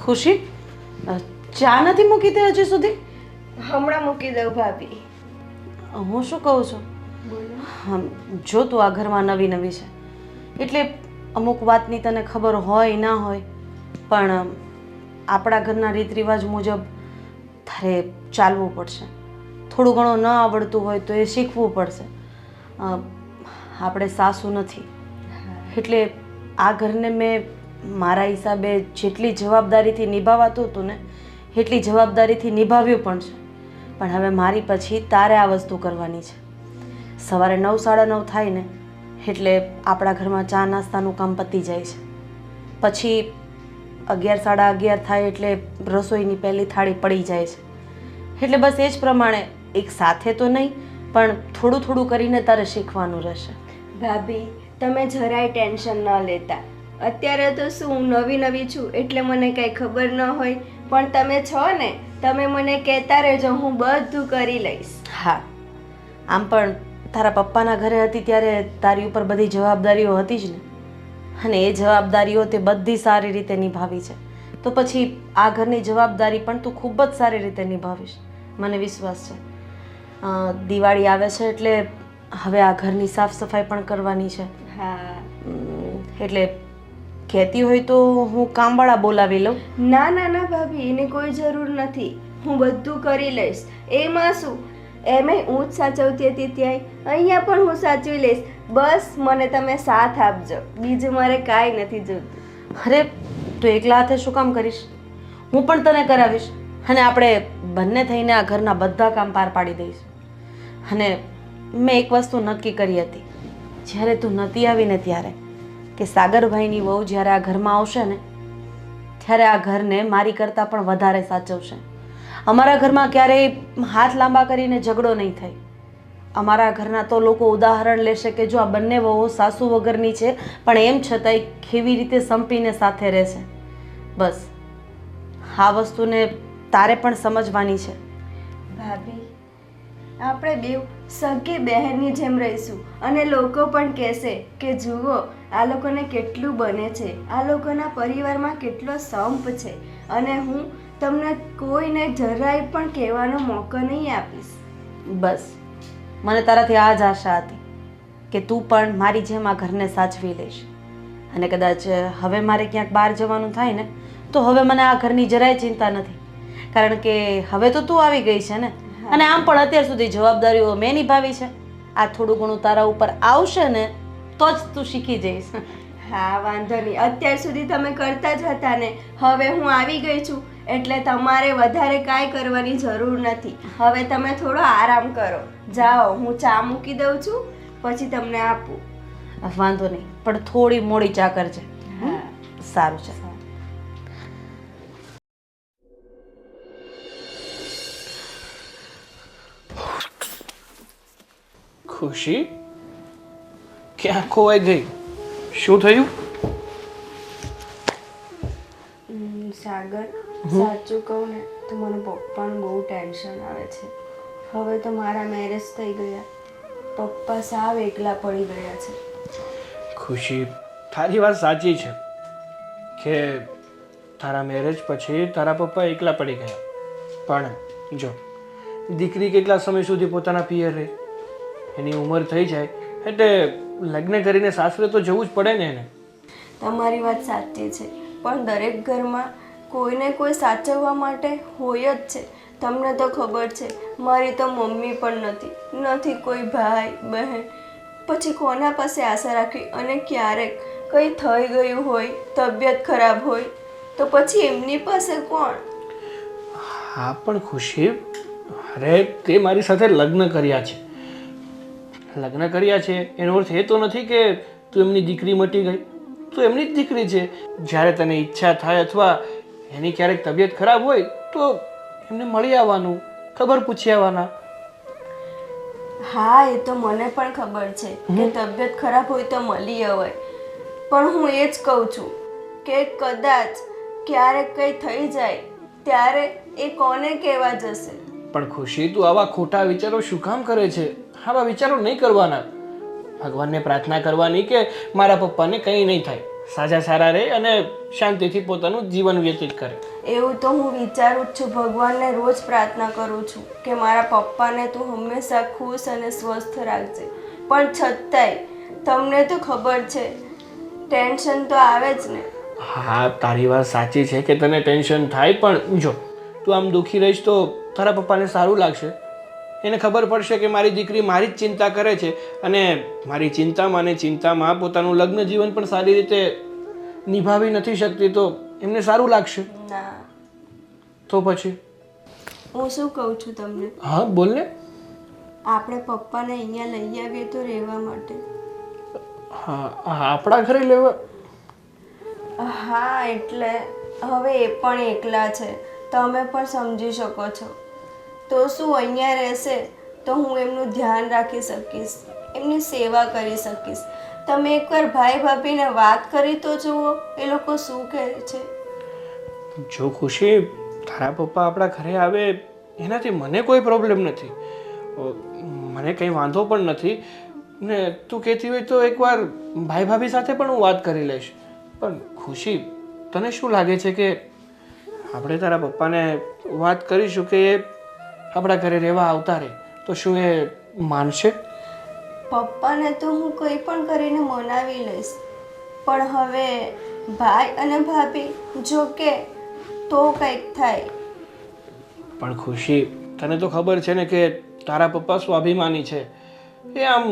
ખુશી, ચા નથી મૂકી તે હજી સુધી? હમણાં મૂકી દઉં ભાભી. હું શું કહું છું, જો તું આ ઘરમાં નવી નવી છે એટલે અમુક વાતની તને ખબર હોય ના હોય, પણ આપણા ઘરના રીત રિવાજ મુજબ તારે ચાલવું પડશે. થોડું ઘણું ન આવડતું હોય તો એ શીખવું પડશે. આપણે સાસુ નથી એટલે આ ઘરને મેં મારા હિસાબે જેટલી જવાબદારીથી નિભાવાતું હતું ને એટલી જવાબદારીથી નિભાવ્યું પણ છે. પણ હવે મારી પછી તારે આ વસ્તુ કરવાની છે. સવારે 9 સાડા 9 થાય ને એટલે આપણા ઘરમાં ચા નાસ્તાનું કામ પતી જાય છે. પછી 11 સાડા 11 થાય એટલે રસોઈની પહેલી થાળી પડી જાય છે. એટલે બસ એ જ પ્રમાણે એક સાથે તો નહીં પણ થોડું થોડું કરીને તારે શીખવાનું રહેશે. ભાભી તમે જરાય ટેન્શન ન લેતા. અત્યારે તો શું હું નવી નવી છું એટલે મને કંઈ ખબર ન હોય, પણ તમે છો ને, તમે મને કહેતા રહેજો, હું બધું કરી લઈશ. હા, આમ પણ તારા પપ્પાના ઘરે હતી ત્યારે તારી ઉપર બધી જવાબદારીઓ હતી જ ને, અને એ જવાબદારીઓ તે બધી સારી રીતે નિભાવી છે. તો પછી આ ઘરની જવાબદારી પણ તું ખૂબ જ સારી રીતે નિભાવીશ, મને વિશ્વાસ છે. દિવાળી આવે છે એટલે હવે આ ઘરની સાફ સફાઈ પણ કરવાની છે. હા. એટલે કહેતી હોય તો હું કામવાળા બોલાવી લઉં? ના ના ના ભાભી, એની કોઈ જરૂર નથી. હું બધું કરી લઈશ. એમાં શું, એમેય હું જ સાચવતી હતી ત્યાંય, અહીંયા પણ હું સાચવી લઈશ. બસ મને તમે સાથ આપજો, બીજું મારે કાંઈ નથી જોતું. અરે તું એકલા હાથે શું કામ કરીશ? હું પણ તને કરાવીશ અને આપણે બંને થઈને આ ઘરના બધા કામ પાર પાડી દઈશું. અને મેં એક વસ્તુ નક્કી કરી હતી જ્યારે તું નહોતી આવીને ત્યારે, કે સાગરભાઈની વહુ જ્યારે આ ઘરમાં આવશે ને ત્યારે આ ઘરને મારી કરતાં પણ વધારે સાચવશે. અમારા ઘરમાં ક્યારેય હાથ લાંબા કરીને ઝઘડો નહીં થાય. અમારા ઘરના તો લોકો ઉદાહરણ લેશે કે જો આ બંને વહુઓ સાસુ વગરની છે પણ એમ છતાંય કેવી રીતે સંપીને સાથે રહેશે. બસ આ વસ્તુને તારે પણ સમજવાની છે. ભાભી આપણે બેવ સગી બહેનની જેમ રહીશું, અને લોકો પણ કહેશે કે જુઓ આ લોકોને કેટલું બને છે, આ લોકોના પરિવારમાં કેટલો સંપ છે, અને હું તમને કોઈને જરાય પણ કહેવાનો મોકો નહીં આપીશ. બસ મને તારાથી આ જ આશા હતી કે તું પણ મારી જેમ આ ઘરને સાચવી લઈશ. અને કદાચ હવે મારે ક્યાંક બહાર જવાનું થાય ને તો હવે મને આ ઘરની જરાય ચિંતા નથી, કારણ કે હવે તો તું આવી ગઈ છે ને, અને આમ પણ અત્યાર સુધી જવાબદારીઓ મેં નિભાવી છે. આ થોડું ઘણું તારા ઉપર આવશે ને તો જ તું શીખી જઈશ. હા વાંધો નહીં, અત્યાર સુધી તમે કરતા જ હતા ને, હવે હું આવી ગઈ છું એટલે તમારે વધારે કાંઈ કરવાની જરૂર નથી. હવે તમે થોડો આરામ કરો. જાઓ, હું ચા મૂકી દઉં છું, પછી તમને આપું. વાંધો નહીં, પણ થોડી મોડી ચા કરજે. હા સારું છે. ખુશી ક્યાં ખોવાઈ ગઈ? શું થયું? સાગર, સાચું કહું ને તો મને પપ્પાનું બહુ ટેન્શન આવે છે. હવે તો મારા મેરેજ થઈ ગયા, પપ્પા સાવ એકલા પડી ગયા છે. ખુશી, તારી વાત સાચી છે કે તારા મેરેજ પછી તારા પપ્પા એકલા પડી ગયા, પણ જો દીકરી કેટલા સમય સુધી પોતાના પિયર રહે? એની ઉંમર થઈ જાય એટલે લગ્ન કરીને સાસરે તો જવું જ પડે ને એને. તમારી વાત સાચી છે, પણ દરેક ઘરમાં કોઈને કોઈ સાચવવા માટે હોય જ છે. તમને તો ખબર છે, મારી તો મમ્મી પણ નથી કોઈ ભાઈ બહેન. પછી કોના પાસે આશા રાખવી? અને ક્યારેક કંઈ થઈ ગયું હોય, તબિયત ખરાબ હોય તો પછી એમની પાસે કોણ? હા પણ ખુશી, અરે તે મારી સાથે લગ્ન કર્યા છે. લગ્ન કર્યા છે એનો અર્થ એ તો નથી કે તું એમની દીકરી મટી ગઈ. તું એમની જ દીકરી છે. જ્યારે તને ઈચ્છા થાય અથવા એની ક્યારેક તબિયત ખરાબ હોય તો એમને મળી આવવાનું, ખબર પૂછી આવવાના. હા, એ તો મને પણ ખબર છે કે તબિયત ખરાબ હોય તો મળી અવાય, પણ હું એ જ કહું છું કે કદાચ ક્યારેક કંઈ થઈ જાય ત્યારે એ કોને કહેવા જશે? પણ ખુશી, તું આવા ખોટા વિચારો શું કામ કરે છે? આવા વિચારો નહીં કરવાના. ભગવાનને પ્રાર્થના કરવાની કે મારા પપ્પાને કંઈ નહીં થાય, સાજા સારા રહે અને શાંતિથી પોતાનું જીવન વ્યતીત કરે. એવું તો હું વિચારું જ છું, ભગવાનને રોજ પ્રાર્થના કરું છું કે મારા પપ્પાને તું હંમેશા ખુશ અને સ્વસ્થ રાખજે. પણ છતાંય તમને તો ખબર છે ટેન્શન તો આવે જ ને. હા, તારી વાત સાચી છે કે તને ટેન્શન થાય, પણ જો તું આમ દુઃખી રહીશ તો તારા પપ્પાને સારું લાગશે. એને ખબર પડશે કે મારી દીકરી મારી જ ચિંતા કરે છે અને મારી ચિંતામાં ને ચિંતામાં પોતાનું લગ્ન જીવન પણ સારી રીતે નિભાવી નથી શકતી, તો એમને સારું લાગશે. ના, તો પછી હું શું કહું છું તમને, હા બોલ ને. આપણે પપ્પાને અહીંયા લઈ આવીએ તો રહેવા માટે. હા, આપણા ઘરે લેવા? હા, એટલે હવે એ પણ એકલા છે, તમે પણ સમજી શકો છો. તો શું અહીંયા રહેશે તો હું એમનું ધ્યાન રાખી શકીશ, એમની સેવા કરી શકીશ. તમે એકવાર ભાઈ ભાભીને વાત કરી તો જુઓ એ લોકો શું કહે છે. જો ખુશી, તારા પપ્પા આપણા ઘરે આવે એનાથી મને કોઈ પ્રોબ્લેમ નથી, મને કંઈ વાંધો પણ નથી ને. તું કહેતી હોય તો એકવાર ભાઈ ભાભી સાથે પણ હું વાત કરી લઈશ. પણ ખુશી, તને શું લાગે છે કે આપણે તારા પપ્પાને વાત કરીશું કે એ આપણા ઘરે રહેવા આવતા રહે તો શું એ માનશે? પપ્પાને તો હું કંઈ પણ કરીને મનાવી લઈશ, પણ હવે ભાઈ અને ભાભી જો કે તો કંઈક થાય. પણ ખુશી, તને તો ખબર છે ને કે તારા પપ્પા સ્વાભિમાની છે. એ આમ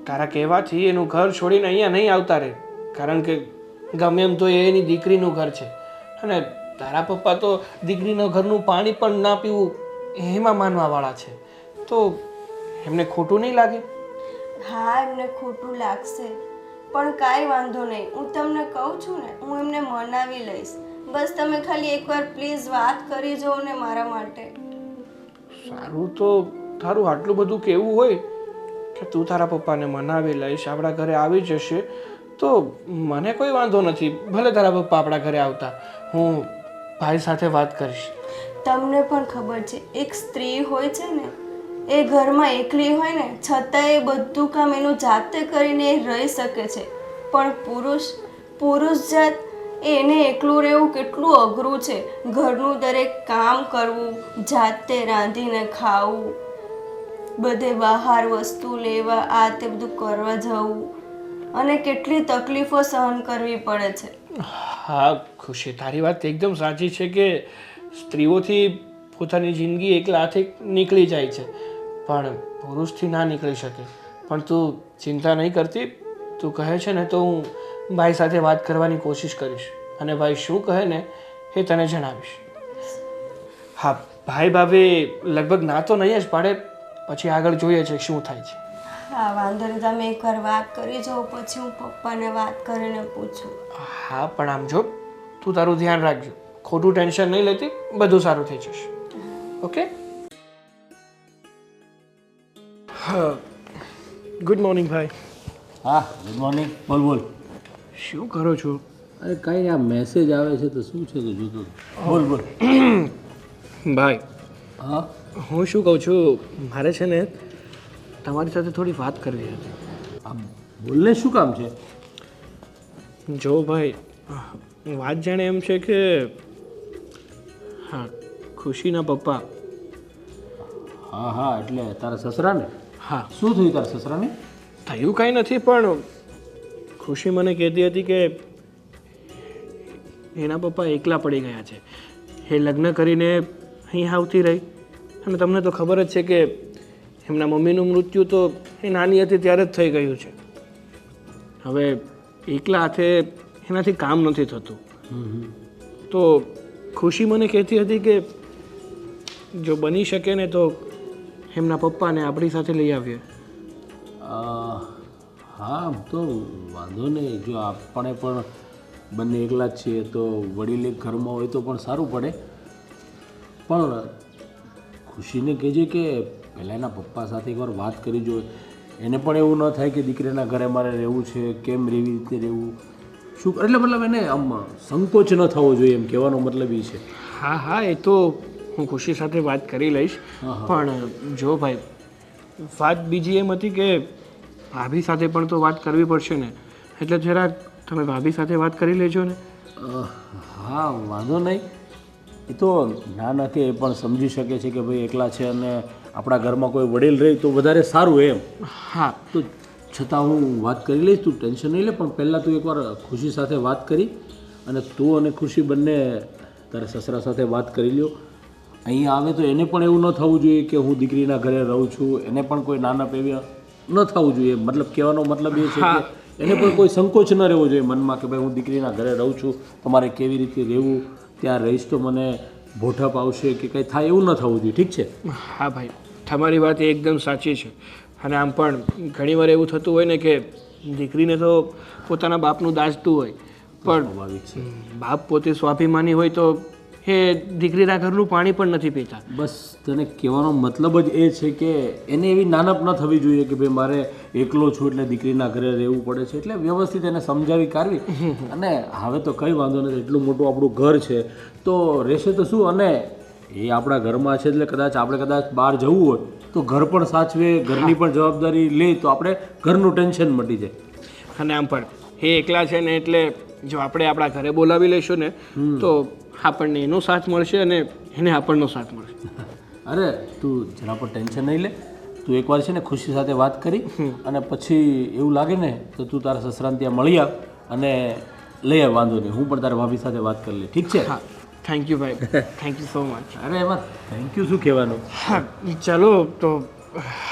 તારા કહેવાથી એનું ઘર છોડીને અહીંયા નહીં આવતા રહે, કારણ કે ગમે એમ તો એ એની દીકરીનું ઘર છે અને તારા પપ્પા તો દીકરીના ઘરનું પાણી પણ ના પીવું એમાં માનવાવાળા છે. તો એમને ખોટું નહીં લાગે? હા, એમને ખોટું લાગશે, પણ કાંઈ વાંધો નહીં. હું તમને કહું છું ને, હું એમને મનાવી લઈશ. બસ તમે ખાલી એકવાર પ્લીઝ વાત કરી જુઓ ને મારા માટે. સારું, તો તારું આટલું બધું કહેવું હોય કે તું તારા પપ્પાને મનાવી લઈશ, આપણા ઘરે આવી જશે, તો મને કોઈ વાંધો નથી. ભલે તારા પપ્પા આપણા ઘરે આવતા, હું ભાઈ સાથે વાત કરીશ. તમને પણ ખબર છે એક સ્ત્રી હોય છે ને, એ ઘરમાં એકલી હોય ને છતાં એ બધું કામ એનું જાતે કરીને એ રહી શકે છે. પણ પુરુષ જાત એને એકલું રહેવું કેટલું અઘરું છે. ઘરનું દરેક કામ કરવું, જાતે રાંધીને ખાવું, બધે બહાર વસ્તુ લેવા, આ તે બધું કરવા જવું અને કેટલી તકલીફો સહન કરવી પડે છે. હા ખુશી, તારી વાત એકદમ સાચી છે કે સ્ત્રીઓથી પોતાની જિંદગી એકલા હાથે નીકળી જાય છે, પણ પુરુષથી ના નીકળી શકે. પણ તું ચિંતા નહીં કરતી, તું કહે છે ને તો હું ભાઈ સાથે વાત કરવાની કોશિશ કરીશ અને ભાઈ શું કહે ને એ તને જણાવીશ. હા, ભાઈ ભાભી લગભગ ના તો નહીં જ પાડે, પછી આગળ જોઈએ છે શું થાય છે. હા, વાંધો નહીં, તમે એકવાર વાત કરી જાઓ, પછી હું પપ્પાને વાત કરીને પૂછું. હા, પણ આમ જો તું તારું ધ્યાન રાખજો, ખોટું ટેન્શન નહીં લેતી, બધું સારું થઈ જશે. ઓકે? હા, ગુડ મોર્નિંગ ભાઈ. હા, ગુડ મોર્નિંગ. બોલ બોલ. શું કરો છો? અરે કાંઈ આ મેસેજ આવે છે તો શું છે તો જોતો હતો. બોલ બોલ. ભાઈ, હા, હું શું કહું છું, મારે છે ને તમારી સાથે થોડી વાત કરવી હતી. આ બોલને શું કામ છે? જો ભાઈ, વાત જાણે એમ છે કે હા, ખુશીના પપ્પા. હા હા, એટલે તારા સસરાને? હા, શું થયું તારા સસરાને? થયું કાંઈ નથી, પણ ખુશી મને કહેતી હતી કે એના પપ્પા એકલા પડી ગયા છે. એ લગ્ન કરીને અહીં આવતી રહી અને તમને તો ખબર જ છે કે એમના મમ્મીનું મૃત્યુ તો એ નાની હતી ત્યારે જ થઈ ગયું છે. હવે એકલા હાથે એનાથી કામ નથી થતું. તો ખુશી મને કહેતી હતી કે જો બની શકે ને તો એમના પપ્પાને આપણી સાથે લઈ આવીએ. હા, આમ તો વાંધો નહીં. જો આપણે પણ બંને એકલા જ છીએ તો વડીલ એક ઘરમાં હોય તો પણ સારું પડે. પણ ખુશીને કહેજે કે પહેલાં એના પપ્પા સાથે એકવાર વાત કરી જોઈએ. એને પણ એવું ન થાય કે દીકરીના ઘરે મારે રહેવું છે, કેમ એવી રીતે રહેવું, શું એટલે મતલબ એને આમ સંકોચ ન થવો જોઈએ, એમ કહેવાનો મતલબ એ છે. હા હા, એ તો હું ખુશી સાથે વાત કરી લઈશ. પણ જો ભાઈ, વાત બીજી એમ હતી કે ભાભી સાથે પણ તો વાત કરવી પડશે ને, એટલે જરાક તમે ભાભી સાથે વાત કરી લેજો ને. હા, વાંધો નહીં. એ તો ના કે એ પણ સમજી શકે છે કે ભાઈ એકલા છે અને આપણા ઘરમાં કોઈ વડીલ રહે તો વધારે સારું એમ. હા તો છતાં હું વાત કરી લઈશ, તું ટેન્શન નહીં લે. પણ પહેલાં તું એકવાર ખુશી સાથે વાત કરી અને તું અને ખુશી બંને તારા સસરા સાથે વાત કરી લ્યો. અહીંયા આવે તો એને પણ એવું ન થવું જોઈએ કે હું દીકરીના ઘરે રહું છું, એને પણ કોઈ નાના પેવી ન થવું જોઈએ. મતલબ કહેવાનો મતલબ એ છે કે એને પણ કોઈ સંકોચ ન રહેવો જોઈએ મનમાં કે ભાઈ હું દીકરીના ઘરે રહું છું, તમારે કેવી રીતે રહેવું, ત્યાં રહીશ તો મને ભોઠપ આવશે કે કંઈ થાય, એવું ન થવું જોઈએ. ઠીક છે? હા ભાઈ, તમારી વાત એ એકદમ સાચી છે. અને આમ પણ ઘણીવાર એવું થતું હોય ને કે દીકરીને તો પોતાના બાપનું દાજતું હોય, પણ સ્વાભાવિક છે. બાપ પોતે સ્વાભિમાની હોય તો એ દીકરીના ઘરનું પાણી પણ નથી પીતા. બસ તને કહેવાનો મતલબ જ એ છે કે એને એવી નાનપ ન થવી જોઈએ કે ભાઈ મારે એકલો છું એટલે દીકરીના ઘરે રહેવું પડે છે. એટલે વ્યવસ્થિત એને સમજાવી કાઢવી. અને હવે તો કંઈ વાંધો નથી, એટલું મોટું આપણું ઘર છે તો રહેશે તો શું. અને એ આપણા ઘરમાં છે એટલે આપણે કદાચ બહાર જવું હોય તો ઘર પણ સાચવે, ઘરની પણ જવાબદારી લે તો આપણે ઘરનું ટેન્શન મટી જાય. અને આમ પણ એ એકલા છે ને એટલે જો આપણે આપણા ઘરે બોલાવી લઈશું ને તો આપણને એનો સાથ મળશે અને એને આપણનો સાથ મળશે. અરે તું જરા પર ટેન્શન નહીં લે. તું એકવાર છે ને ખુશી સાથે વાત કરી અને પછી એવું લાગે ને તો તું તારા સસરાને ત્યાં મળી આવ અને લઈ આવ. વાંધો નહીં, હું પણ તારા ભાભી સાથે વાત કરી લઈ. ઠીક છે? હા, થેન્ક યુ ભાઈ, થેન્ક યુ સો મચ. અરે એમાં થેન્ક યુ શું કહેવાનું. હા ચાલો તો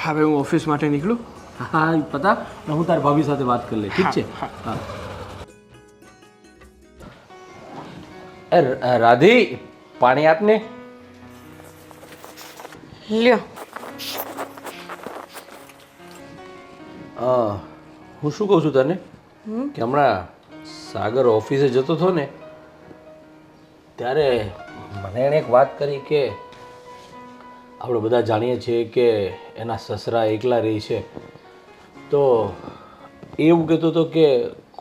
હવે હું ઓફિસ માટે નીકળું. હા પતા, હું તારી ભાભી સાથે વાત કરી લઈ. ઠીક છે? હા. રાધી, પાણી આપને. લ્યો. હું શું કહું છું તને કે હમણાં સાગર ઓફિસે જતો હતો ને ત્યારે મને એણે એક વાત કરી કે આપણે બધા જાણીએ છીએ કે એના સસરા એકલા રહે છે. તો એવું કહેતો હતો કે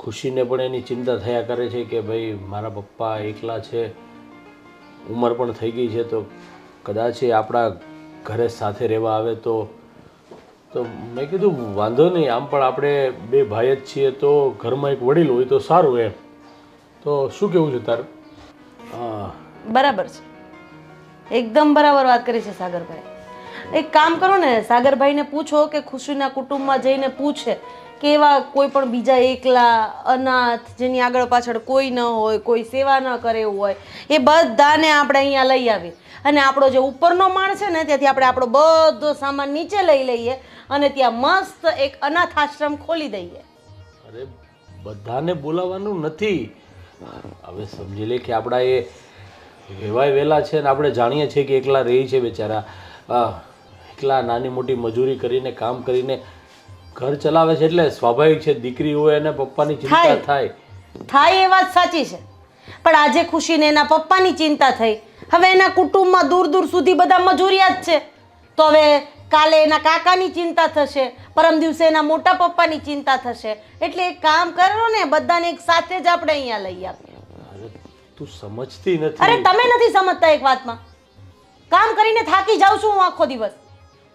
ખુશીને પણ એની ચિંતા થયા કરે છે કે ભાઈ મારા પપ્પા એકલા છે, ઉંમર પણ થઈ ગઈ છે, તો કદાચ એ આપણા ઘરે સાથે રહેવા આવે તો મેં કીધું વાંધો નહીં, આમ પણ આપણે બે ભાઈ જ છીએ તો ઘરમાં એક વડીલ હોય તો સારું એમ. તો શું કહેવું છે તારું? બરાબર છે, એકદમ બરાબર વાત કરી છે સાગરભાઈ. એક કામ કરો ને, સાગરભાઈને પૂછો કે ખુશીના કુટુંબમાં જઈને પૂછે કે એવા કોઈ પણ બીજા એકલા અનાથ જેની આગળ પાછળ કોઈ ન હોય, કોઈ સેવા ન કરે એવું હોય, એ બધાને આપણે અહીંયા લઈ આવીએ અને આપણો જે ઉપરનો માળ છે ને ત્યાંથી આપણે આપણો બધો સામાન નીચે લઈ લઈએ અને ત્યાં મસ્ત એક અનાથ આશ્રમ ખોલી દઈએ. અરે બધાને બોલાવવાનું નથી. હવે સમજી લે કે આપણા એ વેવાય વેલા છે ને આપણે જાણીએ છીએ કે એકલા રહી છે બેચારા, એકલા નાની મોટી મજૂરી કરીને કામ કરીને ઘર ચલાવે છે એટલે સ્વાભાવિક છે દીકરી હોય અને પપ્પાની ચિંતા થાય. એ વાત સાચી છે, પણ આજે ખુશીને એના પપ્પાની ચિંતા થઈ. હવે એના કુટુંબમાં દૂર દૂર સુધી બધા મજૂરિયા જ છે, તો હવે કાલે એના કાકાની ચિંતા થશે, પરમ દિવસે એના મોટા પપ્પાની ચિંતા થશે. એટલે એક કામ કરો ને, બધાને એક સાથે જ આપણે અહીંયા લઈ આપીએ. અરે તું સમજતી નથી. અરે તમે નથી સમજતા એક વાતમાં. કામ કરીને થાકી જાઉં છું હું આખો દિવસ,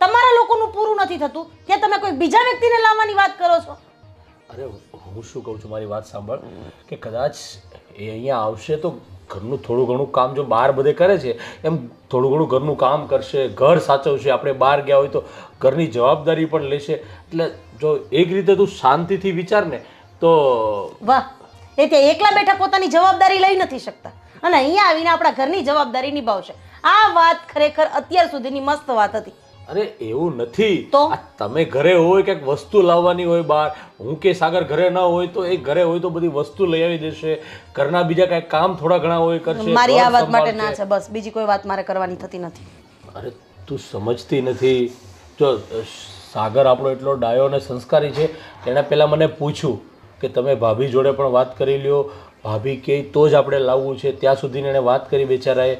તમારા લોકોનું પૂરું નથી થતું ત્યાં તમે કોઈ બીજા વ્યક્તિને લાવવાની વાત કરો છો. અરે હું શું કહું છું, મારી વાત સાંભળ કે કદાચ એ અહીંયા આવશે તો ઘરનું થોડું ઘણું કામ જો બહાર બધે કરે છે એમ થોડું ઘણું ઘરનું કામ કરશે, ઘર સાચવશે. આપણે બહાર ગયા હોય તો ઘરની જવાબદારી પણ લેશે. એટલે જો એક રીતે તું શાંતિથી વિચાર ને તો વાહ, એ ત્યાં એકલા બેઠા પોતાની જવાબદારી લઈ નથી શકતા અને અહીંયા આવીને આપણા ઘરની જવાબદારી નિભાવશે. આ વાત ખરેખર અત્યાર સુધીની મસ્ત વાત હતી. અરે એવું નથી તો? આ તમે ઘરે હોય કંઈક વસ્તુ લાવવાની હોય બહાર, હું કે સાગર ઘરે ન હોય તો એ ઘરે હોય તો બધી વસ્તુ લઈ આવી દેશે. ઘરના બીજા કાંઈ કામ થોડા ઘણા હોય કરશે. મારી આ ઘર વાત માટે સંભાળશે. ના છે, બસ બીજી કોઈ વાત મારે કરવાની થતી નથી. અરે તું સમજતી નથી. જો સાગર આપણો એટલો ડાયો અને સંસ્કારી છે, એણે પહેલાં મને પૂછ્યું કે તમે ભાભી જોડે પણ વાત કરી લ્યો, ભાભી કહે તો જ આપણે લાવવું છે. ત્યાં સુધીને એણે વાત કરી બેચારાએ.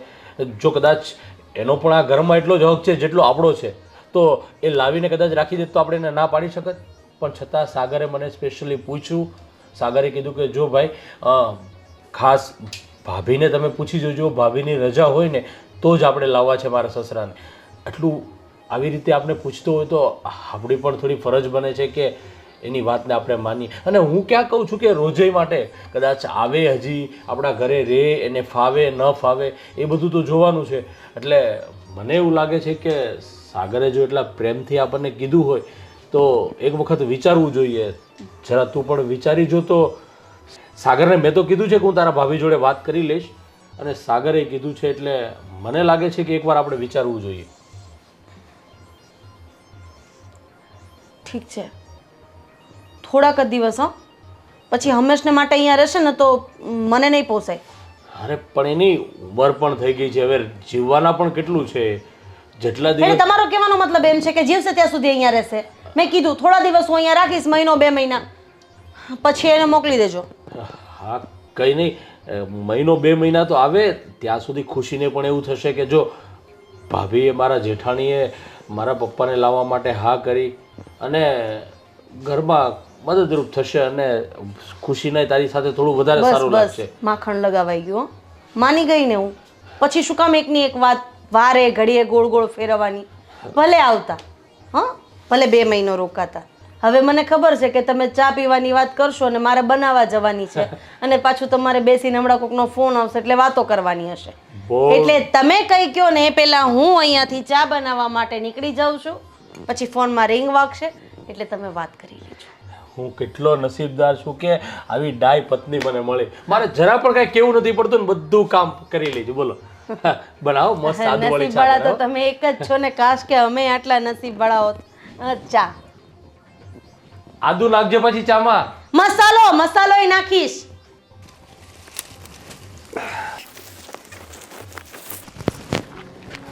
જો કદાચ એનો પણ આ ઘરમાં એટલો જ હક છે જેટલો આપણો છે તો એ લાવીને કદાચ રાખી દે તો આપણે એને ના પાડી શકત. પણ છતાં સાગરે મને સ્પેશિયલી પૂછ્યું. સાગરે કીધું કે જો ભાઈ ખાસ ભાભીને તમે પૂછી જોજો, ભાભીની રજા હોય ને તો જ આપણે લાવવા છે મારા સસરાને. આટલું આવી રીતે આપણે પૂછતો હોય તો આપણી પણ થોડી ફરજ બને છે કે એની વાતને આપણે માનીએ. અને હું ક્યાં કહું છું કે રોજે માટે કદાચ આવે, હજી આપણા ઘરે રહે, એને ફાવે ન ફાવે એ બધું તો જોવાનું છે. એટલે મને એવું લાગે છે કે સાગરે જો એટલા પ્રેમથી આપણને કીધું હોય તો એક વખત વિચારવું જોઈએ. જરા તું પણ વિચારી જો. તો સાગરને મેં તો કીધું છે કે હું તારા ભાભી જોડે વાત કરી લઈશ, અને સાગરે કીધું છે, એટલે મને લાગે છે કે એકવાર આપણે વિચારવું જોઈએ. ઠીક છે, થોડાક જ દિવસ હો, પછી હંમેશને માટે અહીંયા રહેશે ને તો મને નહીં પોસાય. અરે પણ એની ઉંમર પણ થઈ ગઈ છે, હવે જીવવાના પણ કેટલું છે. જેટલા એટલે દિવસ તમારો કહેવાનો મતલબ એમ છે કે જીવશે ત્યાં સુધી અહીંયા રહેશે. મેં કીધું થોડા દિવસ હું અહીંયા રાખીશ, મહિનો 2 મહિના, પછી એને મોકલી દેજો. હા, કંઈ નહીં, મહિનો 2 મહિના તો આવે, ત્યાં સુધી ખુશીને પણ એવું થશે કે જો ભાભીએ, મારા જેઠાણીએ મારા પપ્પાને લાવવા માટે હા કરી, અને ઘરમાં મદદરૂપ થશે, અને ખુશીને તારી સાથે થોડું વધારે બસ સારું બસ, લાગશે. માખણ લગાવાઈ ગયું હો. માની ગઈ ને હું. પછી શું કામ એકની એક વાત વારે ઘડીએ ગોળ ગોળ ફેરવવાની? ભલે આવતા, હા, ભલે 2 મહિનો રોકાતા. હવે મને ખબર છે કે તમે ચા પીવાની વાત કરશો અને મારે બનાવવા જવાની છે, અને પાછું તમારે બેસીને હમણાં કોકનો ફોન આવશે એટલે વાતો કરવાની હશે. એટલે તમે કઈ કહો ને એ પહેલા હું અહીંયાથી ચા બનાવવા માટે નીકળી જાઉં છું, પછી ફોનમાં રિંગ વાગશે એટલે તમે વાત કરી લેજો. હું કેટલો નસીબદાર છું કે આવી ડાય પત્ની મને મળી. મારે જરા પણ કાંઈ કેવું નથી પડતું ને બધું કામ કરી લેજો. બોલો, બનાવો મસ્ત આદુવાળી ચા નસીબવાળા તો બનાવો. તમે એક જ છો ને, કાશ કે અમે આટલા નસીબવાળા હોત. ચા આદુ નાખજો પછી ચામાં. મસાલો ય નાખીશ.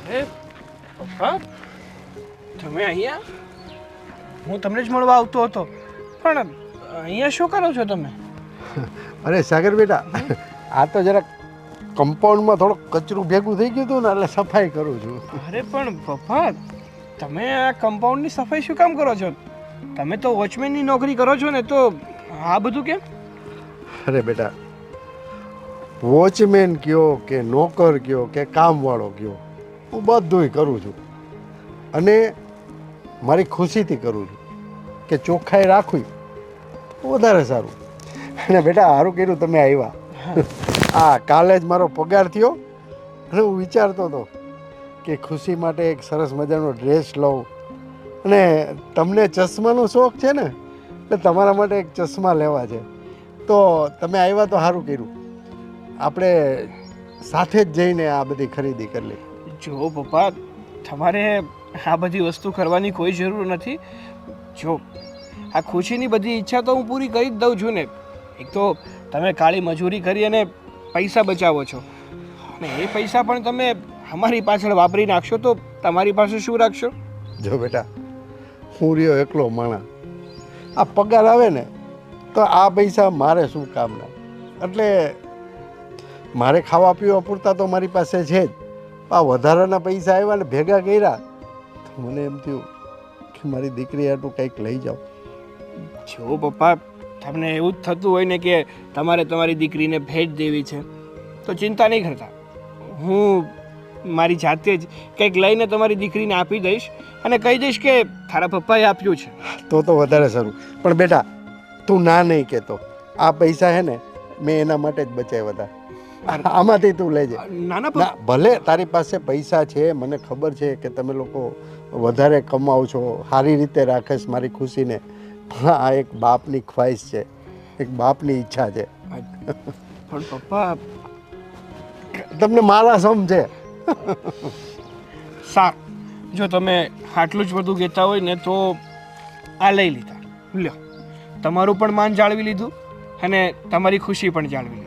અરે પપ્પા, તમે અહીંયા? હું તમને જ મળવા આવતો હતો, પણ અહીંયા શું કરો છો તમે? અરે સાગર બેટા, આ તો જરાક કમ્પાઉન્ડમાં થોડુંક કચરું ભેગું થઈ ગયું હતું ને, એટલે સફાઈ કરું છું. અરે પણ પપ્પા, તમે આ કમ્પાઉન્ડની સફાઈ શું કામ કરો છો? તમે તો વોચમેનની નોકરી કરો છો ને, તો આ બધું કેમ? અરે બેટા, વોચમેન કયો કે નોકર કયો કે કામવાળો કયો, હું બધુંય કરું છું, અને મારી ખુશીથી કરું છું કે ચોખ્ખાઈ રાખવી વધારે સારું. અને બેટા સારું કર્યું તમે આવ્યા. હા, કાલે જ મારો પગાર થયો, અને હું વિચારતો હતો કે ખુશી માટે એક સરસ મજાનો ડ્રેસ લઉં, અને તમને ચશ્માનો શોખ છે ને, એટલે તમારા માટે એક ચશ્મા લેવા છે. તો તમે આવ્યા તો સારું કર્યું, આપણે સાથે જ જઈને આ બધી ખરીદી કરી લઈએ. જો પપ્પા, તમારે આ બધી વસ્તુ કરવાની કોઈ જરૂર નથી. જો આ ખુશીની બધી ઈચ્છા તો હું પૂરી કરી જ દઉં છું ને. એક તો તમે કાળી મજૂરી કરી અને પૈસા બચાવો છો, અને એ પૈસા પણ તમે અમારી પાછળ વાપરી નાખશો તો તમારી પાસે શું રાખશો? જો બેટા, હું રહ્યો એકલો માણસ, આ પગાર આવે ને તો આ પૈસા મારે શું કામના, એટલે મારે ખાવા પીવા પૂરતા તો મારી પાસે છે જ. આ વધારાના પૈસા આવ્યા ને ભેગા કર્યા તો મને એમ થયું કે મારી દીકરી હાટું કંઈક લઈ જાઉં. જો પપ્પા, તમને એવું જ થતું હોય ને કે તમારે તમારી દીકરીને ભેટ દેવી છે, તો ચિંતા નહીં કરતા. હું મારી જાતે જ કંઈક લઈને તમારી દીકરીને આપી દઈશ, અને કહી દઈશ કે તારા પપ્પાએ આપ્યું છે. તો વધારે સારું. પણ બેટા, તું ના નહીં કહેતો, આ પૈસા હે ને મેં એના માટે જ બચાવ્યા હતા. આમાંથી તું લેજે. નાના ના, ભલે તારી પાસે પૈસા છે, મને ખબર છે કે તમે લોકો વધારે કમાઓ છો, સારી રીતે રાખેશ મારી ખુશીને, પણ આ એક બાપની ખ્વાહિશ છે, એક બાપની ઈચ્છા છે. પણ પપ્પા, તમને મારા સમજે. સારું, જો તમે આટલું જ બધું કહેતા હોય ને તો આ લઈ લીધા. લ્યો, તમારું પણ માન જાળવી લીધું અને તમારી ખુશી પણ જાળવી લીધી.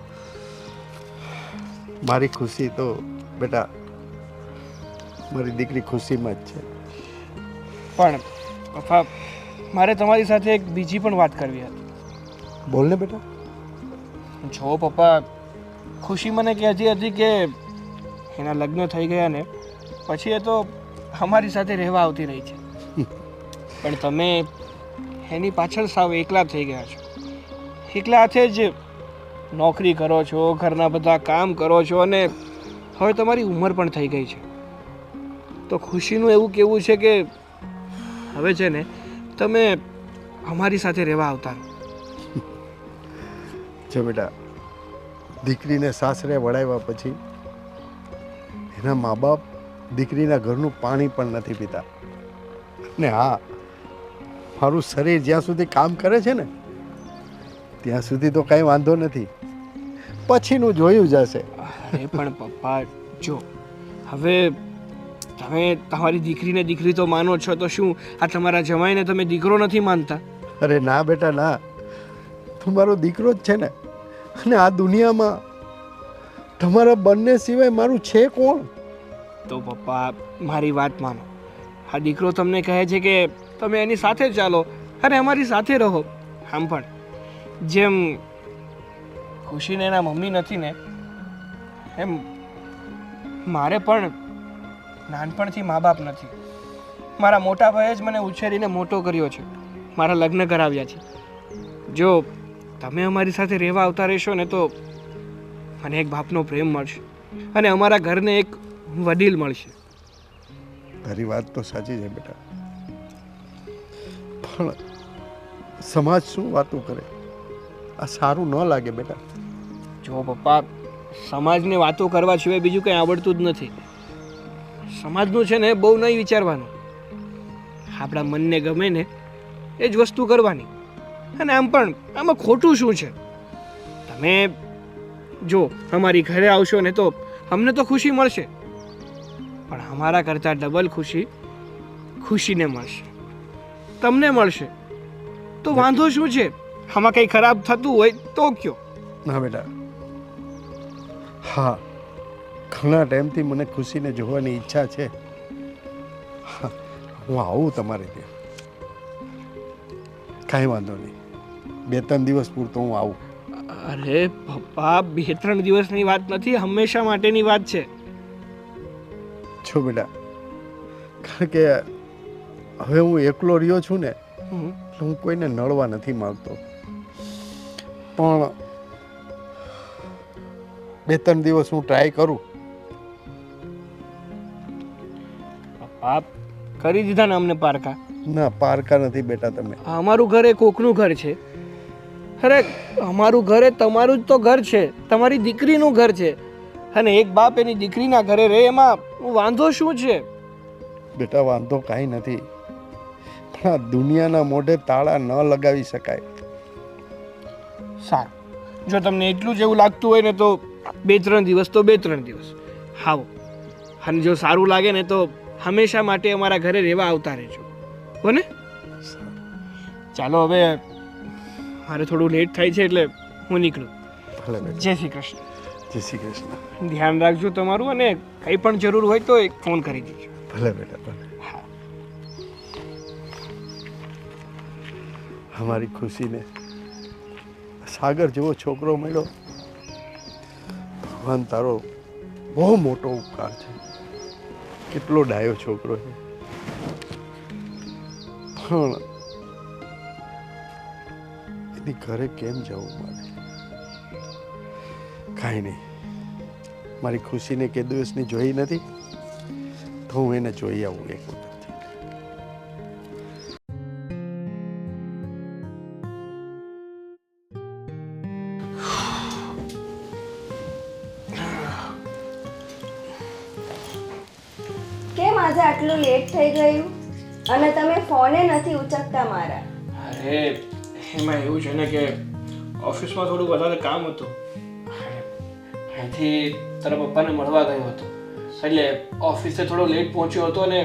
મારી ખુશી તો બેટા મારી દીકરી ખુશીમાં જ છે. પણ પપ્પા, મારે તમારી સાથે એક બીજી પણ વાત કરવી હતી. બોલ ને બેટા. જો પપ્પા, ખુશી મને કહેતી હતી કે એના લગ્ન થઈ ગયા ને પછી એ તો અમારી સાથે રહેવા આવતી રહી છે, પણ તમે એની પાછળ સાવ એકલા થઈ ગયા છો. એકલા હાથે જ નોકરી કરો છો, ઘરના બધા કામ કરો છો, અને હવે તમારી ઉંમર પણ થઈ ગઈ છે. તો ખુશીનું એવું કહેવું છે કે હવે છે ને તમે અમારી સાથે રહેવા આવતા રહો. જો બેટા, દીકરીને સાસરે વળાવ્યા પછી એના મા બાપ દીકરીના ઘરનું પાણી પણ નથી પીતા. ને હા, મારું શરીર જ્યાં સુધી કામ કરે છે ને ત્યાં સુધી તો કાંઈ વાંધો નથી, પછીનું જોયું જશે. અરે પણ પપ્પા, જો હવે તમે તમારી દીકરીને દીકરી તો માનો છો, તો શું આ તમારા જમાઈને તમે દીકરો નથી માનતા? અરે ના બેટા ના, તું મારો દીકરો જ છે ને. અને આ દુનિયામાં તમારા બંને સિવાય મારું છે કોણ? તો પપ્પા, મારી વાત માનો. આ દીકરો તમને કહે છે કે તમે એની સાથે ચાલો અને અમારી સાથે રહો. આમ પણ જેમ ખુશીને એના મમ્મી નથી ને, એમ મારે પણ નાનપણથી મા બાપ નથી. મારા મોટા ભાઈએ જ મને ઉછેરીને મોટો કર્યો છે, મારા લગ્ન કરાવ્યા છે. જો તમે અમારી સાથે રહેવા આવતા રહેશો ને તો મને એક બાપનો પ્રેમ મળશે અને અમારા ઘરને એક વડીલ મળશે. તારી વાત તો સાચી છે બેટા, પણ સમાજ શું વાતું કરે? આ સારું ન લાગે બેટા. જો પપ્પા, સમાજને વાતો કરવા સિવાય બીજું કંઈ આવડતું જ નથી. સમાજનું છે ને બહુ નહીં વિચારવાનું, આપણા મનને ગમે ને એ જ વસ્તુ કરવાની. અને આમ પણ આમાં ખોટું શું છે? તમે જો અમારી ઘરે આવશો ને તો અમને તો ખુશી મળશે, પણ અમારા કરતાં ડબલ ખુશી ખુશીને મળશે, તમને મળશે. તો વાંધો શું છે? આમાં કંઈ ખરાબ થતું હોય તો કયો. ના બેટા, હા, ઘણા ટાઈમથી મને ખુશીને જોવાની ઈચ્છા છે. હા, હું આવું તમારે ત્યાં, કાંઈ વાંધો નહીં. 2-3 દિવસ પૂરતો હું આવું. અરે પપ્પા, 2-3 દિવસની વાત નથી, હંમેશા માટેની વાત છે. છો બેટા, કારણ કે હવે હું એકલો રહ્યો છું ને, હમ. એટલે હું કોઈને નડવા નથી માંગતો. પણ 2-3 દિવસ હું ટ્રાય કરું. પપ્પા, કરી દીધા ને અમને પારકા. ના, પારકા નથી બેટા તમે. અમારું ઘર એ કોકનું ઘર છે. અરે અમારું ઘર એ તમારું જ તો ઘર છે, તમારી દીકરીનું ઘર છે. અને એક બાપ એની દીકરીના ઘરે રહે એમાં વાંધો શું છે? બેટા, વાંધો કાંઈ નથી, પણ આ દુનિયાના મોઢે તાળા ન લગાવી શકાય. સારું, જો તમને એટલું જ એવું લાગતું હોય ને તો 2-3 દિવસ તો 2-3 દિવસ આવો. અને જો સારું લાગે ને તો હંમેશા માટે અમારા ઘરે રહેવા આવતા રહેજો, હો ને? ચાલો, હવે મારે થોડું લેટ થાય છે એટલે હું નીકળું. ભલે બેટા. જય શ્રી કૃષ્ણ. જય શ્રી કૃષ્ણ. ધ્યાન રાખજો તમારું, અને કંઈ પણ જરૂર હોય તો એક ફોન કરી દેજો. ભલે બેટા, ભલે. હા. અમારી ખુશીને સાગર જેવો છોકરો મળ્યો. ભગવાન તારો બહુ મોટો ઉપકાર છે. કેટલો ડાયો છોકરો છે. પણ એની ઘરે કેમ જવું મારે? કાંઈ નહીં, મારી ખુશીને કે દિવસની જોઈ નથી, તો હું એને જોઈ આવું એક વખત. કેમ આજે આટલું લેટ થઈ ગયું? અને તમે ફોને નથી ઉચકતા મારા. અરે એમાં એવું છે ને કે ઓફિસમાં થોડું વધારે કામ હતું, અહીંથી તારા પપ્પાને મળવા ગયો હતો, એટલે ઓફિસે થોડો લેટ પહોંચ્યો હતો અને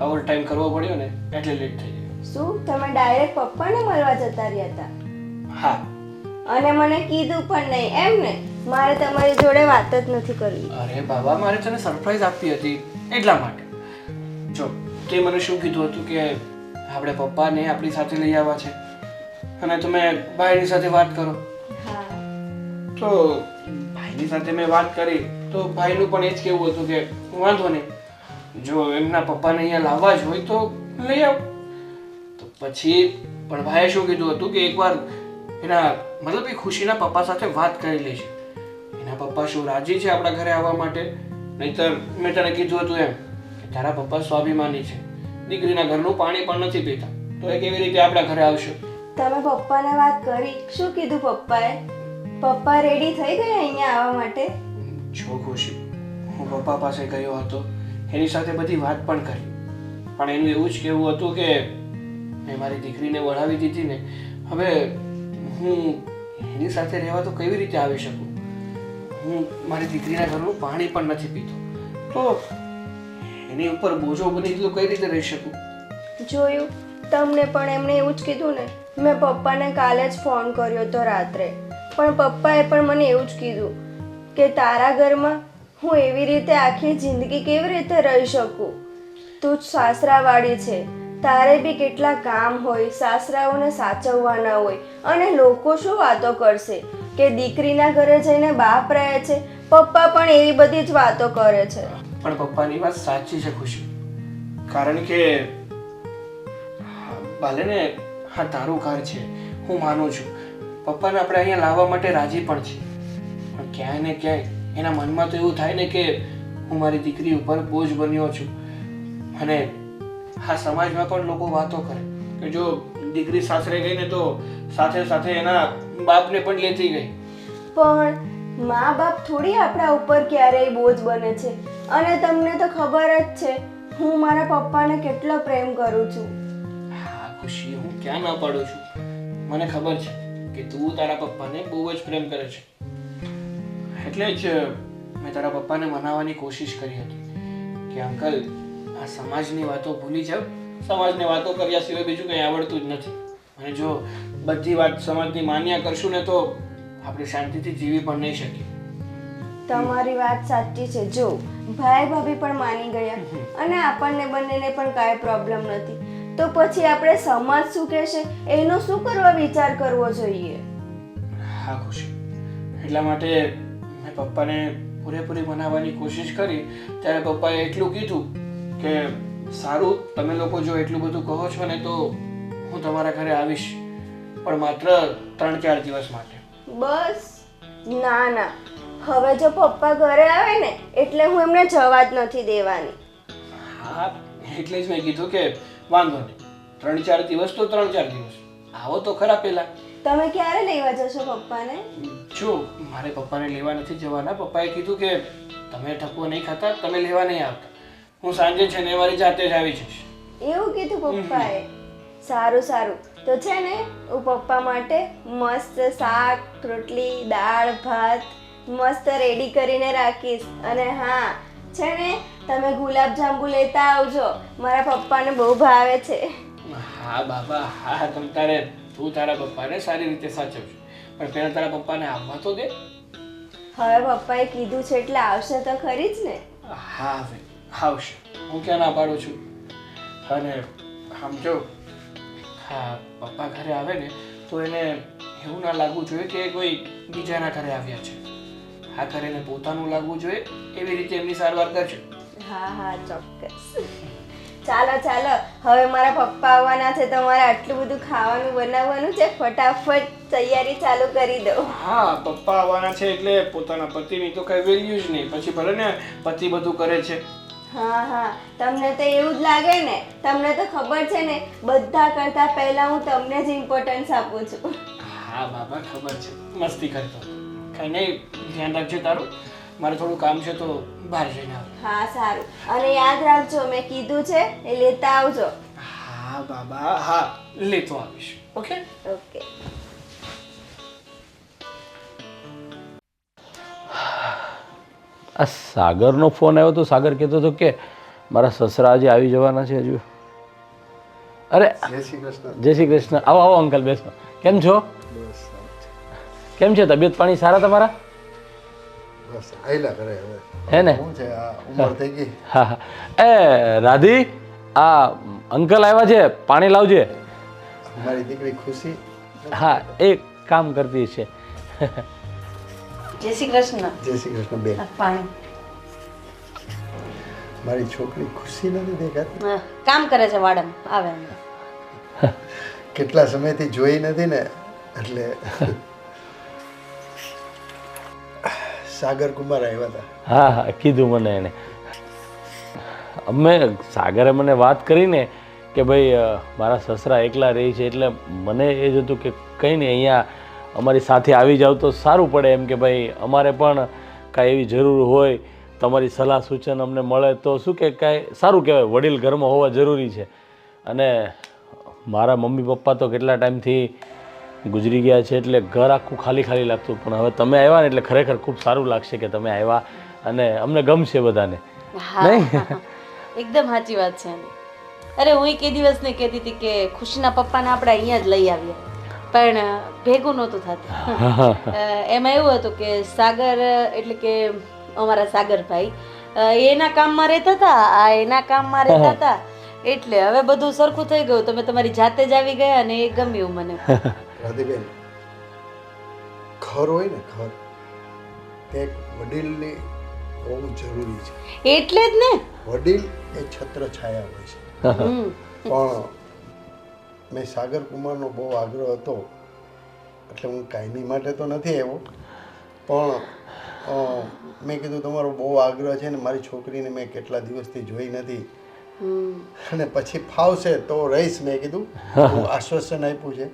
ઓવર ટાઈમ કરવો પડ્યો ને એટલે લેટ થઈ ગયો. શું તમે ડાયરેક્ટ પપ્પાને મળવા જતા રહ્યા હતા? હા. અને મને કીધું પણ નહીં, એમ ને? મારે તમારી જોડે વાત જ નથી કરવી. અરે બાબા, મારે તને સરપ્રાઈઝ આપવી હતી એટલા માટે. જો તે મને શું કીધું હતું કે આપણે પપ્પાને આપણી સાથે લઈ આવવા છે અને તમે ભાઈની સાથે વાત કરો. હા. તો ભાઈની સાથે મેં વાત કરી તો ભાઈનું પણ એ જ કહેવું હતું કે વાંધો નહીં, જો એમના પપ્પાને અહીંયા લાવવા જ હોય તો લઈ આવ. તો પછી પણ ભાઈએ શું કીધું હતું કે એકવાર એના મતલબ એ ખુશીના પપ્પા સાથે વાત કરી લેશે. એના પપ્પા શું રાજી છે આપણા ઘરે આવવા માટે? નહીંતર મેં તને કીધું હતું એમ કે તારા પપ્પા સ્વાભિમાની છે, દીકરીના ઘરનું પાણી પણ નથી પીતા, તો એ કેવી રીતે આપણા ઘરે આવશે? તમે પપ્પાને વાત કરી? શું કીધું પપ્પાએ? પપ્પા રેડી થઈ ગયા અહીંયા આવવા માટે? જો ખુશી, હું પપ્પા પાસે ગયો હતો, એની સાથે બધી વાત પણ કરી, પણ એનું એવું જ કહેવું હતું કે મેં મારી દીકરીને વળાવી દીધી ને, હવે હું એની સાથે રહેવા તો કેવી રીતે આવી શકું? હું મારી દીકરીના ઘરનું પાણી પણ નથી પીતો, તો એની ઉપર બોજો બની તો કઈ રીતે રહી શકું? જોયું, તમને પણ એમણે એવું જ કીધું ને. મેં પપ્પાને કાલે જ ફોન કર્યો હતો રાત્રે, પણ પપ્પાએ પણ મને એવું જ કીધું કે તારા ઘરમાં હું એવી રીતે આખી જિંદગી કેવી રીતે રહી શકું? તું જ સાસરાવાળી છે, તારે બી કેટલા કામ હોય, સાસરાઓને સાચવવાના હોય, અને લોકો શું વાતો કરશે કે દીકરીના ઘરે જઈને બાપ રહે છે. પપ્પા પણ એવી બધી જ વાતો કરે છે. પણ પપ્પાની વાત સાચી છે ખુશી, કારણ કે ભલે ને હા તારું ઘર છે, હું માનું છું, પપ્પાને આપણે અહીંયા લાવવા માટે રાજી પણ છીએ, પણ ક્યાંય ને ક્યાંય એના મનમાં તો એવું થાય ને કે હું મારી દીકરી ઉપર બોજ બન્યો છું. અને હા સમાજમાં પણ લોકો વાતો કરે કે જો દીકરી સાસરે ગઈ ને તો સાથે સાથે એના બાપને પણ લેતી ગઈ. પણ મા બાપ થોડી આપણા ઉપર ક્યારેય બોજ બને છે. અને તમને તો ખબર જ છે હું મારા પપ્પાને કેટલો પ્રેમ કરું છું. હા ખુશી, હું ક્યાં ના પાડું છું, મને ખબર છે કે તું તારા પપ્પાને બહુ જ પ્રેમ કરે છે, એટલે જ મેં તારા પપ્પાને મનાવવાની કોશિશ કરી હતી કે અંકલ આ સમાજની વાતો ભૂલી જાવ, સમાજની વાતો કર્યા સિવાય બીજું કંઈ આવડતું જ નથી, અને જો બધી વાત સમાજની માન્યા કરશું ને તો આપણે શાંતિથી જીવી પણ નહીં શકીએ. તમારી વાત સાચી છે. જો ભાઈ ભાભી પણ માની ગયા અને આપણને બંનેને પણ કાંઈ પ્રોબ્લેમ નથી, તો પછી આપણે સમાજ શું કહેશે એનો શું કરવા વિચાર કરવો જોઈએ? હા ખુશી, એટલા માટે મેં પપ્પાને પૂરેપૂરી મનાવવાની કોશિશ કરી, ત્યારે પપ્પાએ એટલું કીધું કે સારું, તમે લોકો જો એટલું બધું કહો છો ને તો હું તમારા ઘરે આવીશ, પણ માત્ર 3-4 દિવસ માટે. બસ? ના ના, હવે જો પપ્પા ઘરે આવે ને એટલે હું એમને જવા જ નથી દેવાની. હા એટલે જ મેં કીધું કે વાંધો નહીં, 3-4 દિવસ તો 3-4 દિવસ, આવો તો ખરા પહેલા. તમે ક્યારે લેવા જશો પપ્પાને? જો મારે પપ્પાને લેવા નથી જવાના, પપ્પાએ કીધું કે તમે ઠપકો નહીં ખાતા, તમે લેવા નહીં આવતા, હું સાંજે છે ને મારી જાતે જ આવી જઈશ. એવું કીધું પપ્પાએ? સારું સારું, તો છે ને હું પપ્પા માટે મસ્ત શાક રોટલી દાળ ભાત મસ્ત રેડી કરીને રાખીશ. અને હા છે ને તમે ગુલાબજાંબુ લેતા આવજો, મારા પપ્પાને બહુ ભાવે છે. હા બાબા હા, તું તારા પપ્પાને સારી રીતે સાચવજો, પણ પહેલા તારા પપ્પાને આવવા તો દે. હવે પપ્પાએ કીધું છે એટલે આવશે તો ખરી જ ને. હા હવે આવશે, હું ક્યાં ના પાડું છું. અને સમજો, હા પપ્પા ઘરે આવે ને તો એને એવું ના લાગવું જોઈએ કે કોઈ બીજાના ઘરે આવ્યા છે, આ ઘરે એને પોતાનું લાગવું જોઈએ, એવી રીતે એમની સારવાર કરજો. હા હા ચોક્કસ. ચાલો ચાલો, હવે મારા પપ્પા આવવાના છે, તમારે આટલું બધું ખાવાનું બનાવવાનું છે, ફટાફટ તૈયારી ચાલુ કરી દો. હા પપ્પા આવવાના છે એટલે પોતાના પતિની તો કઈ વેલ્યુ જ નહીં, પછી ભલે ને પતિ બધું કરે છે. હા હા, તમને તો એવું જ લાગે ને, તમને તો ખબર છે ને બધા કરતા પહેલા હું તમને જ ઇમ્પોર્ટન્સ આપું છું. હા બાબા ખબર છે, મસ્તી કરતો. કઈ નહીં, ધ્યાન રાખજો તારું, મારે થોડું કામ છે તો બહાર જઈને આવું. હા સારું, અને યાદ રાખજો મેં કીધું છે એ લેતા આવજો. હા બાબા હા, લેતો આવીશ. Okay okay. આ સાગરનો ફોન આવ્યો તો સાગર કહેતો હતો કે મારા સસરા આજે આવી જવાના છે હજુ. અરે જય શ્રી કૃષ્ણ. જય શ્રી કૃષ્ણ. આવો આવો અંકલ, બેસો. કેમ છો? બસ કેમ છે, તબિયત પાણી સારા તમારા? બસ આયલા કરે હવે. હે ને? શું છે આ ઉંમર થઈ ગઈ. હા હા. એ રાધી, આ અંકલ આવ્યા છે, પાણી લાવજે. મારી દીકરી ખુશી હા, એ કામ કરતી છે. જય શ્રી કૃષ્ણ. જય શ્રી કૃષ્ણ બેન. આ પાણી. મારી છોકરી ખુશી નથી દેખાતી. હા, કામ કરે છે વાડમ, આવે હમણાં. કેટલા સમયથી જોઈ નથી ને એટલે. સાગર કુમાર આવ્યા હતા. હા હા, કીધું મને એને. સાગરે મને વાત કરીને કે ભાઈ મારા સસરા એકલા રહે છે, એટલે મને એ જ હતું કે કંઈ નહીં અહીંયા અમારી સાથે આવી જાવ તો સારું પડે એમ, કે ભાઈ અમારે પણ કાંઈ એવી જરૂર હોય તમારી સલાહ સૂચન અમને મળે તો શું કે કાંઈ સારું કહેવાય, વડીલ ઘરમાં હોવા જરૂરી છે. અને મારા મમ્મી પપ્પા તો કેટલા ટાઈમથી ગુજરી ગયા છે, એટલે ઘર આખું ખાલી ખાલી લાગતું, પણ હવે તમે આવ્યા ને એટલે ખરેખર ખૂબ સારું લાગશે કે તમે આવ્યા અને અમને ગમશે બધાને. નહીં? એકદમ સાચી વાત છે એની. અરે હું કે દિવસ ને કહેતી હતી કે ખુશીના પપ્પાને આપણે અહીંયા જ લઈ આવીએ, પણ ભેગું નહોતું થતું. એમાં એવું હતું કે સાગર એટલે કે અમારા સાગરભાઈ એના કામમાં રહેતા હતા, આ એના કામમાં રહેતા હતા, એટલે હવે બધું સરખું થઈ ગયું. તમે તમારી જાતે જ આવી ગયા અને એ ગમ્યું મને. રાધીબેન, ઘર હોય ને ઘર, તે એક વડીલની બહુ જરૂરી છે. એટલે જ ને વડીલ એ છત્ર છાયા હોય છે. પણ મેં સાગર કુમારનો બહુ આગ્રહ હતો, એટલે હું કાયમી માટે તો નથી આવ્યો, પણ મેં કીધું તમારો બહુ આગ્રહ છે ને મારી છોકરીને મેં કેટલા દિવસથી જોઈ નથી, અને પછી ફાવશે તો રહીશ. મેં કીધું હું આશ્વાસન આપ્યું છે.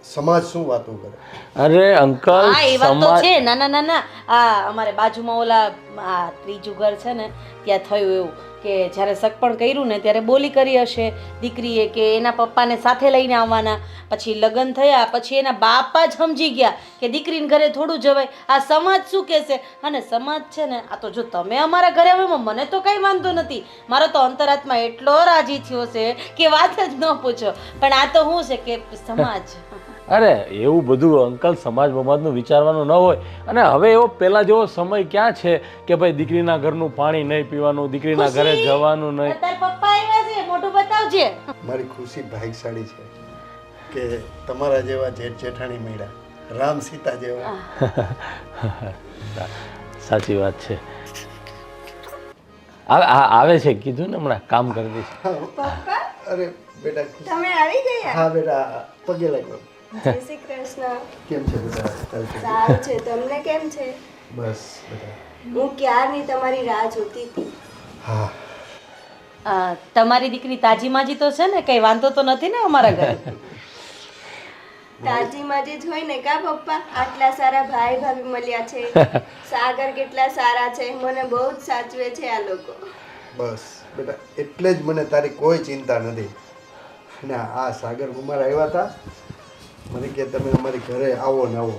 સમાજ શું વાતો કરે? અરે અંકલ, હા એ વાત તો છે. ના ના ના ના, આ અમારે બાજુમાં ઓલા આ ત્રીજું ઘર છે ને ત્યાં થયું એવું કે જ્યારે સગપણ કર્યું ને ત્યારે બોલી કરી હશે દીકરીએ કે એના પપ્પાને સાથે લઈને આવવાના. પછી લગ્ન થયા પછી એના બાપા જ સમજી ગયા કે દીકરીને ઘરે થોડું જવાય. આ સમાજ શું કહેશે? અને સમાજ છે ને, આ તો જો તમે અમારા ઘરે આવ્યો મને તો કંઈ વાંધો નથી, મારો તો અંતરાત્મા એટલો રાજી થયો છે કે વાત જ ન પૂછો. પણ આ તો શું છે કે સમાજ. અરે એવું બધું અંકલ સમાજ બમાજનું વિચારવાનું ન હોય. અને હવે એવો પહેલા જેવો સમય ક્યાં છે કે ભાઈ દીકરીના ઘરનું પાણી નહીં પીવાનું, દીકરીના ઘરે જવાનું નહીં. તારા પપ્પા આવ્યા છે, મોઢું બતાવજે. મારી ખુશી ભાગ્યશાળી છે કે તમારા જેવા જેઠ જેઠાણી મળ્યા, રામ સીતા જેવા. સાચી વાત છે. આવે છે, કીધું ને હમણાં કામ કરી દઈશ. પપ્પા અરે બેટા, તમે આવી ગયા? હા બેટા, પગે લાગ્યો. જય શ્રી કૃષ્ણ. કેમ છે બેટા? તારી તબિયત? સારું છે, તમને કેમ છે? બસ બેટા. હું ક્યારની તમારી રાહ જોતી હતી. હા, તમારી દીકરી તાજી માજી તો છે ને, કઈ વાંધો તો નથી ને અમારા ઘરે? તાજી માજી જ હોય ને કા પપ્પા? આટલા સારા ભાઈ ભાભી મળ્યા છે. સાગર કેટલા સારા છે, મને બહુ જ સાચવે છે આ લોકો. બસ બેટા, એટલે જ મને તારી કોઈ ચિંતા નથી. અને આ સાગર કુમાર આવ્યા હતા, મને કે તમે અમારી ઘરે આવો ને આવો.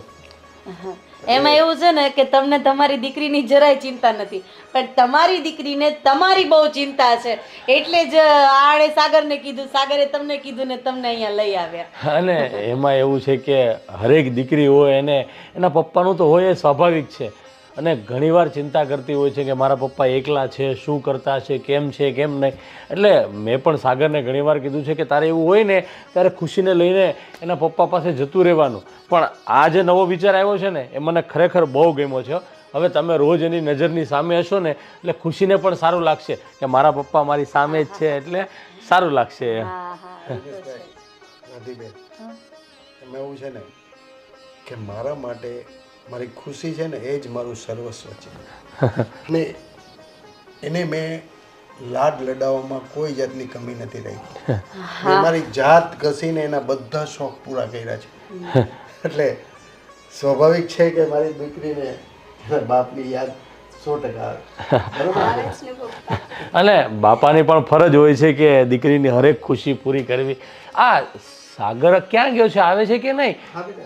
એમાં એવું છે ને કે તમને તમારી દીકરીની જરાય ચિંતા નથી, પણ તમારી દીકરીને તમારી બહુ ચિંતા છે, એટલે જ આણે સાગરને કીધું, સાગરે તમને કીધું ને તમને અહીંયા લઈ આવ્યા. અને એમાં એવું છે કે હરેક દીકરી હોય એને એના પપ્પાનું તો હોય એ સ્વાભાવિક છે. અને ઘણીવાર ચિંતા કરતી હોય છે કે મારા પપ્પા એકલા છે, શું કરતા છે, કેમ નહીં. એટલે મેં પણ સાગરને ઘણીવાર કીધું છે કે તારે એવું હોય ને ત્યારે ખુશીને લઈને એના પપ્પા પાસે જતું રહેવાનું. પણ આ જે નવો વિચાર આવ્યો છે ને એ મને ખરેખર બહુ ગમ્યો છે. હવે તમે રોજ એની નજરની સામે હશો ને એટલે ખુશીને પણ સારું લાગશે કે મારા પપ્પા મારી સામે જ છે, એટલે સારું લાગશે. રાધીબેન, એમાં એવું છે ને કે મારા માટે મારી ખુશી છે ને એ જ મારું સર્વસ્વ છે. અને એને મેં લાડ લડાવવામાં કોઈ જાતની કમી નથી રહી. મેં મારી જાત ઘસીને એના બધા શોખ પૂરા કર્યા છે. એટલે સ્વાભાવિક છે કે મારી દીકરીને એના બાપની યાદ 100% આવે. આવે જ ને પપ્પા. અને બાપાની પણ ફરજ હોય છે કે દીકરીની હરેક ખુશી પૂરી કરવી. આ સાગર ક્યાં ગયો છે? આવે છે કે નહીં?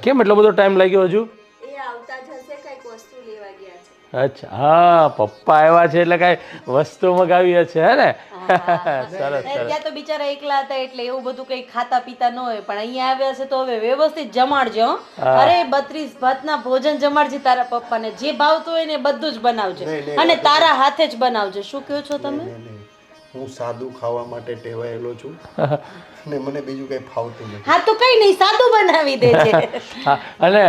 કેમ એટલો બધો ટાઈમ લાગ્યો હજુ? એ આવતા જ હશે, કંઈક વસ્તુ લેવા ગયા છે. અચ્છા, હા, પપ્પા આવ્યા છે એટલે કાંઈ વસ્તુ મગાવી હશે, હે ને? સરસ સરસ. ત્યાં તો બિચારા એકલા હતા એટલે એવું બધું કઈ ખાતા પીતા ન હોય, પણ અહીંયા આવ્યા છે તો હવે વ્યવસ્થિત જમાડજો. અરે 32 ભાતના ભોજન જમાડજે તારા પપ્પાને, જે ભાવતું હોય ને બધું જ બનાવજે, અને તારા હાથે જ બનાવજે. શું કહો છો તમે? હું સાદું ખાવા માટે ટેવાયેલો છું અને મને બીજું કંઈ ફાવતું નથી. હા તો કઈ નહીં, સાદું બનાવી દેજે. હા, અને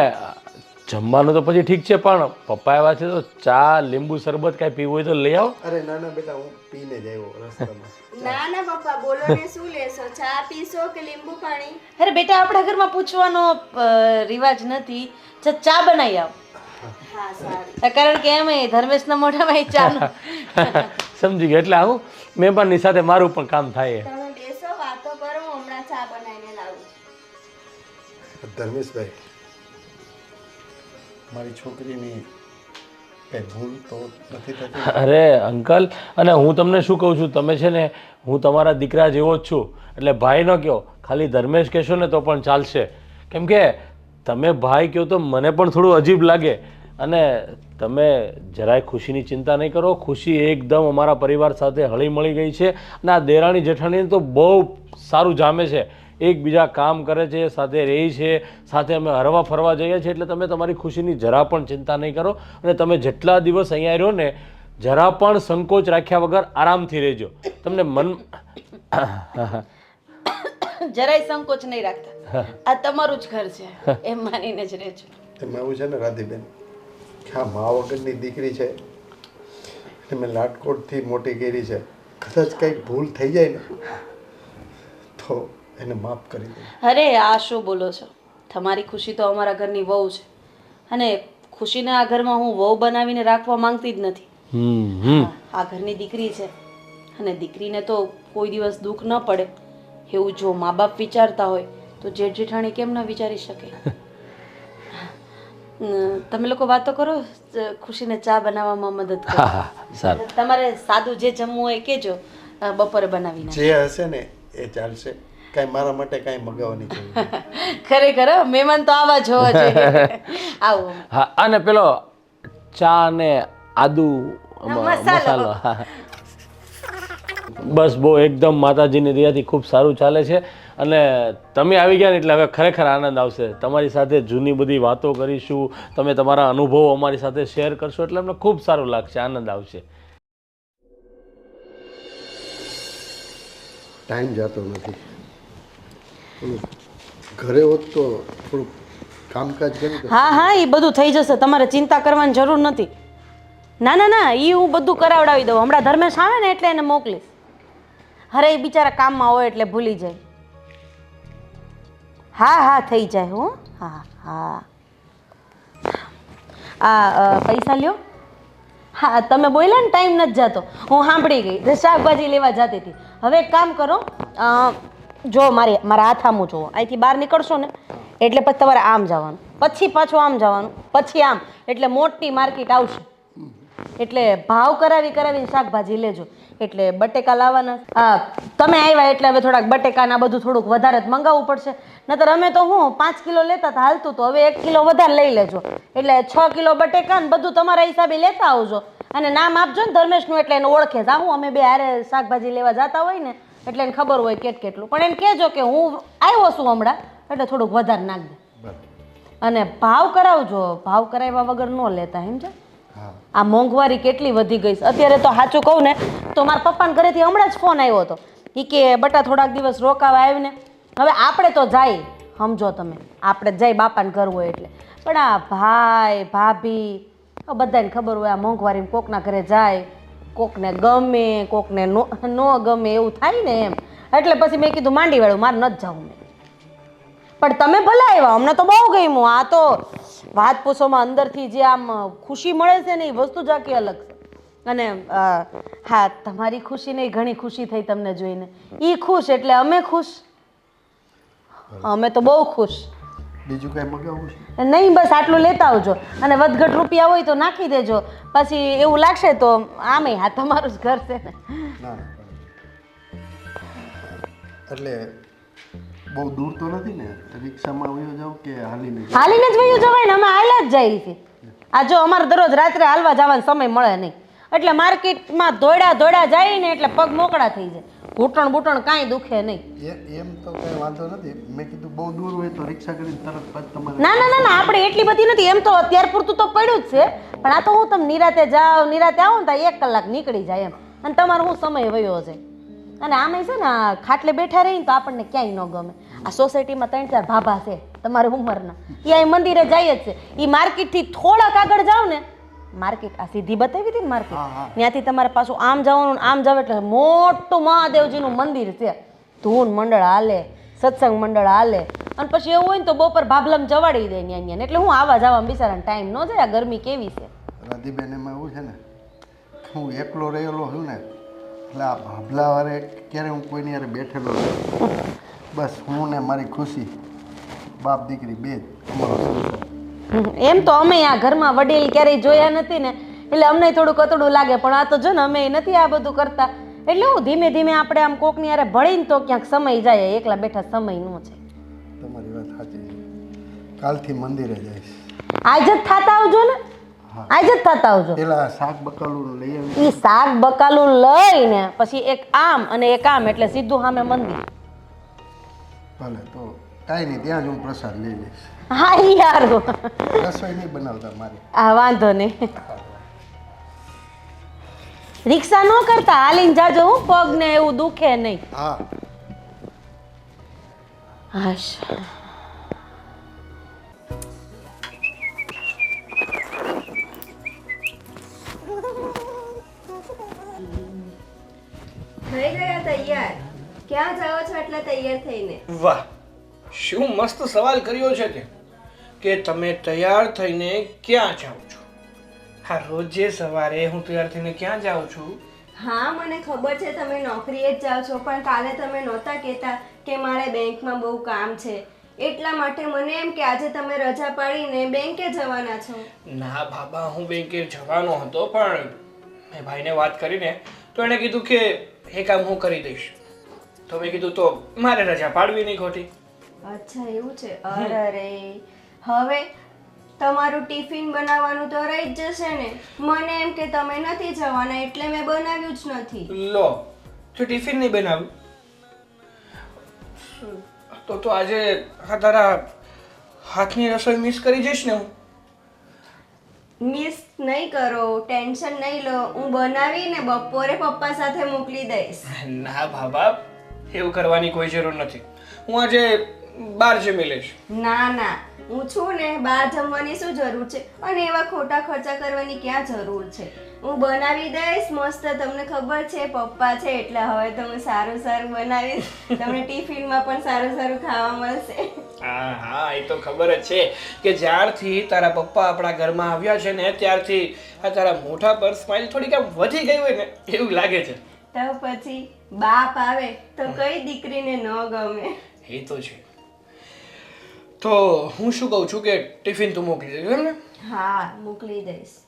જમવાનું તો પછી ઠીક છે, પણ પપ્પા આવ્યા છે તો ચા, લીંબુ શરબત કાંઈ પીવું હોય તો લઈ આવો. અરે ના ના બેટા, હું પીને જ આવ્યો રસ્તામાં. ના ના પપ્પા, બોલો ને, શું લેશો? ચા પીશો કે લીંબુ પાણી? અરે બેટા, આપણા ઘરમાં પૂછવાનો રિવાજ નથી. ચા બનાવી આવ. હા સારું. કારણ કે એમ ધર્મેશના મોઢામાં ચાનું સમજી ગયા. એટલે આવું મહેમાનની સાથે મારું પણ કામ થાય. તમે બેસો વાતો કરો, હું હમણાં ચા બનાવીને લાવું છું. ધર્મેશભાઈ, મારી છોકરીની કંઈ ભૂલ તો નથી થતી? અરે અંકલ, અને હું તમને શું કહું છું, તમે છે ને, હું તમારા દીકરા જેવો જ છું, એટલે ભાઈ ન કહો, ખાલી ધર્મેશ કહેશો ને તો પણ ચાલશે. કેમ કે તમે ભાઈ કહો તો મને પણ થોડું અજીબ લાગે. અને તમે જરાય ખુશીની ચિંતા નહીં કરો, ખુશી એકદમ અમારા પરિવાર સાથે હળી મળી ગઈ છે. અને આ દેરાણી જેઠાણીને તો બહુ સારું જામે છે, એકબીજા કામ કરે છે, સાથે રહી છે, સાથે અમે હરવા ફરવા જઈએ છીએ. એટલે તમે તમારી ખુશીની જરા પણ ચિંતા નહીં કરો. અને તમે જેટલા દિવસ અહીંયા રહ્યો ને, જરા પણ સંકોચ રાખ્યા વગર આરામથી રહેજો. તમને મન જરાય સંકોચ નહીં રાખતા, આ તમારું જ ઘર છે એમ માનીને જ રહેજો. એમાં એવું છે ને રાધીબેન, કે આ મા વગરની દીકરી છે, અને મેં લાટકોટથી મોટી કરી છે. કદાચ કંઈક ભૂલ થઈ જાય ને તો એને માફ કરી દે. અરે આ શું બોલો છો? તમારી ખુશી તો અમારા ઘરની વહુ છે, અને ખુશીને આ ઘરમાં હું વહુ બનાવીને રાખવા માંગતી જ નથી. આ ઘરની દીકરી છે, અને દીકરીને તો કોઈ દિવસ દુઃખ ન પડે એવું જો મા બાપ વિચારતા હોય તો જેઠ જેઠાણી કેમ ન વિચારી શકે? તમે લોકો વાતો કરો, ખુશીને ચા બનાવવામાં મદદ કરો. સારું. તમારે સાદું જે જમવું હોય કહેજો, બપોરે બનાવીને. જે હશે ને એ ચાલશે, કાંઈ મારા માટે કાંઈ મગાવવાની જરૂર નથી. ખરેખર મહેમાન તો આવા જ હોવા જોઈએ. આવો. હા, અને પેલો ચા ને આદુ મસાલો. મસાલો. બસ બહુ એકદમ માતાજીની દયાથી ખૂબ સારું ચાલે છે. અને તમે આવી ગયા ને એટલે હવે ખરેખર આનંદ આવશે. તમારી સાથે જૂની બધી વાતો કરીશું, તમે તમારા અનુભવો અમારી સાથે શેર કરશો, એટલે અમને ખૂબ સારું લાગશે, આનંદ આવશે. ટાઈમ જતો નથી. ઓલું ઘરે હોત તો થોડુંક કામકાજ કર્યું તો. હા હા, એ બધું થઈ જશે, તમારે ચિંતા કરવાની જરૂર નથી. ના ના ના, એ હું બધું કરાવડાવી દઉં. હમણાં ધર્મેશ આવે ને એટલે એને મોકલીશ. અરે એ બિચારા કામમાં હોય એટલે ભૂલી જાય. હા હા, થઈ જાય હો. હા હા, આ પૈસા લ્યો. હા, તમે બોલ્યા ને ટાઈમ નથી જતો, હું સાંભળી ગઈ. શાકભાજી લેવા જતી હતી. હવે એક કામ કરો, જો મારા હાથ આમું જુઓ. અહીંથી બહાર નીકળશો ને એટલે પછી તમારે આમ જવાનું, પછી પાછું આમ જવાનું, પછી આમ, એટલે મોટી માર્કેટ આવશે. એટલે ભાવ કરાવીને શાકભાજી લેજો. એટલે બટેકા લાવવાના. હા, તમે આવ્યા એટલે હવે થોડાક બટેકાના બધું થોડુંક વધારે જ મંગાવવું પડશે. નહીતર અમે તો હું 5 કિલો લેતા હતા, હાલતું તો હવે 1 કિલો વધારે લઈ લેજો. એટલે 6 કિલો બટેકા ને બધું તમારા હિસાબે લેતા આવજો. અને નામ આપજો ને ધર્મેશનું, એટલે એને ઓળખે. જાઉં અમે બે હારે શાકભાજી લેવા જતા હોય ને એટલે એને ખબર હોય કેટલું. પણ એને કહેજો કે હું આવ્યો છું હમણાં, એટલે થોડુંક વધારે નાખ દે. અને ભાવ કરાવજો, ભાવ કરાવ્યા વગર ન લેતા, સમજે? આ મોંઘવારી કેટલી વધી ગઈ છે અત્યારે. તો સાચું કહું ને તો મારા પપ્પાના ઘરેથી હમણાં જ ફોન આવ્યો હતો. એ કે બટા થોડાક દિવસ રોકાવા આવીને. હવે આપણે તો જાય, સમજો તમે, આપણે જ જાય બાપાને ઘર હોય એટલે. પણ આ ભાઈ ભાભી બધાને ખબર હોય આ મોંઘવારીમાં કોકના ઘરે જાય, કોકને ગમે કોકને ન ગમે એવું થાય ને એમ. એટલે પછી મેં કીધું માંડી વાળું મારે નથી જવું. પણ તમે ભલે આવ્યા, અમને તો બહુ ગમ્યું. આ તો વાત પૂછોમાં અંદરથી જે આમ ખુશી મળે છે ને એ વસ્તુ જ આખી અલગ છે. અને હા, તમારી ખુશી નહીં, ઘણી ખુશી થઈ તમને જોઈને. એ ખુશ એટલે અમે ખુશ, અમે તો બહુ ખુશ. બીજું કાંઈ મગાવવું છે? નહીં, બસ આટલું લેતા આવજો. અને વધઘટ રૂપિયા હોય તો નાખી દેજો. પછી એવું લાગશે તો આમે હા તમારું જ ઘર છે ને. ના, એટલે બહુ દૂર તો નથી ને? રિક્ષામાં વયો જાવ કે હાલીને? હાલીને જ વયું જવાય ને, અમે હાલ્યા જ જઈએ છીએ. આ જો અમારે દરરોજ રાત્રે હાલવા જવાનો સમય મળે નહીં, એટલે માર્કેટમાં દોડા જાય ને એટલે પગ મોકળા થઈ જાય. ઘૂંટણ કાંઈ દુખે નહીં. એમ તો કાંઈ વાંધો નથી. મેં કીધું બહુ દૂર હોય તો રિક્ષા કરીને તરત પછી તમારે. ના ના ના ના, આપણે એટલી બધી નથી. એમ તો અત્યાર પૂરતું તો પડ્યું જ છે, પણ આ તો હું તમે નિરાતે જાઓ, નિરાતે આવો ને તો 1 કલાક નીકળી જાય એમ. અને તમારો હું સમય વયો છે. અને આમે છે ને ખાટલે બેઠા રહીને તો આપણને ક્યાંય ન ગમે. આ સોસાયટીમાં 3-4 ભાભા છે તમારી ઉંમરના, એ અહીં મંદિરે જાય જ છે. એ માર્કેટથી થોડાક આગળ જાઓ ને, માર્કેટ આ સીધી બતાવી હતી ને માર્કેટ, ત્યાંથી તમારે પાછું આમ જવાનું, આમ જાવ એટલે મોટું મહાદેવજીનું મંદિર છે. ધૂન મંડળ હાલે, સત્સંગ મંડળ હાલે. અને પછી એવું હોય ને તો બપોર ભાભલમ જવાડી દે ત્યાં. એટલે હું આવા જવામાં બિચારાને ટાઈમ ન જાય. આ ગરમી કેવી છે રાધીબેન, એમાં એવું છે ને હું એકલો રહેલો છું ને એટલે આ ભાભલા વારે ક્યારે હું કોઈની યારે બેઠેલો નથી. બસ હું ને મારી ખુશી, બાપ દીકરી બે જ અમારો સંસાર. એમ તો અમે આ ઘરમાં વડીલ ક્યારેય જોયા નથી ને, એટલે અમને થોડું કતડું લાગે, પણ આ તો જો ને અમે નથી આ બધું કરતા, એટલે હું ધીમે ધીમે આપણે આમ કોકની યારે ભળીને તો ક્યાંક સમય જાય, એકલા બેઠા સમય નો છે. તમારી વાત સાચી છે. કાલથી મંદિરે જઈશ. આજ જ થાતા આવજો ને, આજ જ થાતા આવજો. પેલા શાક બકાલું લઈ આવી. ઈ શાક બકાલું લઈને પછી એક આમ અને એક આમ એટલે સીધું સામે મંદિર. ભલે તો કાંઈ નહીં, ત્યાં જ હું પ્રસાદ લઈ લઈશ. હા યાર, રસોઈ નહીં બનાવતા મારી. આ વાંધો નહીં. રિક્ષા ન કરતા હાલીને જાજો, હું પગ ને એવું દુખે નહીં. હા. હાશ. થઈ ગયા તૈયાર? ક્યાં જાઓ છો એટલે તૈયાર થઈને? વાહ, શું મસ્ત સવાલ કર્યો છે તે કે તમે તૈયાર થઈને ક્યાં જાઓ છો. હા, રોજે સવારે હું તૈયાર થઈને ક્યાં જાઉં છું? હા મને ખબર છે તમે નોકરીએ જ જાઓ છો, પણ કાલે તમે નહોતા કહેતા કે મારે બેંકમાં બહુ કામ છે, એટલા માટે મને એમ કે આજે તમે રજા પાડીને બેંકે જવાના છો. ના બાબા, હું બેંકે જવાનો હતો, પણ મેં ભાઈને વાત કરીને તો એણે કીધું કે એ કામ હું કરી દઈશ. તો મેં કીધું તો મારે રજા પાડવી નહીં ખોટી. અચ્છા એવું છે. અરે હવે તમારું ટિફિન બનાવવાનું તો રહી જ જશે ને. મને એમ કે તમે નથી જવાના એટલે મેં બનાવ્યું જ નથી. લો, તો ટિફિન નહીં બનાવ્યું તો આજે આ તારા હાથની રસોઈ મિસ કરી જઈશ ને હું. મિસ નહીં કરો, ટેન્શન નહીં લો, હું બનાવીને બપોરે પપ્પા સાથે મોકલી દઈશ. ના બાબા, એવું કરવાની કોઈ જરૂર નથી. હું આજે બહાર જમી લઈશ. ના ના, હું છું ને, બહાર જમવાની શું જરૂર છે, અને એવા ખોટા ખર્ચા કરવાની ક્યાં જરૂર છે. હું બનાવી દઈશ મસ્ત. તમને ખબર છે પપ્પા છે એટલે હવે તો હું સારું સારું બનાવીશ, તમને ટિફિનમાં પણ સારું સારું ખાવા મળશે. હા હા, એ તો ખબર જ છે કે જ્યારથી તારા પપ્પા આપણા ઘરમાં આવ્યા છે ને ત્યારથી આ તારા મોઢા પર સ્માઈલ થોડીક આમ વધી ગઈ હોય ને એવું લાગે છે. તો પછી બાપ આવે તો કઈ દીકરીને ન ગમે. એ તો છે. તો હું શું કહું છું કે ટિફિન તું મોકલી દેજો એમ ને? હા મોકલી દઈશ.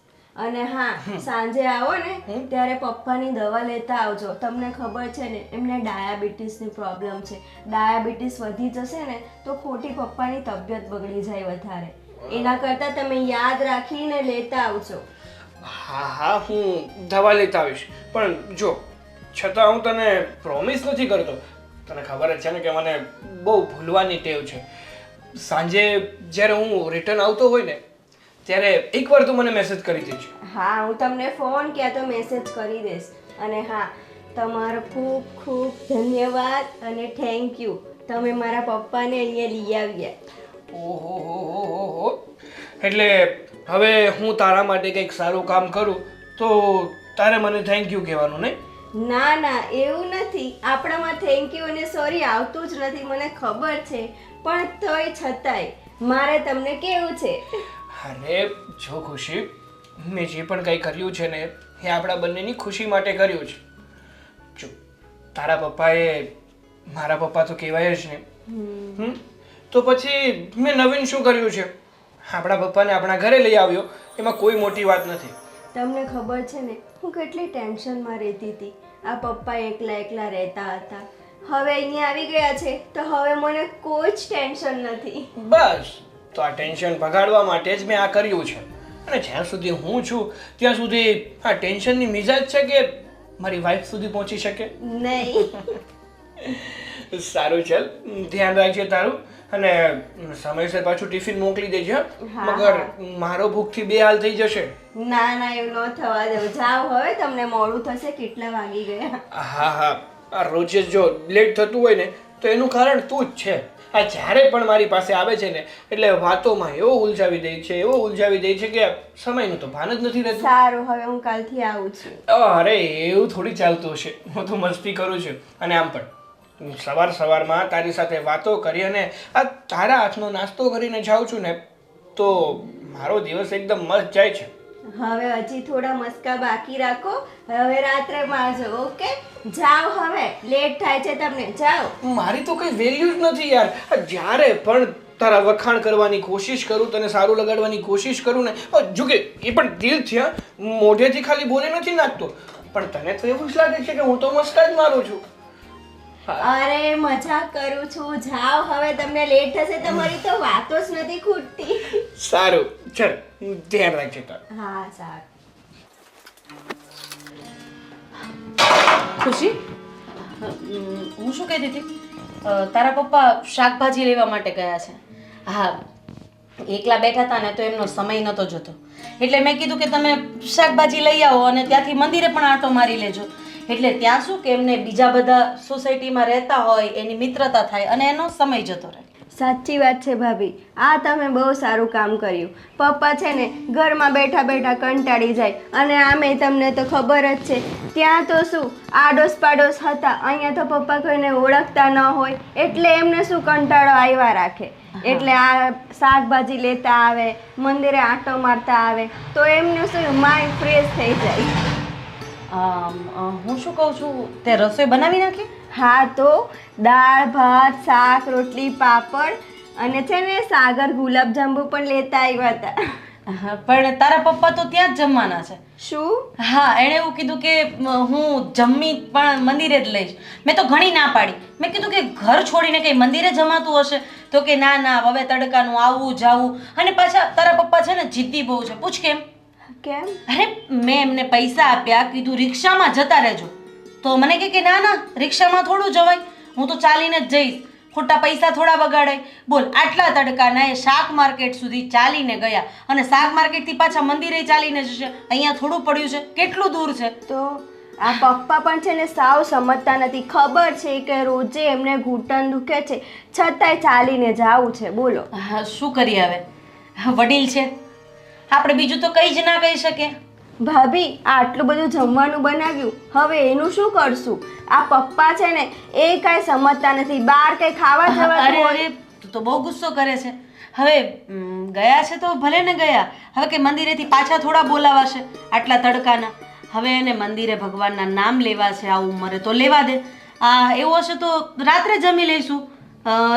અને હા, સાંજે આવો ને ત્યારે પપ્પાની દવા લેતા આવજો. તમને ખબર છે ને એમને ડાયાબિટીસની પ્રોબ્લેમ છે. ડાયાબિટીસ વધી જશે ને તો ખોટી પપ્પાની તબિયત બગડી જાય વધારે. એના કરતાં તમે યાદ રાખીને લેતા આવજો. હા હા, હું દવા લેતા આવીશ, પણ જો છતાં હું તને પ્રોમિસ નથી કરતો. તને ખબર જ છે ને કે મને બહુ ભૂલવાની ટેવ છે. સાંજે જ્યારે હું રિટર્ન આવતો હોય ને ત્યારે એકવાર તું મને મેસેજ કરી દેજે. હા, હું તમને ફોન ક્યાં તો મેસેજ કરી દઈશ. અને હા, તમારો ખૂબ ખૂબ ધન્યવાદ અને થેન્ક યુ, તમે મારા પપ્પાને અહીંયા લઈ આવ્યા. ઓહો, એટલે હવે હું તારા માટે કંઈક સારું કામ કરું તો તારે મને થેન્ક યુ કહેવાનું નહીં? ના ના, એવું નથી. આપણામાં થેન્ક યુ અને સોરી આવતું જ નથી, મને ખબર છે, પણ તોય છતાંય મારે તમને કેવું છે. અરે જો ખુશી, મેં જે પણ કંઈ કર્યું છે ને એ આપણા બંનેની ખુશી માટે કર્યું છે. જો તારા પપ્પાએ મારા પપ્પા તો કહેવાય જ ને, તો પછી મેં નવીન શું કર્યું છે? આપણા પપ્પાને આપણા ઘરે લઈ આવ્યો, એમાં કોઈ મોટી વાત નથી. તમને ખબર છે ને હું કેટલી ટેન્શનમાં રહેતી હતી. આ પપ્પા એકલા એકલા રહેતા હતા, હવે અહીંયા આવી ગયા છે તો હવે મને કોઈ જ ટેન્શન નથી. બસ, તો આ ટેન્શન ભગાડવા માટે જ મેં આ કર્યું છે. અને જ્યાં સુધી હું છું ત્યાં સુધી આ ટેન્શનની મિજાજ છે કે મારી વાઈફ સુધી પહોંચી શકે નહીં. સારું, ચાલ ધ્યાન રાખજે તારું, અને સમયસર પાછું ટિફિન મોકલી દેજે. મગર મારો ભૂખથી બે હાલ થઈ જશે. ના ના, એવું ન થવા દઉં. જાઓ હવે, તમને મોડું થશે. કેટલા વાગી ગયા? હા હા, આ રોજે જો લેટ થતું હોય ને તો એનું કારણ તું જ છે. આ જ્યારે પણ મારી પાસે આવે છે ને એટલે વાતોમાં એવો ઉલઝાવી દે છે કે સમયનું તો ભાન જ નથી રહેતું. સારું, હવે હું કાલથી આવું છું. અરે એવું થોડી ચાલતું હશે, હું તો મસ્તી કરું છું. અને આમ પણ સવારમાં તારી સાથે વાતો કરી અને આ તારા હાથનો નાસ્તો કરીને જાઉં છું ને તો મારો દિવસ એકદમ મસ્ત જાય છે. હવે હજી થોડા મસ્કા બાકી રાખો, હવે રાત્રે મારજો. ઓકે, જાઓ હવે, લેટ થાય છે તમને, જાઓ. મારી તો કઈ વેલ્યુ જ નથી યાર. જ્યારે પણ તારા વખાણ કરવાની કોશિશ કરું, તને સારું લગાડવાની કોશિશ કરું ને, જો કે એ પણ દિલથી, મોઢેથી ખાલી બોલે નથી નાખતો, પણ તને તો એવું જ લાગે છે કે હું તો મસ્કા જ મારું છું. અરે મજાક કરું છું, જાઓ હવે, તમને લેટ થશે. તમારી તો વાતો જ નથી ખૂટતી. સારું, ચલ, ધ્યાન રાખજે તારું. હા, સારું. ખુશી, હું શું કહેતી હતી, તારા પપ્પા શાકભાજી લેવા માટે ગયા છે. હા, એકલા બેઠા હતા ને તો એમનો સમય નહોતો જતો, એટલે મેં કીધું કે તમે શાકભાજી લઈ આવો અને ત્યાંથી મંદિરે પણ આંટો મારી લેજો. એટલે ત્યાં શું કે એમને બીજા બધા સોસાયટીમાં રહેતા હોય એની મિત્રતા થાય અને એનો સમય જતો રહે. સાચી વાત છે ભાભી, આ તમે બહુ સારું કામ કર્યું. પપ્પા છે ને ઘરમાં બેઠા બેઠા કંટાળી જાય, અને આમે તમને તો ખબર જ છે ત્યાં તો શું આડોશ પાડોશ હતા, અહીંયા તો પપ્પા કોઈને ઓળખતા ન હોય, એટલે એમને શું કંટાળો આવ્યા રાખે. એટલે આ શાકભાજી લેતા આવે, મંદિરે આંટો મારતા આવે, તો એમનું શું માઇન્ડ ફ્રેશ થઈ જાય. હું શું કહું છું, તે રસોઈ બનાવી નાખી? હા, તો દાળ ભાત શાક રોટલી પાપડ અને છે ને સાગર ગુલાબજાંબુ પણ લેતા આવ્યા હતા. પણ તારા પપ્પા તો ત્યાં જ જમવાના છે. શું? હા, એણે એવું કીધું કે હું જમી પણ મંદિરે જ લઈશ. મેં તો ઘણી ના પાડી. મેં કીધું કે ઘર છોડીને કઈ મંદિરે જમાતું હશે? તો કે ના ના, હવે તડકાનું આવવું જાવું, અને પાછા તારા પપ્પા છે ને જિદ્દી બહુ છે. પૂછ કેમ? કેમ? અરે મેં એમને પૈસા આપ્યા, કીધું રિક્ષામાં જતા રહેજો, તો મને કે ના ના, રિક્ષામાં થોડું જવાય, હું તો ચાલીને જ જઈશ, ખોટા પૈસા થોડા બગાડાય. બોલ, આટલા તડકાના એ શાક માર્કેટ સુધી ચાલીને ગયા, અને શાક માર્કેટથી પાછા મંદિરે ચાલીને જશે. અહીંયા થોડું પડ્યું છે, કેટલું દૂર છે. તો આ પપ્પા પણ છે ને સાવ સમજતા નથી. ખબર છે કે રોજે એમને ઘૂંટણ દુખે છે, છતાંય ચાલીને જાવું છે. બોલો, હા, શું કરીએ હવે, વડીલ છે, આપણે બીજું તો કંઈ જ ના કહી શકીએ. ભાભી આટલું બધું જમવાનું બનાવ્યું, હવે એનું શું કરશું? આ પપ્પા છે ને એ કાંઈ સમજતા નથી. બહાર કંઈ ખાવા જવા અરે અરે, તું તો બહુ ગુસ્સો કરે છે. હવે ગયા છે તો ભલે ને ગયા, હવે કે મંદિરેથી પાછા થોડા બોલાવાશે આટલા તડકાના. હવે એને મંદિરે ભગવાનના નામ લેવા છે આ ઉંમરે, તો લેવા દે. એવું હશે તો રાત્રે જમી લઈશું,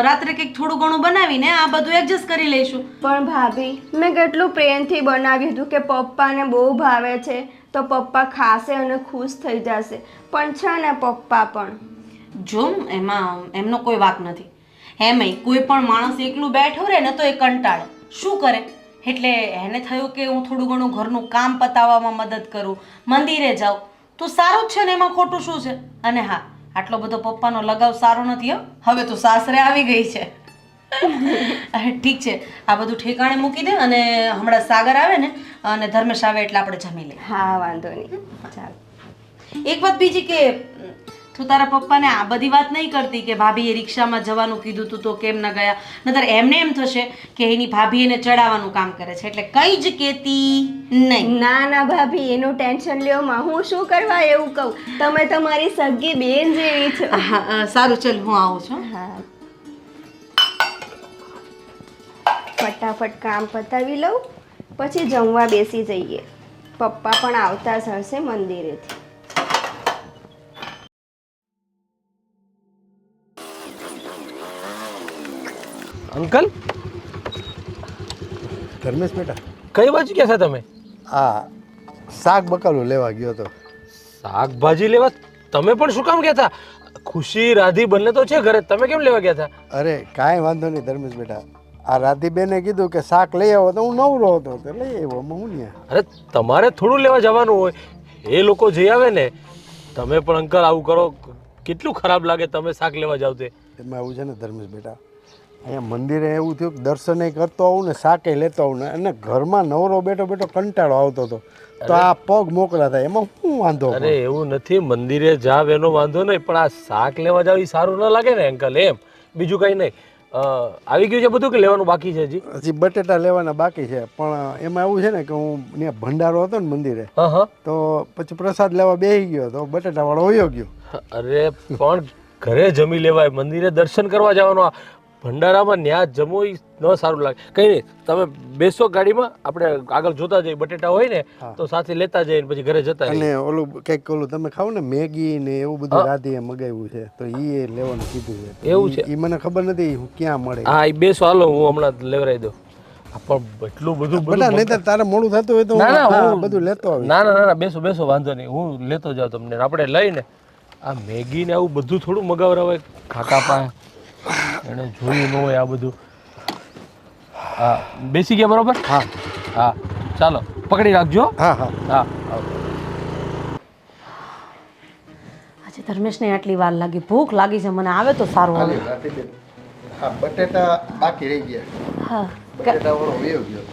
રાત્રે કંઈક થોડું ઘણું બનાવીને આ બધું એડજસ્ટ કરી લઈશું. પણ ભાભી, મેં કેટલું પ્રેમથી બનાવ્યું હતું કે પપ્પાને બહુ ભાવે છે, તો પપ્પા ખાશે અને ખુશ થઈ જશે. પણ છે ને પપ્પા પણ જો એમાં એમનો કોઈ વાક નથી. એમાંય કોઈ પણ માણસ એકલું બેઠો રહે ને તો એ કંટાળે. શું કરે? એટલે એને થયું કે હું થોડું ઘણું ઘરનું કામ પતાવવામાં મદદ કરું, મંદિરે જાઉં, તો સારું જ છે ને, એમાં ખોટું શું છે? અને હા, આટલો બધો પપ્પાનો લગાવ સારો નથી હો. હવે તો સાસરે આવી ગઈ છે. ઠીક છે, આ બધું ઠેકાણે મૂકી દે, અને હમણાં સાગર આવે ને અને ધર્મેશ આવે એટલે આપણે જમી લઈએ. હા, વાંધો નહીં, ચાલો. એક વાત બીજી કે તું તારા પપ્પાને આ બધી વાત નહીં કરતી કે ભાભીએ રિક્ષામાં જવાનું કીધું તું તો કેમ ન ગયા? નતર એમને એમ થશે કે એની ભાભી એને ચડાવવાનું કામ કરે છે, એટલે કંઈ જ કહેતી નહીં. ના ના ભાભી, એનું ટેન્શન લ્યો માં, હું શું કરવા એવું કહું? તમે તમારી સગી બેન જેવી છો. હા, સારું, ચલ હું આવું છું. હા, ફટાફટ કામ પતાવી લઉં, પછી જમવા બેસી જઈએ. પપ્પા પણ આવતા જ હશે મંદિરેથી. અંકલ, ધર્મેશ બેટા, કઈ બાજુ ગયા હતા તમે? આ શાક બકાલું લેવા ગયો હતો. શાકભાજી લેવા? તમે પણ શું કામ ગયા હતા? ખુશી રાધી બંને તો છે ઘરે, તમે કેમ લેવા ગયા હતા? અરે કાંઈ વાંધો નહીં ધર્મેશ બેટા, આ રાધીબેને કીધું કે શાક લઈ આવો, તો હું નવરો હતો તો લઈ આવ્યો. હું નહીં. અરે તમારે થોડું લેવા જવાનું હોય, એ લોકો જઈ આવે ને. તમે પણ અંકલ આવું કરો, કેટલું ખરાબ લાગે તમે શાક લેવા જાવ તે. એમાં એવું છે ને ધર્મેશ બેટા, અહીંયા મંદિરે એવું થયું કે દર્શને કરતો આવું ને શાકે લેતો આવું ને, અને ઘરમાં નવરો બેઠો બેઠો કંટાળો આવતો હતો, તો આ પગ મોકલા થાય, એમાં શું વાંધો? અરે એવું નથી, મંદિરે જાવ એનો વાંધો નહીં, પણ આ શાક લેવા જાવ એ સારું ન લાગે ને અંકલ, એમ. બીજું કંઈ નહીં. આવી ગયું છે બધું કે લેવાનું બાકી છે હજી? હજી બટેટા લેવાના બાકી છે, પણ એમાં એવું છે ને કે હું ત્યાં ભંડારો હતો ને મંદિરે, હા હા, તો પછી પ્રસાદ લેવા બેસી ગયો તો બટેટા વાળો વયો ગયો. અરે પણ ઘરે જમી લેવાય, મંદિરે દર્શન કરવા જવાનું. ભંડારામાં ન્યા જમવું ઈ ન સારું લાગે. કંઈ નહીં, તમે બેસો ગાડીમાં, આપણે આગળ જોતા જઈએ. બટેટા હોય ને તો સાથે લેતા જઈએ ને પછી ઘરે જતા રહીએ. અને ઓલું કંઈક ઓલું તમે ખાવ ને મેગી ને એવું બધું રાધીએ મગાવ્યું છે તો એ લેવાનું કીધું છે. એવું છે? એ મને ખબર નથી ક્યાં મળે. હા, એ બેસો, હાલો હું હમણાં લેવરાઈ દઉં. હા, પણ એટલું બધું બેટા નહીં તારે મોડું થતું હોય તો ના, ના, હા, હું બધું લેતો આવીશ. ના ના ના ના, બેસો બેસો, વાંધો નહીં, હું લેતો જાઉં તમને. આપણે લઈને આ મેગી ને આવું બધું થોડું મગાવરાવાય કાકા પાસે. એને જોયું ન હોય આ બધું. હા, બેસી ગયા બરોબર? હા હા, ચાલો પકડી રાખજો. હા હા હા, આજે ધર્મેશને આટલી વાર લાગી, ભૂખ લાગી છે મને, આવે તો સારું આવે. રાધીબેન, હા બટેટા બાકી રહી ગયા. હા બટેટા વાળો વયો ગયો.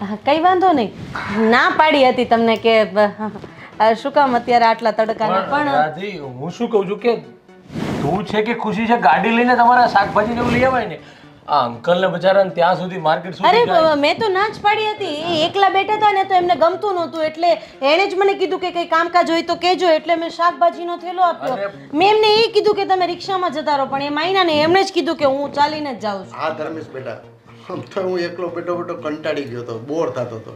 હા, કંઈ વાંધો નહીં. ના પાડી હતી તમને કે શું કામ અત્યારે આટલા તડકાના, પણ રાધી, હું શું કહું છું કે તું છે કે ખુશી છે ગાડી લઈને તમારા શાકભાજી ને એવું લઈ આવાય ને. આ અંકલ ને બચારાને ત્યાં સુધી માર્કેટ સુધી જાય. અરે મેં તો ના જ પાડી હતી. એ એકલા બેઠા હતા ને તો એમને ગમતું નહોતું, એટલે એણે જ મને કીધું કે કંઈ કામકાજ હોય તો કહેજો, એટલે મેં શાકભાજીનો થેલો આપ્યો. મેં એમને એ કીધું કે તમે રિક્ષામાં જતા રહો, પણ એ માયના ને એમણે જ કીધું કે હું ચાલીને જ જાઉં છું. હા ધર્મેશ બેટા, આમ તો હું એકલો બેઠો કંટાળી ગયો હતો, બોર થતો હતો.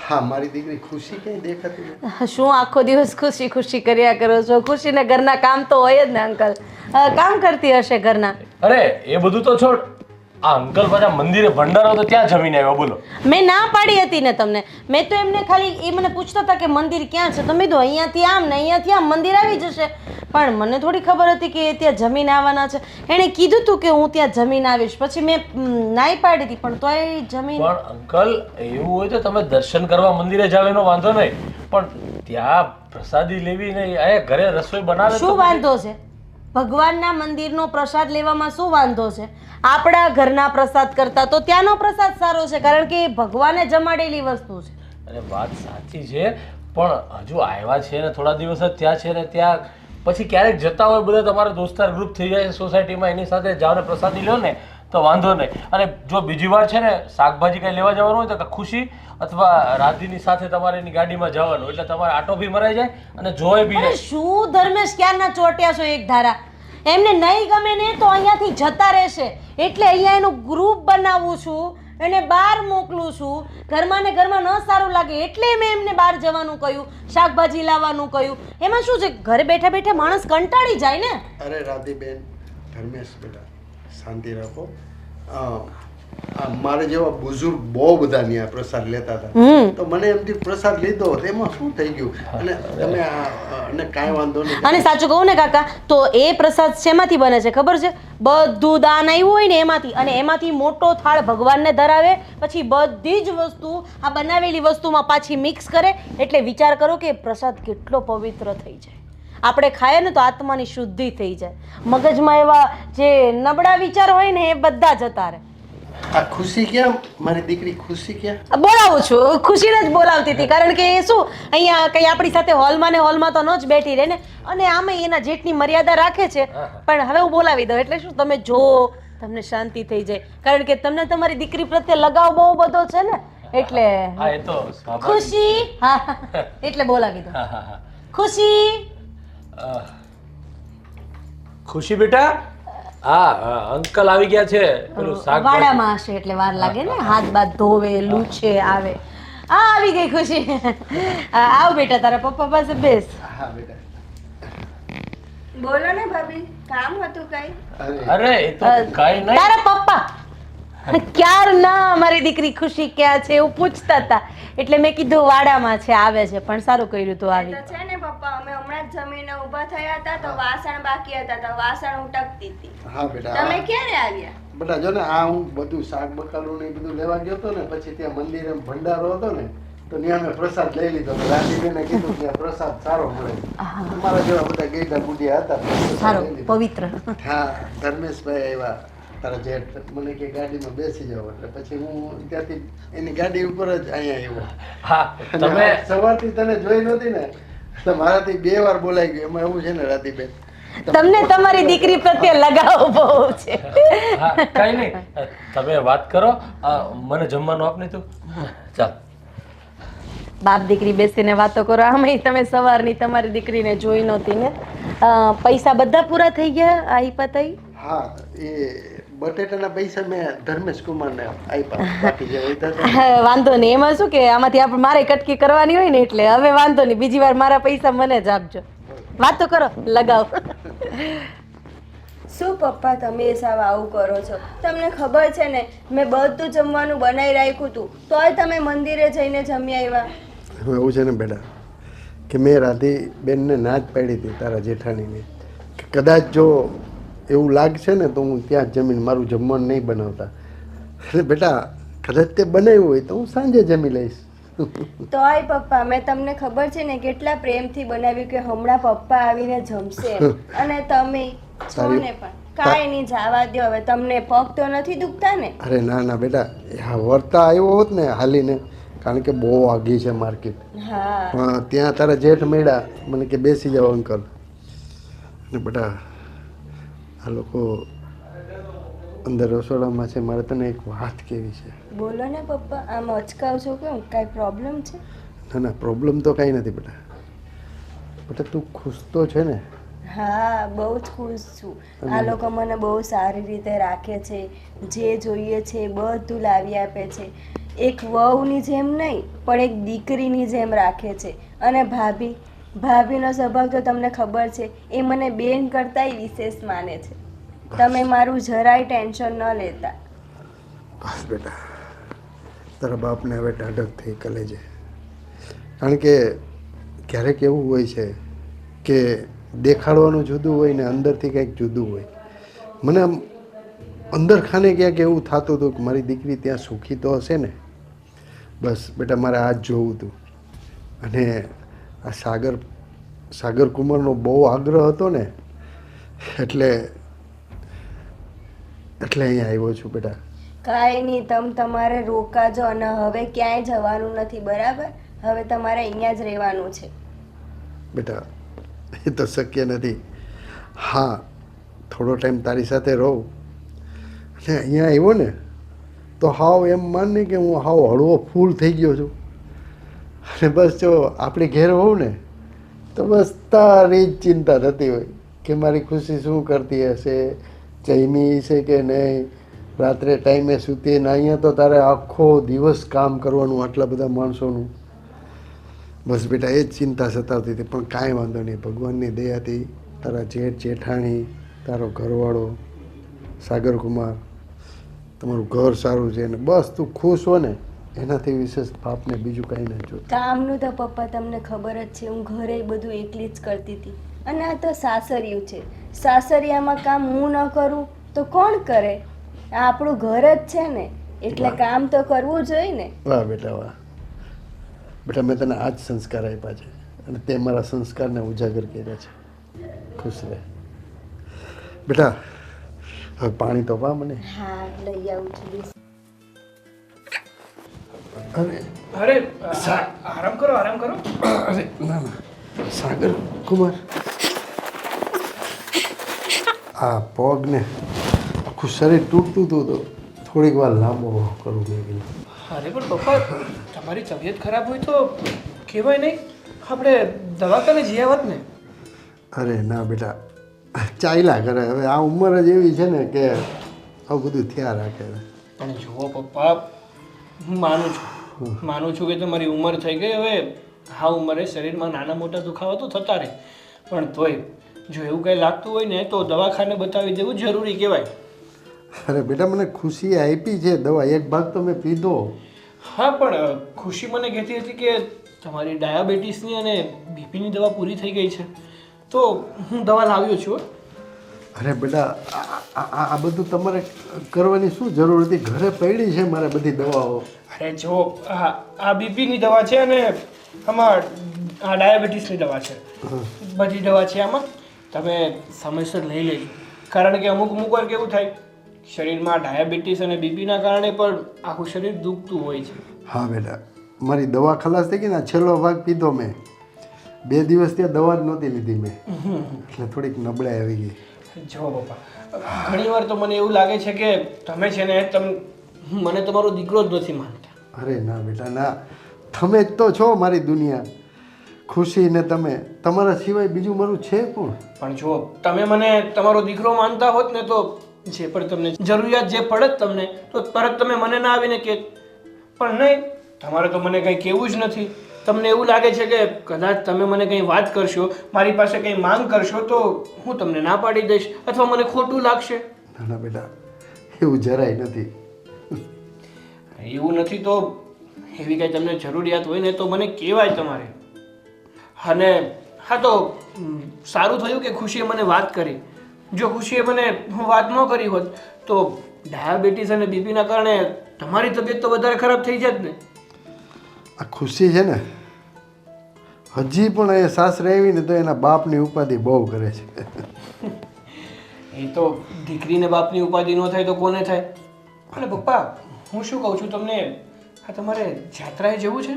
હા, મારી દીકરી ખુશી ક્યાંય દેખાતી નથી. શું આખો દિવસ ખુશી ખુશી કર્યા કરો છો? ખુશીને ઘરના કામ તો હોય જ ને અંકલ, કામ કરતી હશે ઘરના. અરે એ બધું તો છોડ, આ અંકલ પાછા મંદિરે ભંડારો તો ત્યાં જમીને આવ્યો. બોલો, મેં ના પાડી હતી ને તમને. મેં તો એમને ખાલી એ મને પૂછતા હતા કે મંદિર ક્યાં છે, તમે તો અહીંયાથી આમ ને અહીંયાથી આમ મંદિર આવી જશે, પણ મને થોડી ખબર હતી કે એ ત્યાં જમીને આવવાના છે. એણે કીધું હતું કે હું ત્યાં જમીને આવીશ, પછી મેં નાઈ પાડી હતી, પણ તોય જમીન. પણ અંકલ એવું હોય તો તમે દર્શન કરવા મંદિરે જાવ એનો વાંધો નહીં, પણ ત્યાં પ્રસાદી લેવી નહીં, અહીંયા ઘરે રસોઈ બનાવે શું વાંધો છે? ભગવાનના મંદિરનો પ્રસાદ લેવામાં શું વાંધો છે? આપણા ઘરના પ્રસાદ કરતા તો ત્યાંનો પ્રસાદ સારો છે, કારણ કે એ ભગવાને જમાડેલી વસ્તુ છે. અરે વાત સાચી છે, પણ હજુ આવ્યા છે ને થોડા દિવસ જ ત્યાં છે ને, ત્યાં પછી ક્યારેક જતા હોય બધા તમારા દોસ્તાર ગ્રુપ થઈ જાય છે સોસાયટીમાં, એની સાથે જાઓ ને પ્રસાદી લો ને તો વાંધો નહીં. અને જો બીજી વાર છે ને શાકભાજી કાંઈ લેવા જવાનું હોય તો ખુશી અથવા રાધીની સાથે તમારે એની ગાડીમાં જવાનું, એટલે તમારે આટો બી મરાઈ જાય અને જોઈ બી અરે શું ધર્મેશ ક્યારના ચોટ્યા છો એક ધારા? એમને નહીં ગમે ને તો અહીંયાથી જતા રહેશે, એટલે અહીંયા એનું ગ્રુપ બનાવું છું, એને બહાર મોકલું છું. ઘરમાં ને ઘરમાં ન સારું લાગે એટલે મેં એમને બહાર જવાનું કહ્યું, શાકભાજી લાવવાનું કહ્યું. એમાં શું છે, ઘરે બેઠા બેઠા માણસ કંટાળી જાય ને. અરે રાધીબેન, ધર્મેશ બેટા શાંતિ રાખો. મારે જેવા બુઝુર્ગ બહુ બધા ત્યાં પ્રસાદ લેતા હતા, તો મને એમથી પ્રસાદ લીધો એમાં શું થઈ ગયું? અને તમે અને કાંઈ વાંધો નહીં. અને સાચું કહું ને કાકા, તો એ પ્રસાદ શેમાંથી બને છે ખબર છે? બધું દાન આવ્યું હોય ને એમાંથી, અને એમાંથી મોટો થાળ ભગવાનને ધરાવે, પછી બધી જ વસ્તુ આ બનાવેલી વસ્તુમાં પાછી મિક્સ કરે, એટલે વિચાર કરો કે પ્રસાદ કેટલો પવિત્ર થઈ જાય. આપણે ખાઈએ ને તો આત્માની શુદ્ધિ થઈ જાય, મગજમાં એવા જે નબળા વિચાર હોય ને એ બધા જતા રહે. આ ખુશી ક્યાં? મારી દીકરી ખુશી ક્યાં? બોલાવું છું, ખુશીને જ બોલાવતી હતી, કારણ કે એ શું અહીંયા કઈ આપણી સાથે હોલમાં ને હોલમાં તો ન જ બેઠી રહે ને, અને આમે એના જેટની મર્યાદા રાખે છે. પણ હવે હું બોલાવી દઉં, એટલે શું તમે જો તમને શાંતિ થઈ જાય, કારણ કે તમને તમારી દીકરી પ્રત્યે લગાવ બહુ બધો છે ને, એટલે હા, એ તો સ્વાભાવિક. ખુશી, હા એટલે બોલાવી દઉં. ખુશી, ખુશી બેટા, હા અંકલ આવી ગયા છે. પેલું શાકભાજી વાડામાં હશે એટલે વાર લાગે ને, હાથ બાથ ધોવે, લૂછે, આવે. આ આવી ગઈ ખુશી. આવ બેટા, તારા પપ્પા પાસે બેસ. હા બેટા. બોલો ને ભાભી, કામ હતું કઈ? અરે એ તો કઈ નહીં. તારા પપ્પા ક્યારના મારી દીકરી ખુશી ક્યાં છે એવું પૂછતા હતા, એટલે મેં કીધું વાડામાં છે, આવે છે. પણ સારું કર્યું તું આવી. તો છે ને પપ્પા, અમે હમણાં જ જમીને ઊભા થયા હતા તો વાસણ બાકી હતા, તો વાસણ ઉટકતી હતી. હા બેટા. તમે ક્યારે આવ્યા? બેટા જો ને આ હું બધું શાક બકાલું ને એ બધું લેવા ગયો હતો ને, પછી ત્યાં મંદિરે ભંડારો હતો ને, તો ત્યાં મેં પ્રસાદ લઈ લીધો. રાધીબેને કીધું કે પ્રસાદ સારો મળે, તમારા જેવા બધા ગઈઢા બુઢિયા હતા, પ્રસાદ સારો લઈ લીધો. પવિત્ર. હા, ધર્મેશભાઈ આવ્યા, તારા જેઠ મને કે ગાડીમાં બેસી જાઓ, એટલે પછી હું ત્યાંથી એની ગાડી ઉપર જ અહીંયા આવ્યો. હા, અને તમે આ સવારથી તને જોઈ નહોતી ને, તો મારાથી 2 વાર બોલાઈ ગયું. એમાં એવું છે ને રાધીબેન, તમને તમારી દીકરી પ્રત્યે લગાવ બહુ છે. હા, કઈ નહીં, તમે વાત કરો. મને જમવાનું આપ નહીં તું. ચાલ, બાપ દીકરી બેસીને વાતો કરો. આમાં તમે સવારની તમારી દીકરીને જોઈ નહોતી ને. પૈસા બધા પૂરા થઈ ગયા? આઈ પતાઈ? હા એ બટેટાના પૈસા મેં ધર્મેશ કુમારને આપ્યા, બાકી જે હોય તો વાંધો નહીં, એમાં શું કે આમાંથી આપણે મારે કટકી કરવાની હોય ને એટલે હવે વાંધો નહીં, બીજી વાર મારા પૈસા મને જ આપજો. વાત તો કરો, લગાવ. શું પપ્પા તમે સાવ આવું કરો છો? તમને ખબર છે ને મેં બધું જમવાનું બનાવી રાખ્યું હતું તોય તમે મંદિરે જઈને જમી આવ્યા. હવે એવું છે ને બેટા કે મેં રાધી બેનને ના જ પાડી હતી તારા જેઠાણીને કે કદાચ જો એવું લાગશે ને તો હું ત્યાં જ જમીને મારું જમવાનું નહીં બનાવતા. એટલે બેટા કદાચ તે બનાવ્યું હોય તો હું સાંજે જમી લઈશ. તોય પપ્પા મેં તમને ખબર છે ને કેટલા પ્રેમથી બનાવ્યું કે હમણાં પપ્પા આવીને જમશે અને તમે છો ને પણ કાંઈ નહીં, જવા દો હવે. તમને પગ તો નથી દુખતા ને? અરે ના ના બેટા, હા વર્તા આવ્યો હોત ને હાલીને, કારણ કે બહુ આગી છે માર્કેટ. હા પણ ત્યાં તારા જેઠ મળ્યા મને કે બેસી જાઓ અંકલ. અને બેટા આ લોકો અંદર રસોડામાં છે, મારે તને એક વાત કહેવી છે. બોલો ને પપ્પા, આમ અચકાવ છો કેમ? કાંઈ પ્રોબ્લેમ છે? ના ના પ્રોબ્લેમ તો કાંઈ નથી બેટા. બેટા તું ખુશ તો છે ને? હા બહુ જ ખુશ છું. આ લોકો મને બહુ સારી રીતે રાખે છે, જે જોઈએ છે એ બધું લાવી આપે છે. એક વહુની જેમ નહીં પણ એક દીકરીની જેમ રાખે છે. અને ભાભીનો સ્વભાવ તો તમને ખબર છે, એ મને બેન કરતાંય વિશેષ માને છે. તમે મારું જરાય ટેન્શન ન લેતા. બસ બેટા તારા બાપને હવે ટાઢક થઈ કલેજે, કારણ કે ક્યારેક એવું હોય છે કે દેખાડવાનું જુદું હોય ને અંદરથી કંઈક જુદું હોય. મને આમ અંદર ખાને ક્યાંક એવું થતું હતું કે મારી દીકરી ત્યાં સુખી તો હશે ને. બસ બેટા મારે આ જ જોવું હતું. અને આ સાગર કુમારનો બહુ આગ્રહ હતો ને એટલે અહીંયા આવ્યો છું બેટા. કાંઈ નહીં, તમારે રોકાજો અને હવે ક્યાંય જવાનું નથી, બરાબર? હવે તમારે અહીંયા જ રહેવાનું છે. બેટા એ તો શક્ય નથી. હા થોડો ટાઈમ તારી સાથે રહું અને અહીંયા આવ્યો ને તો હાવ એમ માન ને કે હું હાવ હળવો ફૂલ થઈ ગયો છું. અને બસ જો આપણી ઘેર હોઉં ને તો બસ તારી જ ચિંતા થતી હોય કે મારી ખુશી શું કરતી હશે, જમી છે કે નહીં, રાત્રે ટાઈમે સૂતી. ને અહીંયા તો તારે આખો દિવસ કામ કરવાનું આટલા બધા માણસોનું. બસ બેટા એ જ ચિંતા સતાવતી હતી. પણ કાંઈ વાંધો નહીં, ભગવાનની દયાથી તારા જેઠાણી, તારો ઘરવાળો સાગરકુમાર, તમારું ઘર સારું છે ને બસ તું ખુશ હો ને એનાથી વિશેષ બાપને બીજું કાંઈ નથી જોતું. કામનું તો પપ્પા તમને ખબર જ છે, હું ઘરે બધું એકલી જ કરતી હતી. અને આ તો સાસરિયું છે, સાસરિયામાં કામ હું ન કરું તો કોણ કરે? આ આપણું ઘર જ છે ને, એટલે કામ તો કરવું જોઈએ ને. વાહ બેટા વાહ. બેટા મેં તને આ જ સંસ્કાર આપ્યા છે અને તે મારા સંસ્કારને ઉજાગર કર્યા છે. ખુશ રહે બેટા. હવે પાણી તો પા મને. હા લઈ આવું છું. અરે આરામ કરો, આરામ કરો. અરે ના ના સાગર કુમાર, આ પગને આખું શરીર તૂટતું હતું તો થોડીક વાર લાંબો કરવું મેં. અરે પણ પપ્પા તમારી તબિયત ખરાબ હોય તો કહેવાય નહીં, આપણે દવાખાને જઈ આવત ને. અરે ના બેટા ચાલ્યા કરે. હવે આ ઉંમર જ એવી છે ને કે આવું બધું થયા રાખે. પણ જુઓ પપ્પા, હું માનું છું કે તમારી ઉંમર થઈ ગઈ. હવે આ ઉંમરે શરીરમાં નાના મોટા દુખાવા તો થતા રહે, પણ તોય જો એવું કંઈ લાગતું હોય ને તો દવાખાને બતાવી દેવું જરૂરી કહેવાય. અરે બેટા મને ખુશી આપી છે દવા, એક ભાગ તો મેં પીધો. હા પણ ખુશી મને કહેતી હતી કે તમારી ડાયાબિટીસની અને બીપીની દવા પૂરી થઈ ગઈ છે, તો હું દવા લાવ્યો છું. અરે બેટા આ બધું તમારે કરવાની શું જરૂર હતી? ઘરે પડી છે મારે બધી દવાઓ. અરે જો આ બીપીની દવા છે અને આમાં આ ડાયાબિટીસની દવા છે, બધી દવા છે આમાં. તમે સમયસર લઈ લેજો, કારણ કે અમુક વાર કેવું થાય શરીરમાં ડાયાબિટીસ અને બીપીના કારણે પણ આખું શરીર દુખતું હોય છે. હા બેટા મારી દવા ખલાસ થઈ ગઈ ને, છેલ્લો ભાગ પીધો મેં. 2 દિવસ ત્યાં દવા જ નહોતી લીધી મેં, એટલે થોડીક નબળાઈ આવી ગઈ. જો પપ્પા ઘણી વાર તો મને એવું લાગે છે કે તમે છે ને મને તમારો દીકરો જ નથી માનતા. અરે ના બેટા ના, તમે જ તો છો મારી દુનિયા. ખુશી ને તમે, તમારા સિવાય બીજું મારું છે કોણ? પણ જો તમે મને તમારો દીકરો માનતા હોત ને તો જે પણ તમને જરૂરિયાત જે પડે જ તમને તો તરત તમે મને ના આવીને કે, પણ નહીં, તમારે તો મને કંઈ કહેવું જ નથી. તમને એવું લાગે છે કે કદાચ તમે મને કંઈ વાત કરશો, મારી પાસે કંઈ માંગ કરશો તો હું તમને ના પાડી દઈશ અથવા મને ખોટું લાગશે. ના ના બેટા, એવું જરાય નથી. એવું નથી તો એવી કંઈ તમને જરૂરિયાત હોય ને તો મને કહેવાય તમારે. અને હા તો સારું થયું કે ખુશીએ મને વાત કરી. જો ખુશીએ મને વાત ન કરી હોત તો ડાયાબિટીસ અને બીપીના કારણે તમારી તબિયત તો વધારે ખરાબ થઈ જાત ને. આ ખુશી છે ને, હજી પણ એ સાસરે આવીને તો એના બાપની ઉપાધિ બહુ કરે છે. એ તો દીકરીને બાપની ઉપાધિ ન થાય તો કોને થાય? અને પપ્પા, હું શું કહું છું તમને, આ તમારે જાત્રાએ જવું છે?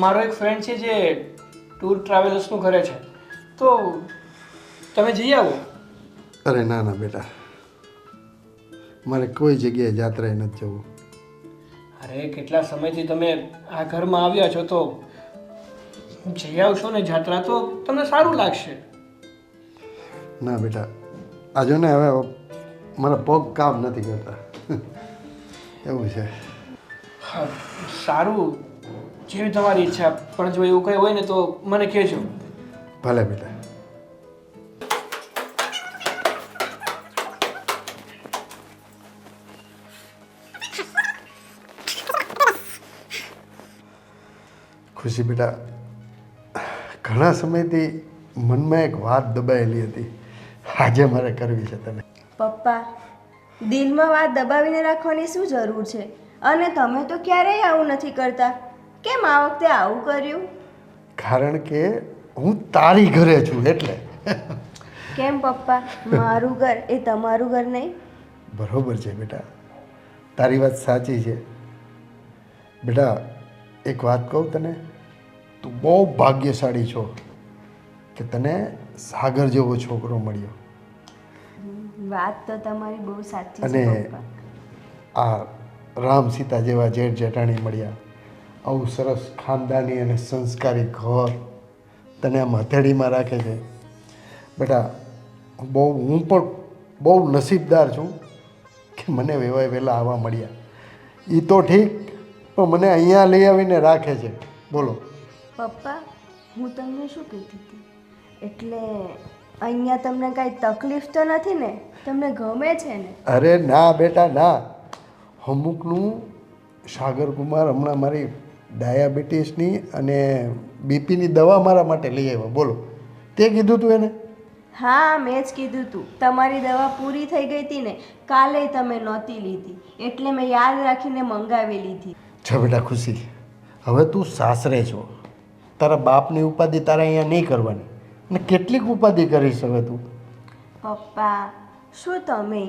મારો એક ફ્રેન્ડ છે જે ટૂર ટ્રાવેલર્સનું કરે છે, તો તમે જઈ આવો. અરે ના ના બેટા, મારે કોઈ જગ્યાએ જાત્રાએ નથી જવું. અરે કેટલા સમયથી તમે આ ઘરમાં આવ્યા છો તો જઈ આવશો ને જાત્રા તો તમને સારું લાગશે. ના બેટા, આ જો ને હવે મારા પગ કામ નથી કરતા એવું છે. હા, સારું, જેવી તમારી ઈચ્છા. પણ જો એવું કંઈ હોય ને તો મને કહેજો. ભલે બેટા. ખુશી બેટા, ઘણા સમયથી મનમાં એક વાત દબાયેલી હતી, આજે મારે કરવી છે તને. પપ્પા, દિલમાં વાત દબાવીને રાખવાની શું જરૂર છે? અને તમે તો ક્યારેય આવું નથી કરતા. કેમ આ વખતે આવું કર્યું? કારણ કે હું તારી ઘરે છું એટલે. કેમ પપ્પા, મારું ઘર એ તમારું ઘર નહીં? બરોબર છે બેટા, તારી વાત સાચી છે. બેટા એક વાત કહું તને, તું બહુ ભાગ્યશાળી છો કે તને સાગર જેવો છોકરો મળ્યો. વાત તો તમારી બહુ સાચી છે અને પપ્પા. આ રામ સીતા જેવા જેઠ જેઠાણી મળ્યા. આવું સરસ ખાનદાની અને સંસ્કારી ઘર તને આમ હથેળીમાં રાખે છે. બેટા હું પણ બહુ નસીબદાર છું કે મને વેવાય વહેલા આવવા મળ્યા. એ તો ઠીક, પણ મને અહીંયા લઈ આવીને રાખે છે. બોલો પપ્પા, હું તમને શું કહેતી હતી, એટલે અહીંયા તમને કાંઈ તકલીફ તો નથી ને? તમને ગમે છે ને? અરે ના બેટા ના, અમુકનું સાગરકુમાર હમણાં મારી ડાયાબિટીસની અને બીપીની દવા મારા માટે લઈ આવ્યો. બોલો, તે કીધું તું એને? હા, મેં જ કીધું તું. તમારી દવા પૂરી થઈ ગઈ હતી ને, કાલે તમે નહોતી લીધી, એટલે મેં યાદ રાખીને મંગાવી લીધી. જો બેટા ખુશી, હવે તું સાસરે છો, તારા બાપની ઉપાધિ તારે અહીંયા નહીં કરવાની. અને કેટલીક ઉપાધિ કરીશ હવે તું? પપ્પા, શું તમે?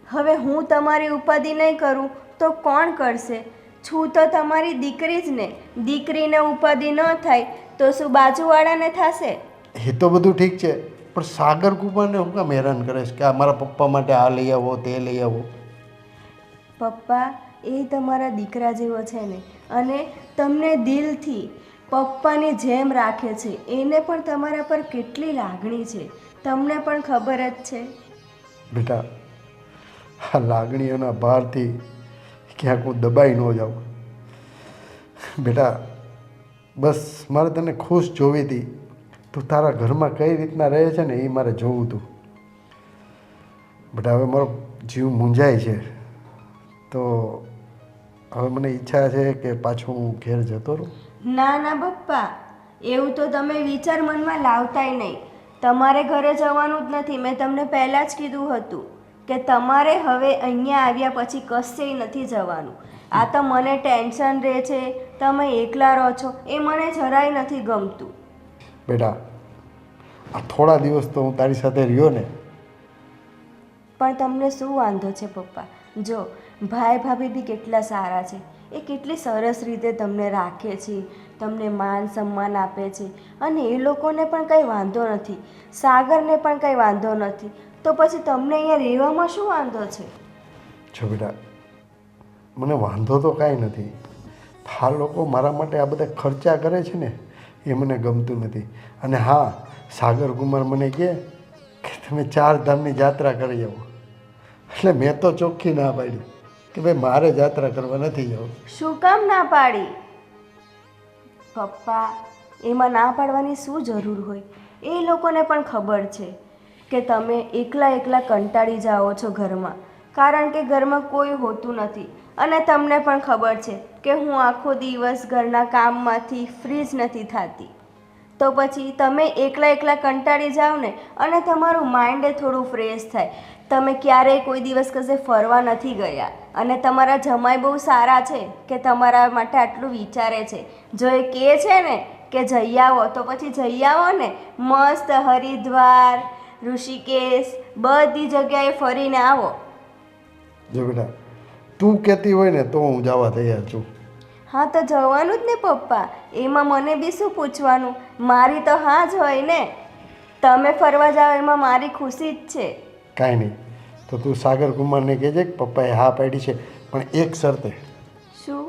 હવે હું તમારી ઉપાધિ નહીં કરું તો કોણ કરશે? છું તો તમારી દીકરી જ ને. દીકરીને ઉપાધિ ન થાય તો શું બાજુવાળાને થશે? એ તો બધું ઠીક છે, પણ સાગર કુમારને હું કામ હેરાન કરે છે કે આ મારા પપ્પા માટે આ લઈ આવો તે લઈ આવો? પપ્પા, એ તમારા દીકરા જેવો છે ને, અને તમને દિલથી પપ્પાની જેમ રાખે છે. એને પણ તમારા પર કેટલી લાગણી છે તમને પણ ખબર જ છે. બેટા, આ લાગણીઓના ભારથી ક્યાંક હું દબાઈ ન જાઉં. બેટા બસ મારે તને ખુશ જોવી હતી. તું તારા ઘરમાં કઈ રીતના રહે છે ને એ મારે જોવું હતું. બેટા હવે મારો જીવ મૂંઝાય છે, તો હવે મને ઈચ્છા છે કે પાછું હું ઘેર જતો રહું. ના ના પપ્પા, એવું તો તમે વિચાર મનમાં લાવતાય નહીં. તમારે ઘરે જવાનું જ નથી. મેં તમને પહેલાં જ કીધું હતું કે તમારે હવે અહીંયા આવ્યા પછી કશેય નથી જવાનું. આ તો મને ટેન્શન રહે છે, તમે એકલા રહો છો, એ મને જરાય નથી ગમતું. બેટા આ થોડા દિવસ તો હું તારી સાથે રહ્યો ને. પણ તમને શું વાંધો છે પપ્પા? જો ભાઈ ભાભી બી કેટલા સારા છે. એ કેટલી સરસ રીતે તમને રાખે છે, તમને માન સન્માન આપે છે, અને એ લોકોને પણ કંઈ વાંધો નથી, સાગરને પણ કંઈ વાંધો નથી. તો પછી તમને અહીંયા રહેવામાં શું વાંધો છે? જો બેટા, મને વાંધો તો કાંઈ નથી. આ લોકો મારા માટે આ બધા ખર્ચા કરે છે ને એ મને ગમતું નથી. અને હા, સાગર કુમાર મને કહે કે તમે 4 ધામની યાત્રા કરી આવો. એટલે મેં તો ચોખ્ખી ના પાડી કે ભાઈ મારે યાત્રા કરવા નથી જવું. શું કામ ના પાડી? પપ્પા, એમાં ના પાડવાની શું જરૂર હોય? એ લોકોને પણ ખબર છે કે તમે એકલા એકલા કંટાળી જાઓ છો ઘરમાં, કારણ કે ઘરમાં કોઈ હોતું નથી. અને તમને પણ ખબર છે કે હું આખો દિવસ ઘરના કામમાંથી ફ્રી જ નથી થતી. તો પછી તમે એકલા એકલા કંટાળી જાઓ ને, અને તમારું માઇન્ડ થોડું ફ્રેશ થાય. તમે ક્યારેય કોઈ દિવસ કશે ફરવા નથી ગયા, અને તમારા જમાઈ બહુ સારા છે કે તમારા માટે આટલું વિચારે છે. જો એ કહે છે ને કે જઈ આવો તો પછી જઈ આવો ને. મસ્ત હરિદ્વાર, ઋષિકેશ બધી જગ્યાએ ફરીને આવો. જો બેટા, તું કહેતી હોય ને તો હું જવા તૈયાર છું. હા તો જવાનું જ ને પપ્પા, એમાં મને બી શું પૂછવાનું? મારી તો હા જ હોય ને. તમે ફરવા જાઓ એમાં મારી ખુશી જ છે. કાંઈ નહીં, તો તું સાગર કુમારને કહેજે કે પપ્પાએ હા પાડી છે, પણ એક શરતે. શું?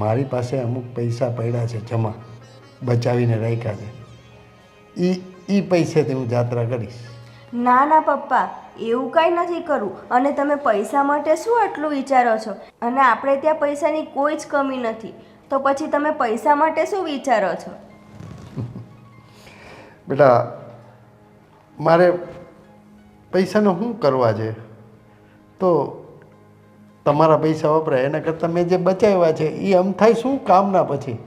મારી પાસે અમુક પૈસા પડ્યા છે જમા, બચાવીને રાખ્યા છે. એ પૈસેથી હું યાત્રા કરીશ. ના ના પપ્પા, એવું કાંઈ નથી કરવું. અને તમે પૈસા માટે શું આટલું વિચારો છો? અને આપણે ત્યાં પૈસાની કોઈ જ કમી નથી, તો પછી તમે પૈસા માટે શું વિચારો છો? બેટા, મારે પૈસાનો શું કરવા છે? તો તમારા પૈસા વપરાય એના કરતાં મેં જે બચાવ્યા છે એ આમ થાય શું કામના પછી?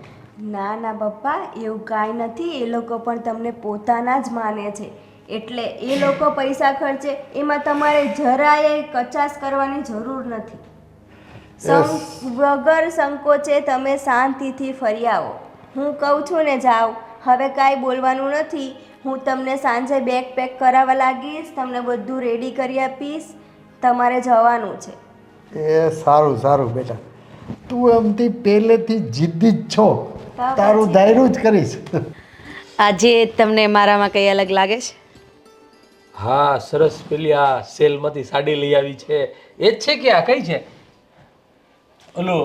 ના ના પપ્પા, એવું કાંઈ નથી. એ લોકો પણ તમને પોતાના જ માને છે, એટલે એ લોકો પૈસા ખર્ચે એમાં તમારે જરાય કચાશ કરવાની જરૂર નથી. વગર સંકોચે તમે શાંતિથી ફરી આવો. હું કહું છું ને જાઓ, હવે કાંઈ બોલવાનું નથી. હું તમને સાંજે બેગ પેક કરાવવા લાગીશ, તમને બધું રેડી કરી આપીશ. તમારે જવાનું છે. એ સારું સારું બેટા, તું આમથી પહેલેથી જિદ્દી જ છો, તારું ધાર્યું જ કરીશ. આજે તમને મારામાં કંઈ અલગ લાગે છે? હા, સરસ. પેલી આ સેલમાંથી સાડી લઈ આવી છે એ જ છે કે આ કઈ છે? ઓલું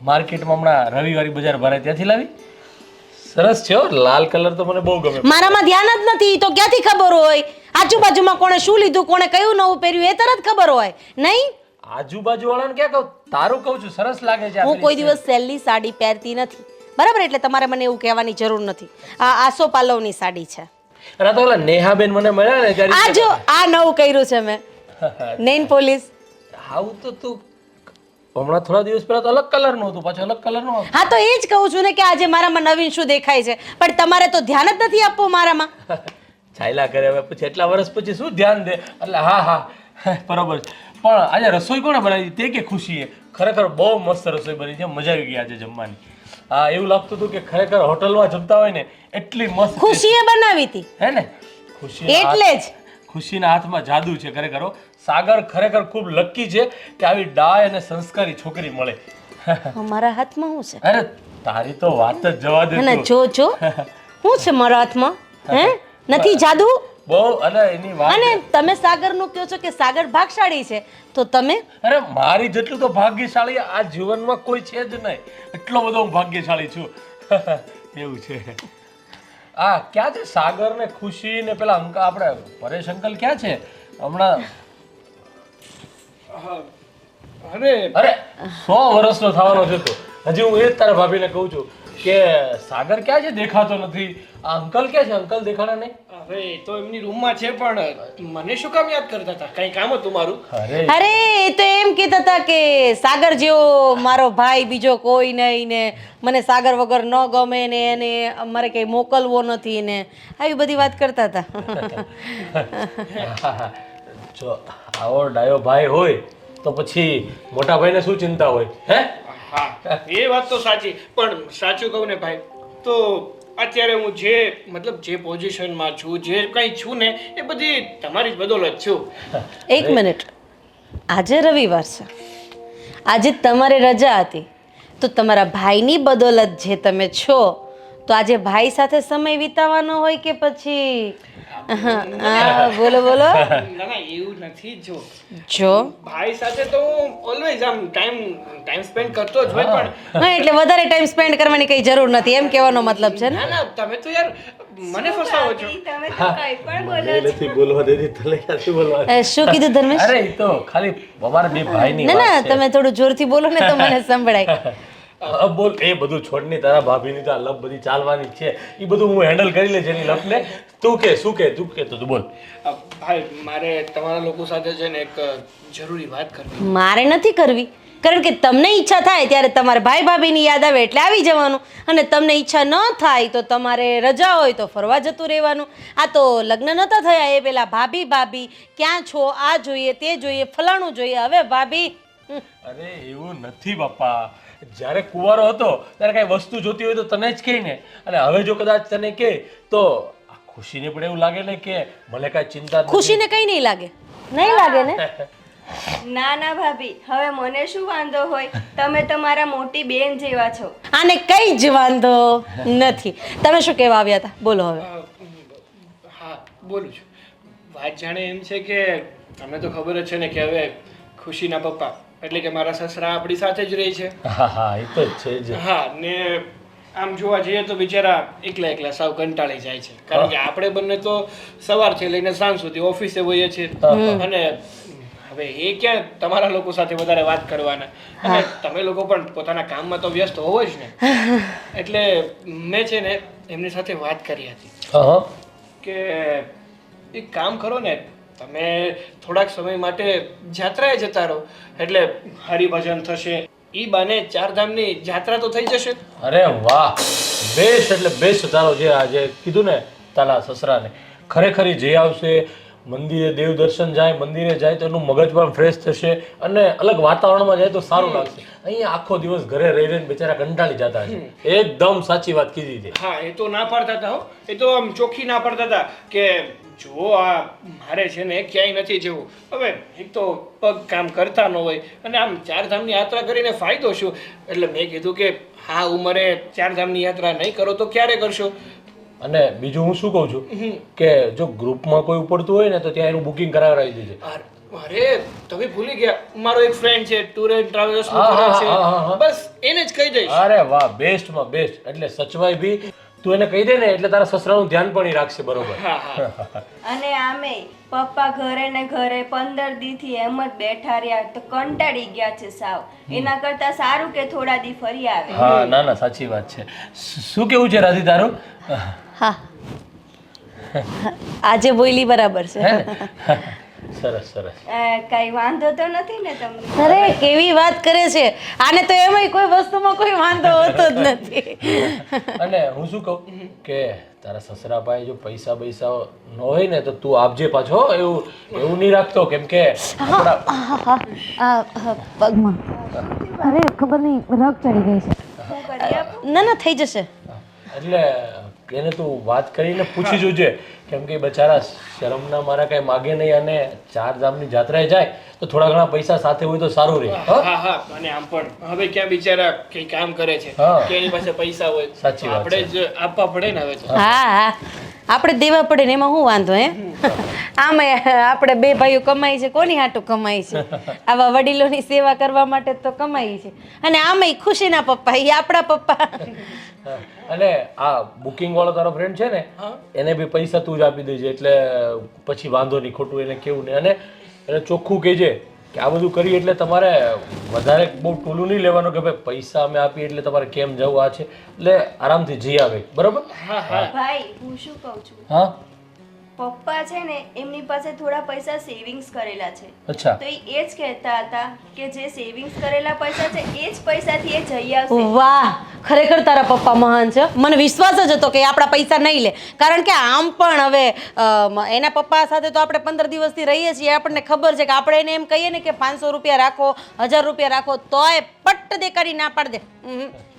માર્કેટમાં હમણાં રવિવારી બજાર ભરાય ત્યાંથી લાવી? સરસ છે હો, લાલ કલર તો મને બહુ ગમે. મારામાં ધ્યાન જ નથી તો ક્યાંથી ખબર હોય? આજુબાજુમાં કોણે શું લીધું, કોણે કયું નવું પહેર્યું એ તરત ખબર હોય નહીં? આજુબાજુ વાળાને ક્યાં કહું, તારું કહું છું, સરસ લાગે છે. હું કોઈ દિવસ સેલની સાડી પહેરતી નથી, બરાબર? એટલે તમારે મને એવું કહેવાની જરૂર નથી. આ આસો પાલવની સાડી છે. અરે તો ઓલા નેહાબેન મને મળ્યા ને ત્યારે આ જો આ નવું કર્યું છે મેં, નેઇલ પોલિશ. આવું તો તું હમણાં થોડા દિવસ પહેલા તો અલગ કલરનું હતું, પાછું અલગ કલરનું હતું. હા તો એ જ કહું છું ને કે આજે મારામાં નવીન શું દેખાય છે, પણ તમારે તો ધ્યાન જ નથી આપવું મારામાં. ચાલ્યા કરે હવે, પછી એટલા વર્ષ પછી શું ધ્યાન દે? એટલે હા હા બરોબર. પણ આજે રસોઈ કોણે બનાવી તે કે ખુશીએ? ખરેખર બહુ મસ્ત રસોઈ બની છે, મજા આવી ગઈ આજે જમવાની. હા, એવું લાગતું હતું કે ખરેખર હોટલમાં જમતા હોય ને એટલી મસ્ત. ખુશીએ બનાવી હતી હે ને? ખુશી એટલે જ. ખુશીના હાથમાં જાદુ છે ખરેખર. સાગર ખરેખર ખૂબ લકી છે કે આવી ડાય અને સંસ્કારી છોકરી મળે. મારા હાથમાં શું છે? અરે તારી તો વાત જ જવા દે. અને જો જો શું છે મારા હાથમાં? હે, નથી જાદુ? બહુ. અને એની વાત, અને તમે સાગરનું કહો છો કે સાગર ભાગશાળી છે, તો તમે? અરે મારી જેટલું તો ભાગ્યશાળી આ જીવનમાં કોઈ છે જ નહીં. એટલો બધો હું ભાગ્યશાળી છું. એવું છે. આ ક્યાં છે સાગર ને ખુશી ને પેલા અંકલ, આપણે પરેશ અંકલ ક્યાં છે હમણાં? અરે 100 વર્ષનો થવાનો છે તો હજી હું એ જ તારા ભાભીને કહું છું કે સાગર ક્યાં છે, દેખાતો નથી. આ અંકલ ક્યાં છે? અંકલ દેખાણા નહીં. હવે એ તો એમની રૂમમાં છે, પણ મને શું કામ યાદ કરતા હતા? કઈ કામ હતું મારું? અરે એ તો એમ કહેતા હતા કે સાગર જેવો મારો ભાઈ બીજો કોઈ નહીં ને મને સાગર વગર ન ગમે ને એને અમારે કંઈ મોકલવો નથી ને આવી બધી વાત કરતા હતા. જો આવો ડાયો ભાઈ હોય તો પછી મોટા ભાઈને શું ચિંતા હોય? હે? હા, એ વાત તો સાચી. પણ સાચું કહું ને ભાઈ, તો અત્યારે હું જે પોઝિશનમાં છું, જે કંઈ છું ને, એ બધી તમારી જ બદોલત છું. એક મિનિટ, આજે રવિવાર છે, આજે તમારે રજા હતી, તો તમારા ભાઈની બદોલત જે તમે છો, તો આજે ભાઈ સાથે સમય વિતાવવાનો હોય કે પછી? હા બોલો બોલો. ના ના એવું નથી. જો ભાઈ સાથે તો હું ઓલવેઝ આમ ટાઈમ સ્પેન્ડ કરતો જ હોય, પણ હા એટલે વધારે ટાઈમ સ્પેન્ડ કરવાની કઈ જરૂર નથી એમ કહેવાનો મતલબ છે ને. ના ના તમે તો યાર મને ફસાવો છો. તમે તો કંઈ પણ બોલો છો. નથી બોલવા દેતી તને ક્યાંથી બોલવા? શું કીધું ધર્મેશ? અરે એ તો ખાલી અમારા બે ભાઈની ના ના વાત છે. તમે થોડું જોરથી બોલો ને તો મને સંભળાય. બોલ એ બધું છોડની તારા ભાભીની તો આ લપ બધી ચાલવાની જ છે. એ બધું હું હેન્ડલ કરી લઈશ એની લપને. તું કે શું કે તું કે તો તું બોલ. ભાઈ મારે તમારા લોકો સાથે છે ને એક જરૂરી વાત કરવી. મારે નથી કરવી, કારણ કે તમને ઈચ્છા થાય ત્યારે તમારે ભાઈ ભાભીની યાદ આવે એટલે આવી જવાનું, અને તમને ઈચ્છા ન થાય તો તમારે રજા હોય તો ફરવા જતું રહેવાનું. આ તો લગ્ન નહોતા થયા એ પેલા ભાભી ભાભી ક્યાં છો, આ જોઈએ તે જોઈએ ફલાણું જોઈએ, હવે ભાભી. અરે એવું નથી બાપા. જ્યારે કુંવારો હતો ત્યારે કઈ વસ્તુ જોતી હોય તો તને જ કહે ને, અને હવે જો કદાચ તને કહે તો આ ખુશીને પણ એવું લાગે ને કે મને કાંઈ ચિંતા જ નથી. ખુશીને કઈ નહીં લાગે, નહીં લાગે ને. ના ના ભાભી, હવે મને શું વાંધો હોય? તમે તમારા મોટી બેન જેવા છો. આને કઈ જ વાંધો નથી. તમે શું કહેવા આવ્યા હતા બોલો હવે. હા બોલું છું. વાત જાણે એમ છે કે તમને તો ખબર જ છે ને કે હવે ખુશીના પપ્પા એટલે કે મારા સસરા આપણી સાથે જ રહે છે. હા હા એ તો છે જ. હા ને આમ જોવા જઈએ તો બિચારા એકલા એકલા સાવ કંટાળી જાય છે, કારણ કે આપણે બંને તો સવારથી લઈને સાંજ સુધી ઓફિસે હોઈએ છીએ, અને હવે એ ક્યાં તમારા લોકો સાથે વધારે વાત કરવાના, અને તમે લોકો પણ પોતાના કામમાં તો વ્યસ્ત હોવો જ ને. એટલે મેં છે ને એમની સાથે વાત કરી હતી કે એક કામ કરો ને, તમે થોડાક સમય માટે જાત્રાએ જતા રહો, એટલે હરિભજન થશે, ઈ બાને ચારધામની જાત્રા તો થઈ જશે. અરે વાહ, બેસ્ટ એટલે બેસ્ટ. તારો જે આજે કીધું ને તારા સસરાને, ખરેખર ઈ જઈ આવશે, મંદિરે દેવ દર્શન જાય, મંદિરે જાય તો એનું મગજ પણ ફ્રેશ થશે, અને અલગ વાતાવરણમાં જાય તો સારું લાગશે. અહીંયા આખો દિવસ ઘરે રહી રહીને બિચારા કંટાળી જતા છે. એકદમ સાચી વાત કીધી હતી. હા એ તો ના પાડતા હતા હો, એ તો આમ ચોખ્ખી ના પાડતા હતા કે જો આ મારે છે ને ક્યાંય નથી જવું. હવે એક તો પગ કામ કરતા ન હોય, અને આમ ચારધામની યાત્રા કરીને ફાયદો શું? એટલે મેં કીધું કે હા ઉંમરે ચારધામની યાત્રા નહીં કરો તો ક્યારે કરશો? અને બીજું હું શું કહું છું કે જો ગ્રુપમાં કોઈ ઉપડતું હોય ને તો ત્યાં એનું બુકિંગ કરાવી દેજે. અરે તમે ભૂલી ગયા, મારો એક ફ્રેન્ડ છે, ટૂર એન્ડ ટ્રાવેલર્સ નું કરે છે, બસ એને જ કહી દઈશ. અરે વાહ, બેસ્ટમાં બેસ્ટ. એટલે સચવાય બી તું એને કહી દે ને એટલે તારા સસરાનું ધ્યાન પણ ઈ રાખશે બરોબર. અને આમે પપ્પા ઘરે ને ઘરે 15 દીથી એમ જ બેઠા રહ્યા તો કંટાળી ગયા છે સાવ. એના કરતા સારું કે થોડા દી ફરી આવે. હા ના ના સાચી વાત છે. શું કેવું છે રાધી તારું? હા આજે બોલી બરાબર છે. સરસ સરસ. કઈ વાંધો તો નથી ને તમને? અરે કેવી વાત કરે છે, આને તો એમાંય કોઈ વસ્તુમાં કોઈ વાંધો હોતો જ નથી. અને હું શું કહું કે તારા સસરા ભાઈ જો પૈસા ન હોય ને તો તું આપજે પાછો. એવું નહીં રાખતો, કેમ કે પગમાં અરે ખબર નહીં રગ ચડી ગઈ છે. હું કરી આપું? ના ના થઈ જશે. એટલે એને તું વાત કરીને પૂછી જોજે, કેમ કે બચારા શરમના મારા કઈ માગે નહીં, અને ચારધામની જાત્રાએ જાય તો થોડા ઘણા પૈસા સાથે હોય તો સારું રહે. હા હા, અને આમ પણ હવે ક્યાં બિચારા કઈ કામ કરે છે કે એની પાસે પૈસા હોય, સાચી વાત આપણે જ આપવા પડે ને હવે તો. હા હા આપણે દેવા પડે ને એમાં શું વાંધો હે? આમાં આપણે બે ભાઈઓ કમાઈ છે, કોની હાટું કમાઈ છે? આવા વડીલોની સેવા કરવા માટે તો કમાઈ છે, અને આમાંય ખુશીના પપ્પા એ આપણા પપ્પા. અને આ બુકિંગ વાળો તારો ફ્રેન્ડ છે ને એને બી પૈસા તું જ આપી દેજે, એટલે પછી વાંધો નહીં, ખોટું એને કેવું નહીં. અને એને ચોખ્ખું કહેજે કે આ બધું કરી એટલે તમારે વધારે બહુ ટોલું નહીં લેવાનું કે ભાઈ પૈસા અમે આપીએ એટલે તમારે કેમ જવું આ છે, એટલે આરામથી જઈ આવે. બરોબર? ભાઈ હું શું કહું છું, હા પપ્પા છે ને એમની પાસે થોડા પૈસા સેવિંગ્સ કરેલા છે, અચ્છા. તો એ જ કહેતા હતા કે જે સેવિંગ્સ કરેલા પૈસા છે એ જ પૈસાથી એ જઈ આવશે. વાહ, ખરેખર તારા પપ્પા મહાન છે. મને વિશ્વાસ જ હતો કે એ આપણા પૈસા નહીં લે, કારણ કે આમ પણ હવે એના પપ્પા સાથે તો આપણે 15 દિવસથી રહીએ છીએ, આપણને ખબર છે કે આપણે એને એમ કહીએ ને કે 500 રૂપિયા રાખો, 1000 રૂપિયા રાખો, તોય પટ્ટ દેખાડી ના પાડી દે,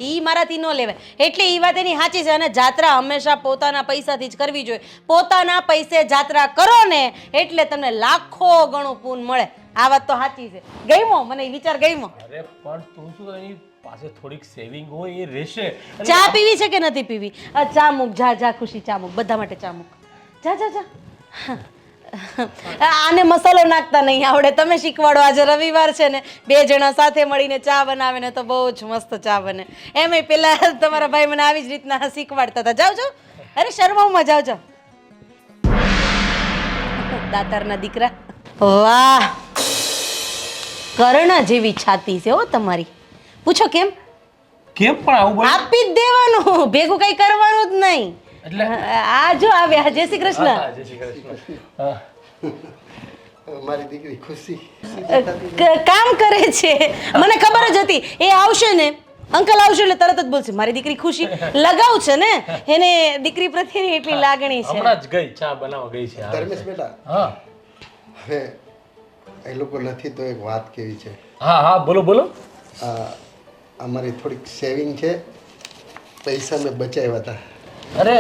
ઈ મારાથી ન લેવાય. એટલે એ વાત એની સાચી છે. અને જાત્રા હંમેશા પોતાના પૈસાથી જ કરવી જોઈએ. પોતાના પૈસે જાત્રા કરો ને એટલે તમને લાખો ગણું પૂન મળે. આ વાત તો સાચી છે. ગમ્યો મને, વિચાર ગમ્યો. અરે પણ તું શું એની પાસે થોડીક સેવિંગ હોય એ રહેશે. ચા પીવી છે કે નથી પીવી? ચા મૂક, જા જા ખુશી, ચા મૂક, બધા માટે ચા મૂક. જા જા જા. આને મસાલો નાખતા નહીં આવડે, તમે શીખવાડો. આજે રવિવાર છે ને, 2 જણા સાથે મળીને ચા બનાવે ને તો બહુ જ મસ્ત ચા બને. એમાંય પેલા તમારા ભાઈ મને આવી જ રીતના શીખવાડતા હતા. જાઓ જાઓ, અરે શર્મામાં જાઓ જાઓ. દાતારના દીકરા, વાહ, કર્ણ જેવી છાતી છે હો તમારી. પૂછો કેમ? કેમ પણ આવું બોલ? આપી જ દેવાનું, ભેગું કઈ કરવાનું જ નહીં. એટલે આ જો આવ્યા. જય શ્રી કૃષ્ણ. જય શ્રી કૃષ્ણ. હા. મારી દીકરી ખુશી કામ કરે છે. મને ખબર જ હતી એ આવશે ને, અંકલ આવશે એટલે તરત જ બોલશે મારી દીકરી ખુશી. લગાવ છે ને એને, દીકરી પ્રત્યેની એટલી લાગણી છે. હમણાં જ ગઈ, ચા બનાવવા ગઈ છે. ધર્મેશ બેટા, હા હવે એ લોકો નથી તો એક વાત કેવી છે. હા હા, બોલો બોલો. અમારી થોડીક સેવિંગ છે, પૈસા મેં બચાવ્યા હતા. અરે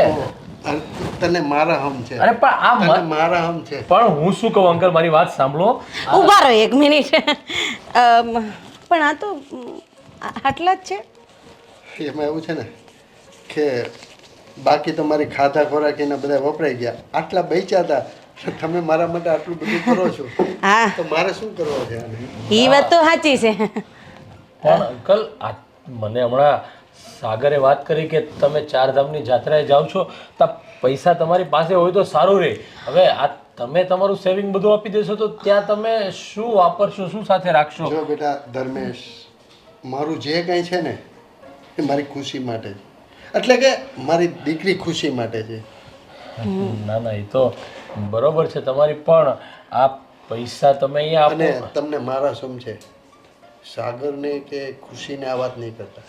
અને તને મારા હમ છે. અરે પણ આ તને મારા હમ છે. પણ હું શું કહું અંકલ, મારી વાત સાંભળો. ઊભા રહો 1 મિનિટ. પણ આ તો આટલા જ છે. એમાં એવું છે ને કે બાકી તો મારી ખાધા ખોરાકીને બધા વપરાઈ ગયા, આટલા બચ્યા હતા. તમે મારા માટે આટલું બધું કરો છો હા, તો મારે શું કરવું છે આને? એ વાત તો સાચી છે. પણ અંકલ આ મને હમણાં સાગરે વાત કરી કે તમે 4 ધામની જાત્રાએ જાઓ છો તો પૈસા તમારી પાસે હોય તો સારું રહે. હવે આ તમે તમારું સેવિંગ બધું આપી દેશો તો ત્યાં તમે શું વાપરશો, શું સાથે રાખશો? જો બેટા ધર્મેશ, મારું જે કંઈ છે ને એ મારી ખુશી માટે છે. એટલે કે મારી દીકરી ખુશી માટે છે. ના ના, એ તો બરોબર છે તમારી, પણ આ પૈસા તમે અહીંયા અને આપો. તમને મારા શું છે, સાગરને કે ખુશીને આ વાત નહીં કરતા.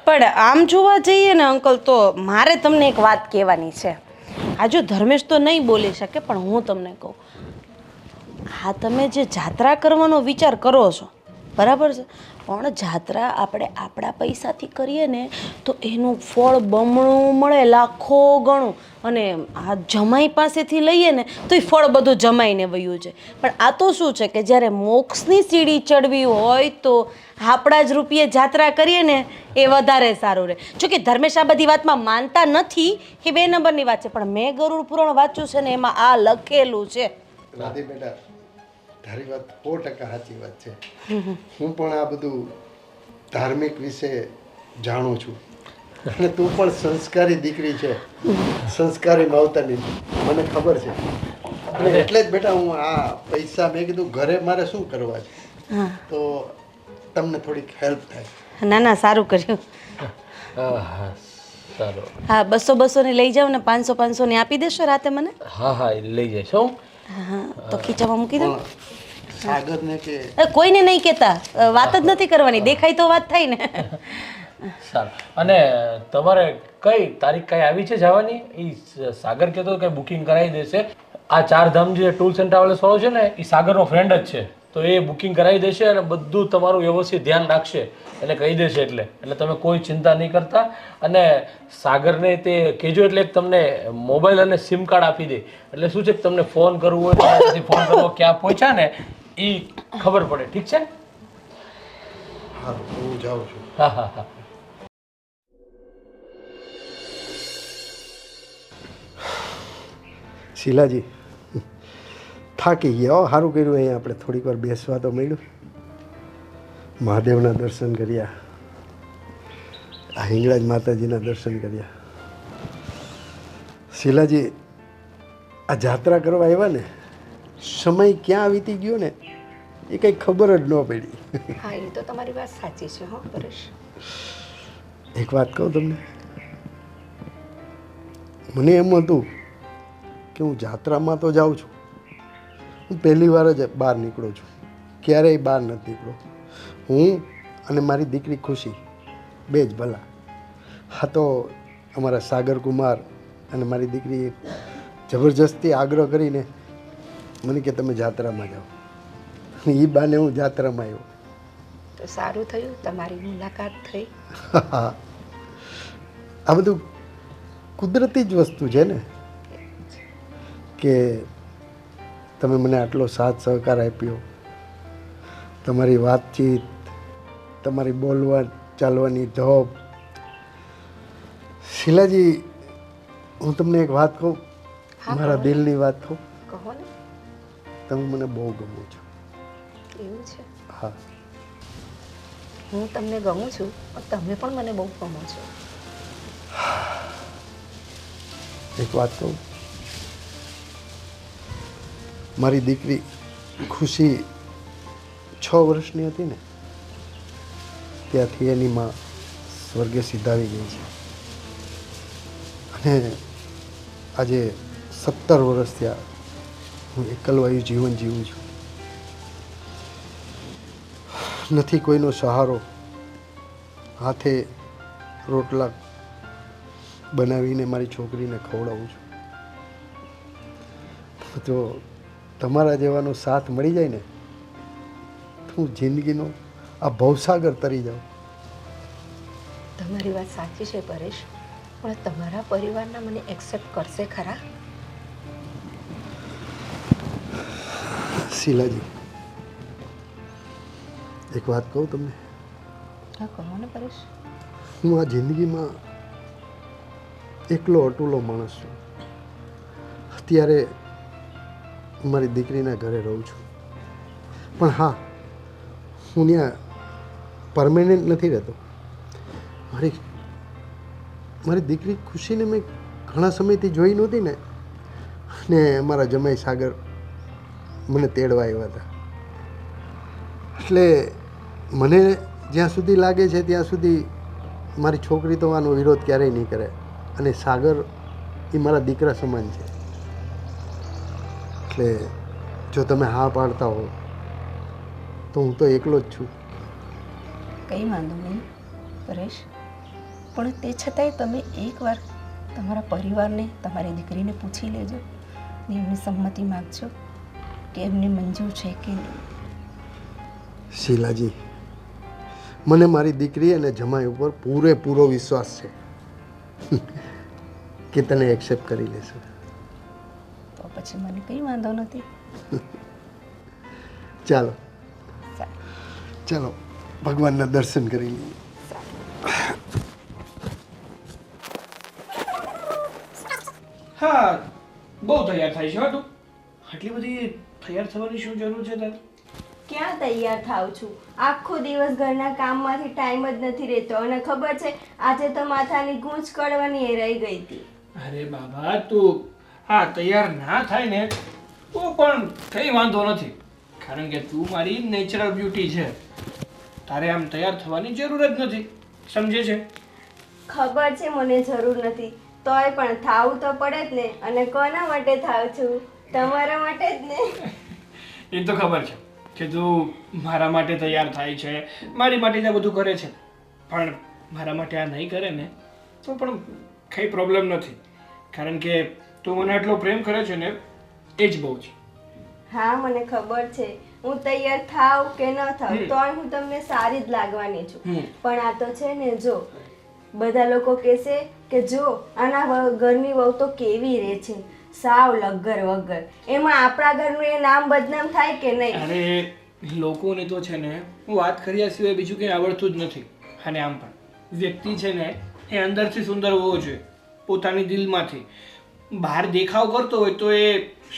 પણ આમ જોવા જઈએ ને અંકલ, તો મારે તમને એક વાત કહેવાની છે. આ જો ધર્મેશ તો નહીં બોલી શકે, પણ હું તમને કહું, હા તમે જે જાત્રા કરવાનો વિચાર કરો છો બરાબર છે, પણ જાત્રા આપણે આપણા પૈસાથી કરીએ ને તો એનું ફળ બમણું મળે, લાખો ગણું. અને આ જમાઈ પાસેથી લઈએ ને તો એ ફળ બધું જમાઈને વયું છે. પણ આ તો શું છે કે જ્યારે મોક્ષની સીડી ચડવી હોય તો આપણા જ રૂપિયે જાત્રા કરીએ ને એ વધારે સારું રહે. જોકે ધર્મેશ આ બધી વાતમાં માનતા નથી, એ 2 નંબરની વાત છે, પણ મેં ગરુડ પુરાણ વાંચ્યું છે ને એમાં આ લખેલું છે. રાધી બેટા, તારી વાત 100% સાચી વાત છે. હું પણ આ બધું ધાર્મિક વિશે જાણું છું. અને તું પણ સંસ્કારી દીકરી છે, સંસ્કારી માવતરની, મને ખબર છે. અને એટલે જ બેટા હું આ પૈસા મેં કીધું ઘરે મારે શું કરવા છે, તો તમને થોડીક હેલ્પ થાય. ના ના, સારું કર્યું. હા સારું. હા, 200 ની લઈ જાવ ને 500 ની આપી દેશો રાતે મને? હા હા, એ લઈ જઈશ હું. હા, તો ખીચામાં મૂકી દો. સાગરને કે કોઈને નહીં કહેતા, વાત જ નથી કરવાની, દેખાય તો વાત થાય ને. સારું. અને તમારે કઈ તારીખ કઈ આવી છે જવાની? એ સાગર કહેતો કે બુકિંગ કરાવી દેશે. આ 4 ધામ જે ટૂર્સ એન્ડ ટ્રાવેલ્સ વાળો છે ને એ સાગરનો ફ્રેન્ડ જ છે, તો એ બુકિંગ કરાવી દેશે અને બધું તમારું વ્યવસ્થિત ધ્યાન રાખશે, એટલે કહી દેશે. એટલે તમે કોઈ ચિંતા નહીં કરતા. અને સાગરને તે કહેજો એટલે તમને મોબાઈલ અને સિમ કાર્ડ આપી દે, એટલે શું છે કે તમને ફોન કરવું હોય તમારાથી ફોન કરવો, ક્યાં પહોંચ્યા ને એ ખબર પડે. ઠીક છે? હા, હું જાઉં છું. હા હા હા. શીલાજી, થાકી ગયા હો. સારું કર્યું અહીંયા આપણે થોડીક વાર બેસવા તો મળ્યું. મહાદેવના દર્શન કર્યા, આ હિંગળાજ માતાજીના દર્શન કર્યા. શીલાજી, આ જાત્રા કરવા આવ્યા ને, સમય ક્યાં વીતી ગયો ને એ કંઈ ખબર જ ન પડી. હા, એ તો તમારી વાત સાચી છે હો પરેશ. એક વાત કહું તમને, મને એમ હતું કે હું જાત્રામાં તો જાઉં છું, હું પહેલી વાર જ બહાર નીકળું છું, ક્યારેય બહાર નથી નીકળ્યો. હું અને મારી દીકરી ખુશી 2 જ ભલા. હા, તો અમારા સાગરકુમાર અને મારી દીકરીએ જબરજસ્તી આગ્રહ કરીને મને કે તમે જાત્રામાં જાઓ. એ બાને હું જાત્રામાં આવ્યો. તો સારું થયું તમારી મુલાકાત થઈ. આ બધું કુદરતી જ વસ્તુ છે ને, કે તમે મને આટલો સાથ સહકાર આપ્યો. તમારી વાતચીત, તમારી બોલવા ચાલવાની ઢબ. શીલાજી, હું તમને એક વાત કહું, મારા દિલની વાત કહું. કહો. કહો ને. તમે મને બહુ ગમો છો. એવું છે? હા. હું તમને ગમું છું પણ તમે પણ મને બહુ ગમો છો. એક વાત કહું, મારી દીકરી ખુશી 6 વર્ષની હતી ને ત્યાંથી એની માં સ્વર્ગે સિધાવી ગઈ છે અને આજે 17 વર્ષ થયા હું એકલવાયું જીવન જીવું છું. નથી કોઈનો સહારો, હાથે રોટલા બનાવીને મારી છોકરીને ખવડાવું છું. તો તમારા જેવાનો સાથ મળી જાય ને તો હું જિંદગીનો આ ભવસાગર તરી જાઉં. તમારી વાત સાચી છે પરેશ, પણ તમારા પરિવારના મને એક્સેપ્ટ કરશે ખરા? શીલાજી, એક વાત કહું તમને, હા કહો ને પરેશ. હું આ જિંદગીમાં એકલો અટુલો માણસ છું. અત્યારે મારી દીકરીના ઘરે રહું છું, પણ હા, હું ત્યાં પરમેનન્ટ નથી રહેતો. મારી દીકરી ખુશીને મેં ઘણા સમયથી જોઈ નહોતી ને, અને મારા જમાઈ સાગર મને તેડવા આવ્યા હતા. એટલે મને જ્યાં સુધી લાગે છે ત્યાં સુધી મારી છોકરી તો આનો વિરોધ ક્યારેય નહીં કરે, અને સાગર એ મારા દીકરા સમાન છે. એટલે જો તમે હા પાડતા હો તો હું તો એકલો જ છું. કંઈ વાંધો નહીં પરેશ, પણ તે છતાંય તમે એકવાર તમારા પરિવારને, તમારી દીકરીને પૂછી લેજો ને એમની સંમતિ માગજો કે એમને મંજૂર છે કે નહીં. શીલાજી, મને મારી દીકરી અને જમાઈ ઉપર પૂરેપૂરો વિશ્વાસ છે કે તને એક્સેપ્ટ કરી લેશે. તો પછી મને કંઈ વાંધો નથી. ચાલો સારું. ચાલો ભગવાનના દર્શન કરી લઈએ. હા, બહુ તૈયાર થાય છે હો તું. આટલી બધી તૈયાર થવાની શું જરૂર છે તારે? ક્યાં તૈયાર થાવ છું? આખો દિવસ ઘરના કામમાંથી ટાઈમ જ નથી રહેતો, અને ખબર છે આજે તો માથાની ગૂંચ કડવાની એ રહી ગઈ હતી. અરે બાબા, તું હા તૈયાર ના થાય ને તો પણ કંઈ વાંધો નથી, કારણ કે તું મારી નેચરલ બ્યુટી છે. તારે આમ તૈયાર થવાની જરૂર જ નથી, સમજે છે? ખબર છે મને જરૂર નથી, તોય પણ થાવું તો પડે જ ને. અને કોના માટે થાવ છું? તમારા માટે જ ને. એ તો ખબર છે કે તું મારા માટે તૈયાર થાય છે, મારી માટે આ બધું કરે છે, પણ મારા માટે આ નહીં કરે ને તો પણ કંઈ પ્રોબ્લેમ નથી, કારણ કે તું મને આટલો પ્રેમ કરે છે ને એ જ બહુ છે. હા મને ખબર છે, હું તૈયાર થાવ કે ન થાવ તોય હું તમને સારી જ લાગવાની છું. પણ આ તો છે ને, જો બધા લોકો કહેશે કે જો આના ઘરની વહુ તો કેવી રહે છે, સાવ લગર વગર. એમાં આપણા ઘરનું એ નામ બદનામ થાય કે નહીં? અરે લોકોને તો છે ને વાત કર્યા સિવાય બીજું કંઈ આવડતું જ નથી. અને આમ પણ વ્યક્તિ છે ને એ અંદરથી સુંદર હોવો જોઈએ, પોતાની દિલમાંથી. બહાર દેખાવ કરતો હોય તો એ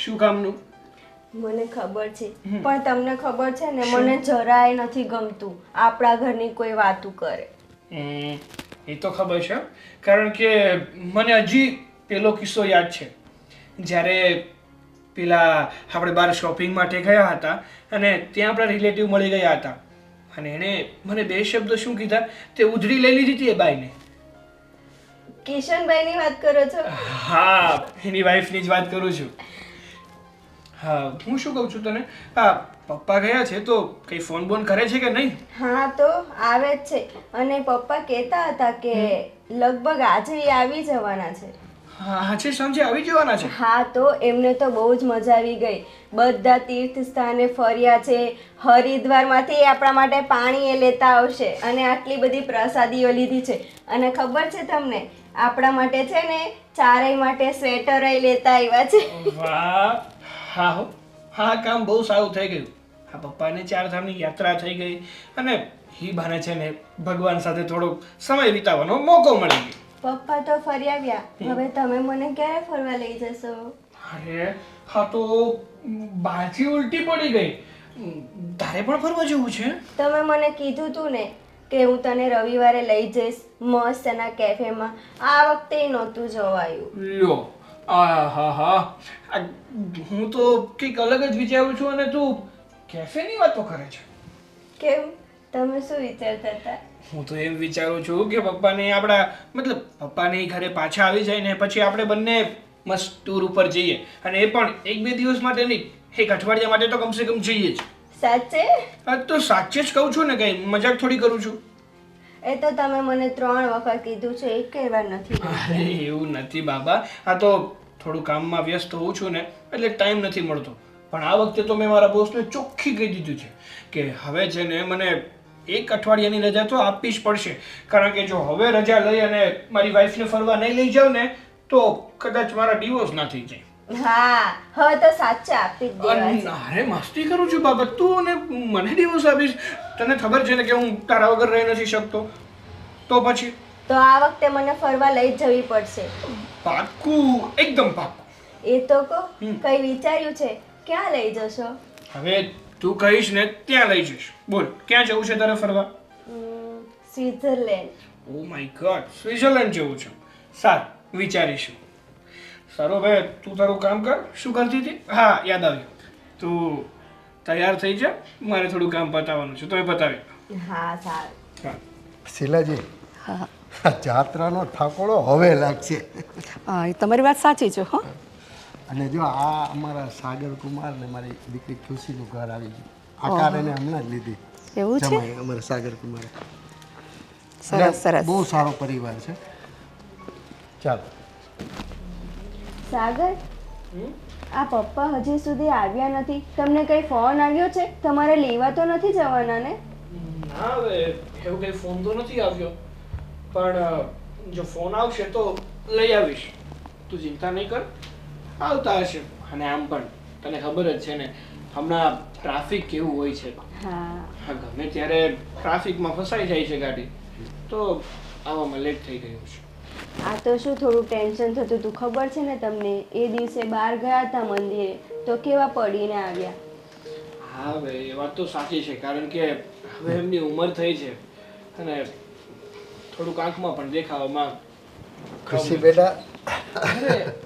શું કામનું? મને ખબર છે, પણ તમને ખબર છે ને મને જરાય નથી ગમતું આપણા ઘરની કોઈ વાતું કરે. એ તો ખબર છે, કારણ કે મને હજી પેલો કિસ્સો યાદ છે, જ્યારે પેલા આપણે બહાર શોપિંગ માટે ગયા હતા અને ત્યાં આપણા રિલેટિવ મળી ગયા હતા, અને એણે મને 2 શબ્દ શું કીધા તે ઉધડી લઈ લીધી હતી એ બાઈને. કિશનભાઈની વાત કરો છો? હા, એની વાઈફની જ વાત કરું છું. હા, હું શું કહું છું તને, હા પપ્પા ગયા છે તો કઈ ફોન બોન કરે છે કે નહીં? હા તો આવે જ છે, અને પપ્પા કહેતા હતા કે લગભગ આજે એ આવી જવાના છે. હા, આજે સાંજે આવી જવાના છે? હા તો એમને તો બહુ જ મજા આવી ગઈ. બધા તીર્થ સ્થાને ફર્યા છે. હરિદ્વારમાંથી આપણા માટે પાણી એ લેતા આવશે, અને આટલી બધી પ્રસાદીઓ લીધી છે. અને ખબર છે તમને, આપણા માટે છે ને ચારેય માટે સ્વેટર લેતા આવ્યા છે. વાહ, હા હો, હા કામ બહુ સારું થઈ ગયું. આ પપ્પાને 4 ધામની યાત્રા થઈ ગઈ, અને એ બહાને છે ને ભગવાન સાથે થોડોક સમય વિતાવવાનો મોકો મળી ગયો. પપ્પા તો ફરી આવ્યા. હવે તમે મને ક્યારે ફરવા લઈ જશો? અરે હા તો બહારથી ઉલટી પડી ગઈ. તારે પણ ફરવા જવું છે? તમે મને કીધું તું ને કે હું તને રવિવારે લઈ જઈશ મસ્ત એના કેફેમાં. આ વખતે નહોતું જવાયું. લ્યો હા હું તો કંઈક અલગ જ વિચારું છું અને તું કેફેની વાતો કરે છે. કેમ? તમે શું વિચારતા હતા? હું તો એમ વિચારું છું કે પપ્પાને આપણા મતલબ પપ્પાને ઘરે પાછા આવી જાય ને પછી આપણે બંને મસ્ત ટૂર ઉપર જઈએ અને એ પણ 1-2 દિવસ માટે નહીં, 1 અઠવાડિયા માટે તો કમસે કમ જઈએ જ. સાચે? હા તો સાચે જ કહું છું ને, કઈ મજાક થોડી કરું છું. એ તો તમે મને 3 વખત કીધું છે, એક વાર નથી. અરે એવું નથી બાબા, આ તો થોડું કામમાં વ્યસ્ત હોઉં છું ને એટલે ટાઈમ નથી મળતો. પણ આ વખતે તો મેં મારા બોસને ચોખ્ખી કહી દીધું છે કે હવે છે ને મને 1 અઠવાડિયાની રજા તો આપવી જ પડશે. કારણ કે જો હવે રજા લઈ અને મારી વાઈફને ફરવા નહીં લઈ જાઉં ને તો કદાચ મારા ડિવોર્સ ના થઈ જાય. હા, હવે તો સાચે આપી જ દેવા છે. અરે મસ્તી કરું છું બાબા, તું અને મને ડિવોર્સ આપીશ? તને ખબર છે ને કે હું તારા વગર રહી નથી શકતો. તો પછી તો આ વખતે મને ફરવા લઈ જ જવી પડશે. પાક્કું, એકદમ પાક્કું. એ તો કહો, કઈ વિચાર્યું છે? ક્યાં લઈ જશો? હવે તું કહીશ ને ત્યાં લઈ જઈશ. બોલ ક્યાં જવું છે તારે ફરવા? Switzerland. Oh my God, Switzerland જવું છે. સારું, વિચારીશું. સારું, હવે તું તારું કામ કર. શું કરતી હતી? હા, યાદ આવ્યું. તું તૈયાર થઈ જા, મારે થોડું કામ પતાવવાનું છે, તો એ પતાવી. હા, સારું. હા. શીલાજી, હા આ જાત્રાનો ઠાકોરો હવે લાગશે. હા એ તમારી વાત સાચી છે હો. અને જો આ અમારા સાગર કુમાર ને મારી દીકરી ખુશીનું ઘર આવી ગયું. આ કાર એને હમણાં જ લીધી. એવું છે? જમાઈ અમારા સાગર કુમારે. સરસ સરસ. બહુ સારો પરિવાર છે. ચાલો. સાગર, આ પપ્પા હજી સુધી આવ્યા નથી. તમને કઈ ફોન આવ્યો છે? તમારે લેવા તો નથી જવાના ને? ના, હવે એવું કઈ ફોન તો નથી આવ્યો, પણ જો ફોન આવશે તો લઈ આવીશ. તું ચિંતા નહીં કર, આવતા હશે. અને આમ પણ તને ખબર જ છે ને હમણાં ટ્રાફિક કેવું હોય છે. હા. ગમે ત્યારે ટ્રાફિકમાં ફસાઈ જાય છે ગાડી, તો આવવામાં લેટ થઈ ગયું છે. આ તો શું થોડું ટેન્શન થતું હતું, ખબર છે ને તમને? એ દિવસે બહાર ગયા હતા મંદિરે તો કેવા પડીને આવ્યા. હા, હવે એ વાત તો સાચી છે, કારણ કે હવે એમની ઉંમર થઈ છે અને થોડુંક આંખમાં પણ દેખાવામાં. ખુશી બેટા,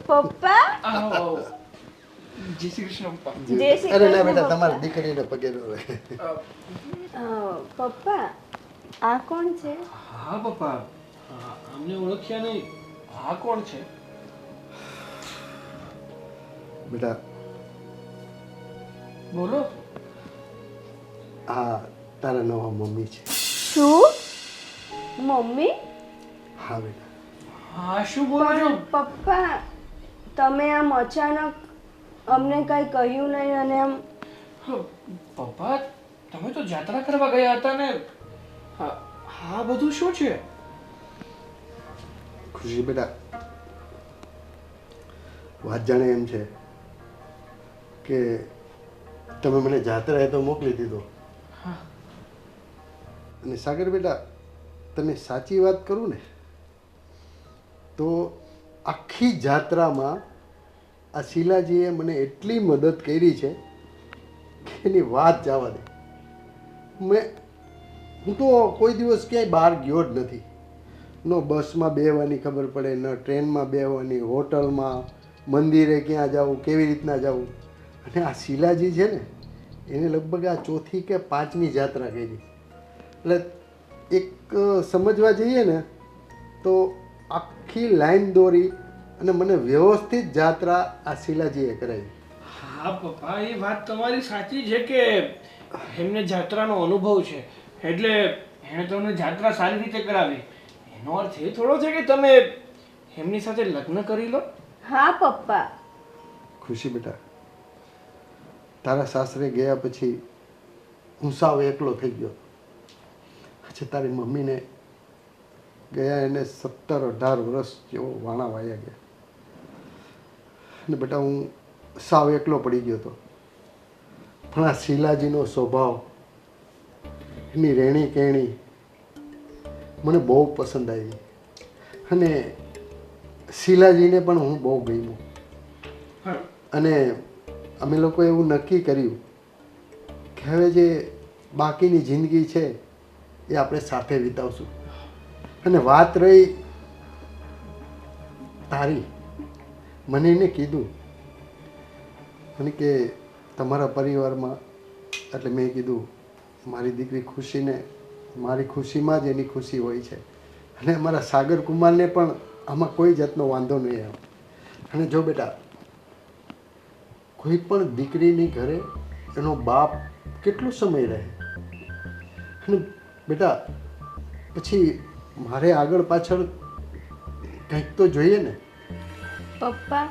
પપ્પા, આવો, આવો. જય શ્રી કૃષ્ણ પપ્પા. જય શ્રી અરે ના કૃષ્ણ બેટા, પપ્પા. તમારી દીકરીને પગે ન રહે. પપ્પા, આ કોણ છે? હા પપ્પા, અમને ઓળખ્યા નહીં. હા, કોણ છે? બેટા, બોલો. આ તારા નવા મમ્મી છે. શું? મમ્મી? હા બેટા. હા, શું બોલો છો? પપ્પા, તમે આમ અચાનક અમને કઈ કહ્યું નહીં અને આમ. પપ્પા, તમે તો જાત્રા કરવા ગયા હતા ને. હા, બધું શું છે? ખુશી બેટા, વાત જાણે એમ છે કે તમે મને જાત્રાએ તો મોકલી દીધો. અને સાગર બેટા, તને સાચી વાત કરું ને તો આખી જાત્રામાં આ શીલાજીએ મને એટલી મદદ કરી છે કે એની વાત જવા દે. હું તો કોઈ દિવસ ક્યાંય બહાર ગયો જ નથી. ન બસમાં બેસવાની ખબર પડે, ન ટ્રેનમાં બેસવાની, હોટલમાં, મંદિરે ક્યાં જવું, કેવી રીતના જવું. અને આ શીલાજી છે ને એને લગભગ આ 4થી કે 5મી જાત્રા કરી. એટલે એક સમજવા જઈએ ને તો આખી લાઈન દોરી અને મને વ્યવસ્થિત જાત્રા આ શીલાજીએ કરાવી. હા પપ્પા, એ વાત તમારી સાચી છે કે એમને જાત્રાનો અનુભવ છે એટલે એણે તમને જાત્રા સારી રીતે કરાવી. એનો અર્થ એ થોડો છે કે તમે એમની સાથે લગ્ન કરી લો. હા પપ્પા. ખુશી બેટા, તારા સાસરે ગયા પછી હું સાવ એકલો થઈ ગયો. પછી તારી મમ્મીને ગયા એને 17-18 વર્ષ જેવો વાણા વાયા ગયા. અને બેટા હું સાવ એકલો પડી ગયો હતો. પણ આ શીલાજીનો સ્વભાવ, એની રહેણી કહેણી મને બહુ પસંદ આવી. અને શીલાજીને પણ હું બહુ ગમ્યું. અને અમે લોકોએ એવું નક્કી કર્યું કે હવે જે બાકીની જિંદગી છે એ આપણે સાથે વિતાવશું. અને વાત રહી તારી, મને એને કીધું મને કે તમારા પરિવારમાં, એટલે મેં કીધું મારી દીકરી ખુશીને મારી ખુશીમાં જ એની ખુશી હોય છે. અને અમારા સાગર કુમારને પણ આમાં કોઈ જાતનો વાંધો નહીં આવે. અને જો બેટા, કોઈ પણ દીકરીની ઘરે એનો બાપ કેટલો સમય રહે, અને બેટા પછી મારે આગળ પાછળ કંઈક તો જોઈએ ને. પપ્પા,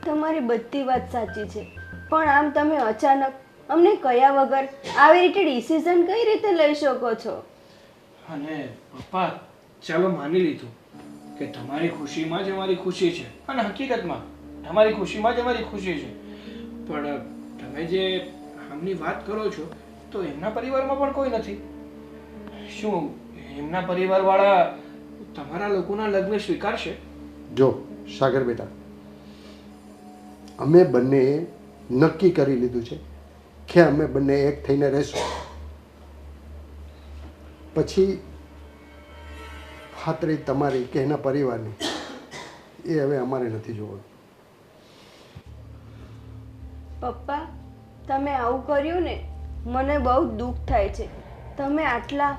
તમારી બધી વાત સાચી છે, પણ આમ તમે અચાનક અમને કયા વગર આવી રીતે ડિસિઝન કઈ રીતે લઈ શકો છો? અને પપ્પા, ચાલો માની લીધું કે તમારી ખુશીમાં જ અમારી ખુશી છે, અને હકીકતમાં તમારી ખુશીમાં જ અમારી ખુશી છે. પણ તમે જે આમની વાત કરો છો તો એમના પરિવારમાં પણ કોઈ નથી. શું એમના પરિવારવાળા તમારા લોકોના લગ્ન સ્વીકારશે? જો સાગર બેટા, અમે બંનેએ નક્કી કરી લીધું છે કે અમે બંને એક થઈને રહેશું. પછી વાત રહી તમારી કે એના પરિવારની, એ હવે અમારે નથી જોવાનું. પપ્પા, તમે આવું કર્યું ને, મને બહુ દુઃખ થાય છે. તમે આટલા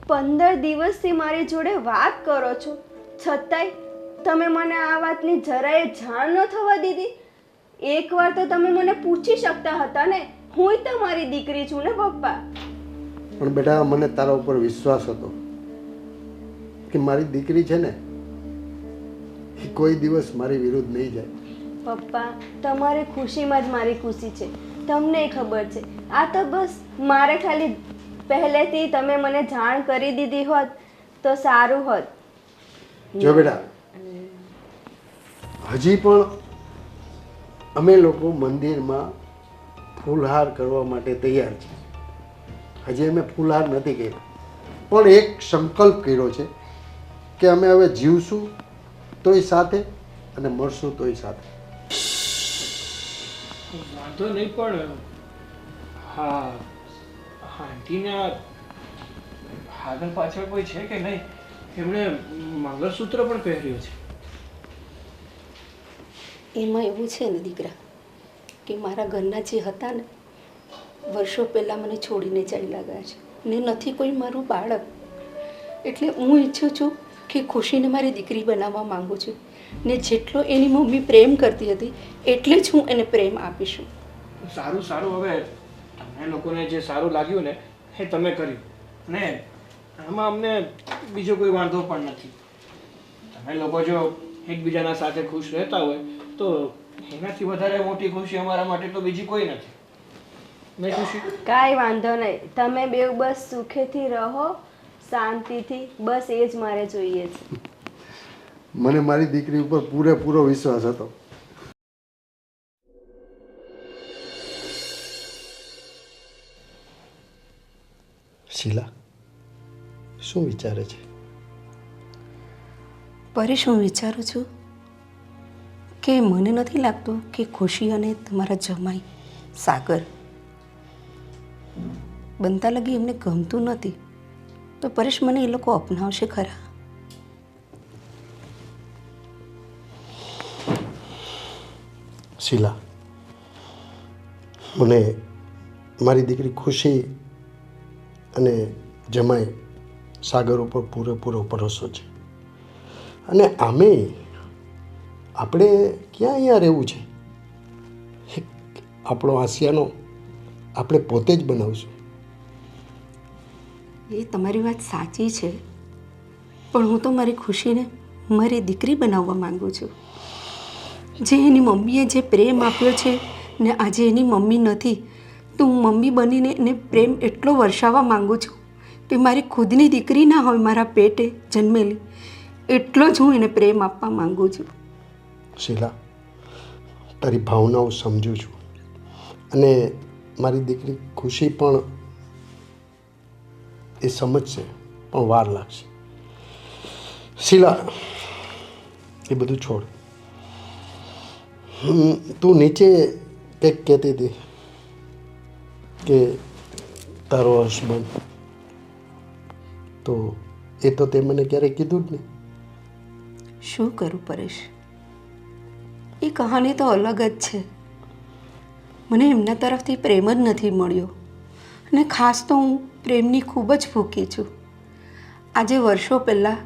15 દિવસથી મારી જોડે વાત કરો છો, છતાંય તમે મને આ વાતની જરાય જાણ ન થવા દીધી. એકવાર તો તમે મને પૂછી શકતા હતા ને, હું તમારી દીકરી છું ને પપ્પા. પણ બેટા, મને તારા ઉપર વિશ્વાસ હતો કે મારી દીકરી છે ને એ કોઈ દિવસ મારી વિરુદ્ધ નહીં જાય. પપ્પા, તમારી ખુશીમાં જ મારી ખુશી છે, તમને ખબર છે. આ તો બસ મારે ખાલી પહેલેથી તમે મને જાણ કરી દીધી હોત તો સારું હોત. જો બેટા, હજી પણ અમે લોકો મંદિરમાં ફૂલહાર કરવા માટે તૈયાર છીએ. હજી અમે ફૂલહાર નથી કર્યો, પણ એક સંકલ્પ કર્યો છે કે અમે હવે જીવશું તોય સાથે અને મરશું તોય સાથે. વાંધો નહીં, પણ હા, આંટીના આગળ પાછળ કોઈ છે કે નહીં? એમણે મંગળસૂત્ર પણ પહેર્યું છે. એમાં એવું છે ને દીકરા, કે મારા ઘરના જે હતા ને, વર્ષો પહેલાં મને છોડીને ચાલ્યા ગયા છે, ને નથી કોઈ મારું બાળક. એટલે હું ઈચ્છું છું કે ખુશીને મારી દીકરી બનાવવા માંગુ છું, ને જેટલો એની મમ્મી પ્રેમ કરતી હતી એટલે જ હું એને પ્રેમ આપીશું. સારું સારું, હવે તમને લોકોને જે સારું લાગ્યું ને એ તમે કર્યું, ને આમાં અમને બીજો કોઈ વાંધો પણ નથી. તમે લોકો જો એકબીજાના સાથે ખુશ રહેતા હોય તો એનાથી વધારે મોટી ખુશી અમારા માટે તો બીજી કોઈ નથી. નહીં ખુશી? કાંઈ વાંધો નહીં, તમે બેવ બસ સુખેથી રહો, શાંતિથી, બસ એ જ મારે જોઈએ છે. મને મારી દીકરી ઉપર પૂરેપૂરો વિશ્વાસ હતો. શીલા શું વિચારે છે? પરેશ, હું વિચારું છું કે મને નથી લાગતું કે ખુશી અને તમારા જમાઈ સાગર બનતા લગી એમને ગમતું નથી, તો પરેશ મને એ લોકો અપનાવશે ખરા? શીલા, મને મારી દીકરી ખુશી અને જમાઈ સાગર ઉપર પૂરેપૂરો ભરોસો છે. અને આમે આપણે ક્યાં અહીંયા રહેવું છે? આપણો આસિયાનો આપણે પોતે જ બનાવશું. એ તમારી વાત સાચી છે, પણ હું તો મારી ખુશીને મારી દીકરી બનાવવા માંગુ છું. જે એની મમ્મીએ જે પ્રેમ આપ્યો છે ને આજે એની મમ્મી નથી, તો હું મમ્મી બનીને એને પ્રેમ એટલો વરસાવવા માંગુ છું કે મારી ખુદની દીકરી ના હોય, મારા પેટે જન્મેલી, એટલો જ હું એને પ્રેમ આપવા માંગુ છું. શીલા, તારી ભાવનાઓ સમજું છું, અને મારી દીકરી ખુશી પણ એ સમજશે, પણ વાર લાગશે. શીલા, એ બધું છોડ. તું નીચે કંઈક કહેતી હતી કે તારો હસબન્ડ, તો એ તો તે મને ક્યારેય કીધું જ નહીં. શું કરું પરેશ, એ કહાની તો અલગ જ છે. મને એમના તરફથી પ્રેમ જ નથી મળ્યો અને ખાસ તો હું પ્રેમની ખૂબ જ ભૂખી છું. આજે વર્ષો પહેલાં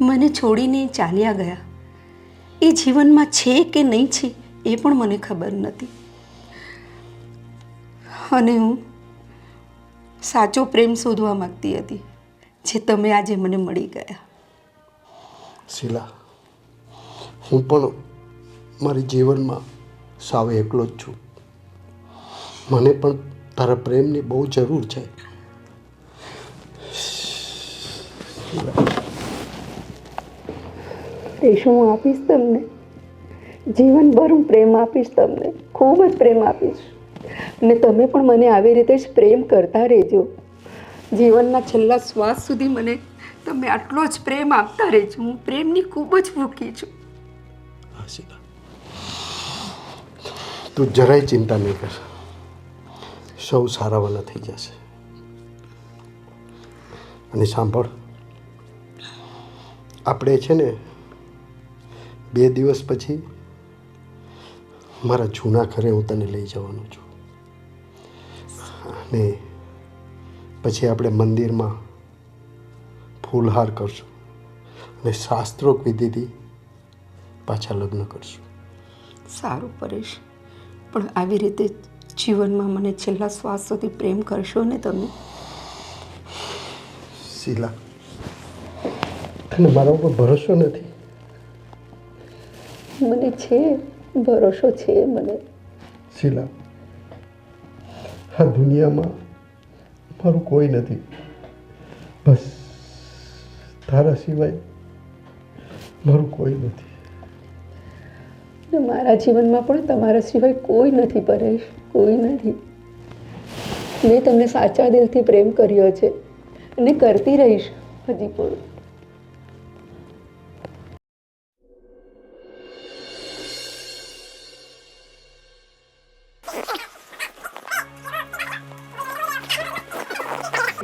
મને છોડીને એ ચાલ્યા ગયા. એ જીવનમાં છે કે નહીં છે એ પણ મને ખબર નથી. અને હું સાચો પ્રેમ શોધવા માગતી હતી, જે તમે આજે મને મળી ગયા. શીલા, હું પણ મારી જીવનમાં સાવ એકલો જ છું. મને પણ તારા પ્રેમની બહુ જરૂર છે. રેશુ, હું આપીશ તમને, જીવનભર હું પ્રેમ આપીશ તમને, ખૂબ જ પ્રેમ આપીશ. અને તમે પણ મને આવી રીતે જ પ્રેમ કરતા રહેજો. જીવનના છેલ્લા શ્વાસ સુધી મને તમે આટલો જ પ્રેમ આપતા રહેજો. હું પ્રેમની ખૂબ જ ભૂખી છું. હા શીલા, તું જરાય ચિંતા નહીં કર, સૌ સારાવાના થઈ જશે. અને સાંભળ, આપણે છે ને 2 દિવસ પછી મારા જૂના ઘરે હું તને લઈ જવાનો છું. અને પછી આપણે મંદિરમાં ફૂલહાર કરશું અને શાસ્ત્રોક્ત વિધિથી પાછા લગ્ન કરશું. સારું પરેશ, પણ આવી રીતે જીવનમાં મને છેલ્લા શ્વાસ સુધી પ્રેમ કરશો ને તમે? શીલા, તને મારા ઉપર ભરોસો નથી? મને છે ભરોસો, છે મને. શીલા, આ દુનિયામાં મારું કોઈ નથી, બસ તારા સિવાય મારું કોઈ નથી. ને મારા જીવનમાં પણ તમારા સિવાય કોઈ નથી પરેશ, કોઈ નથી. મેં તમને સાચા દિલથી પ્રેમ કર્યો છે અને કરતી રહીશ હજી પણ.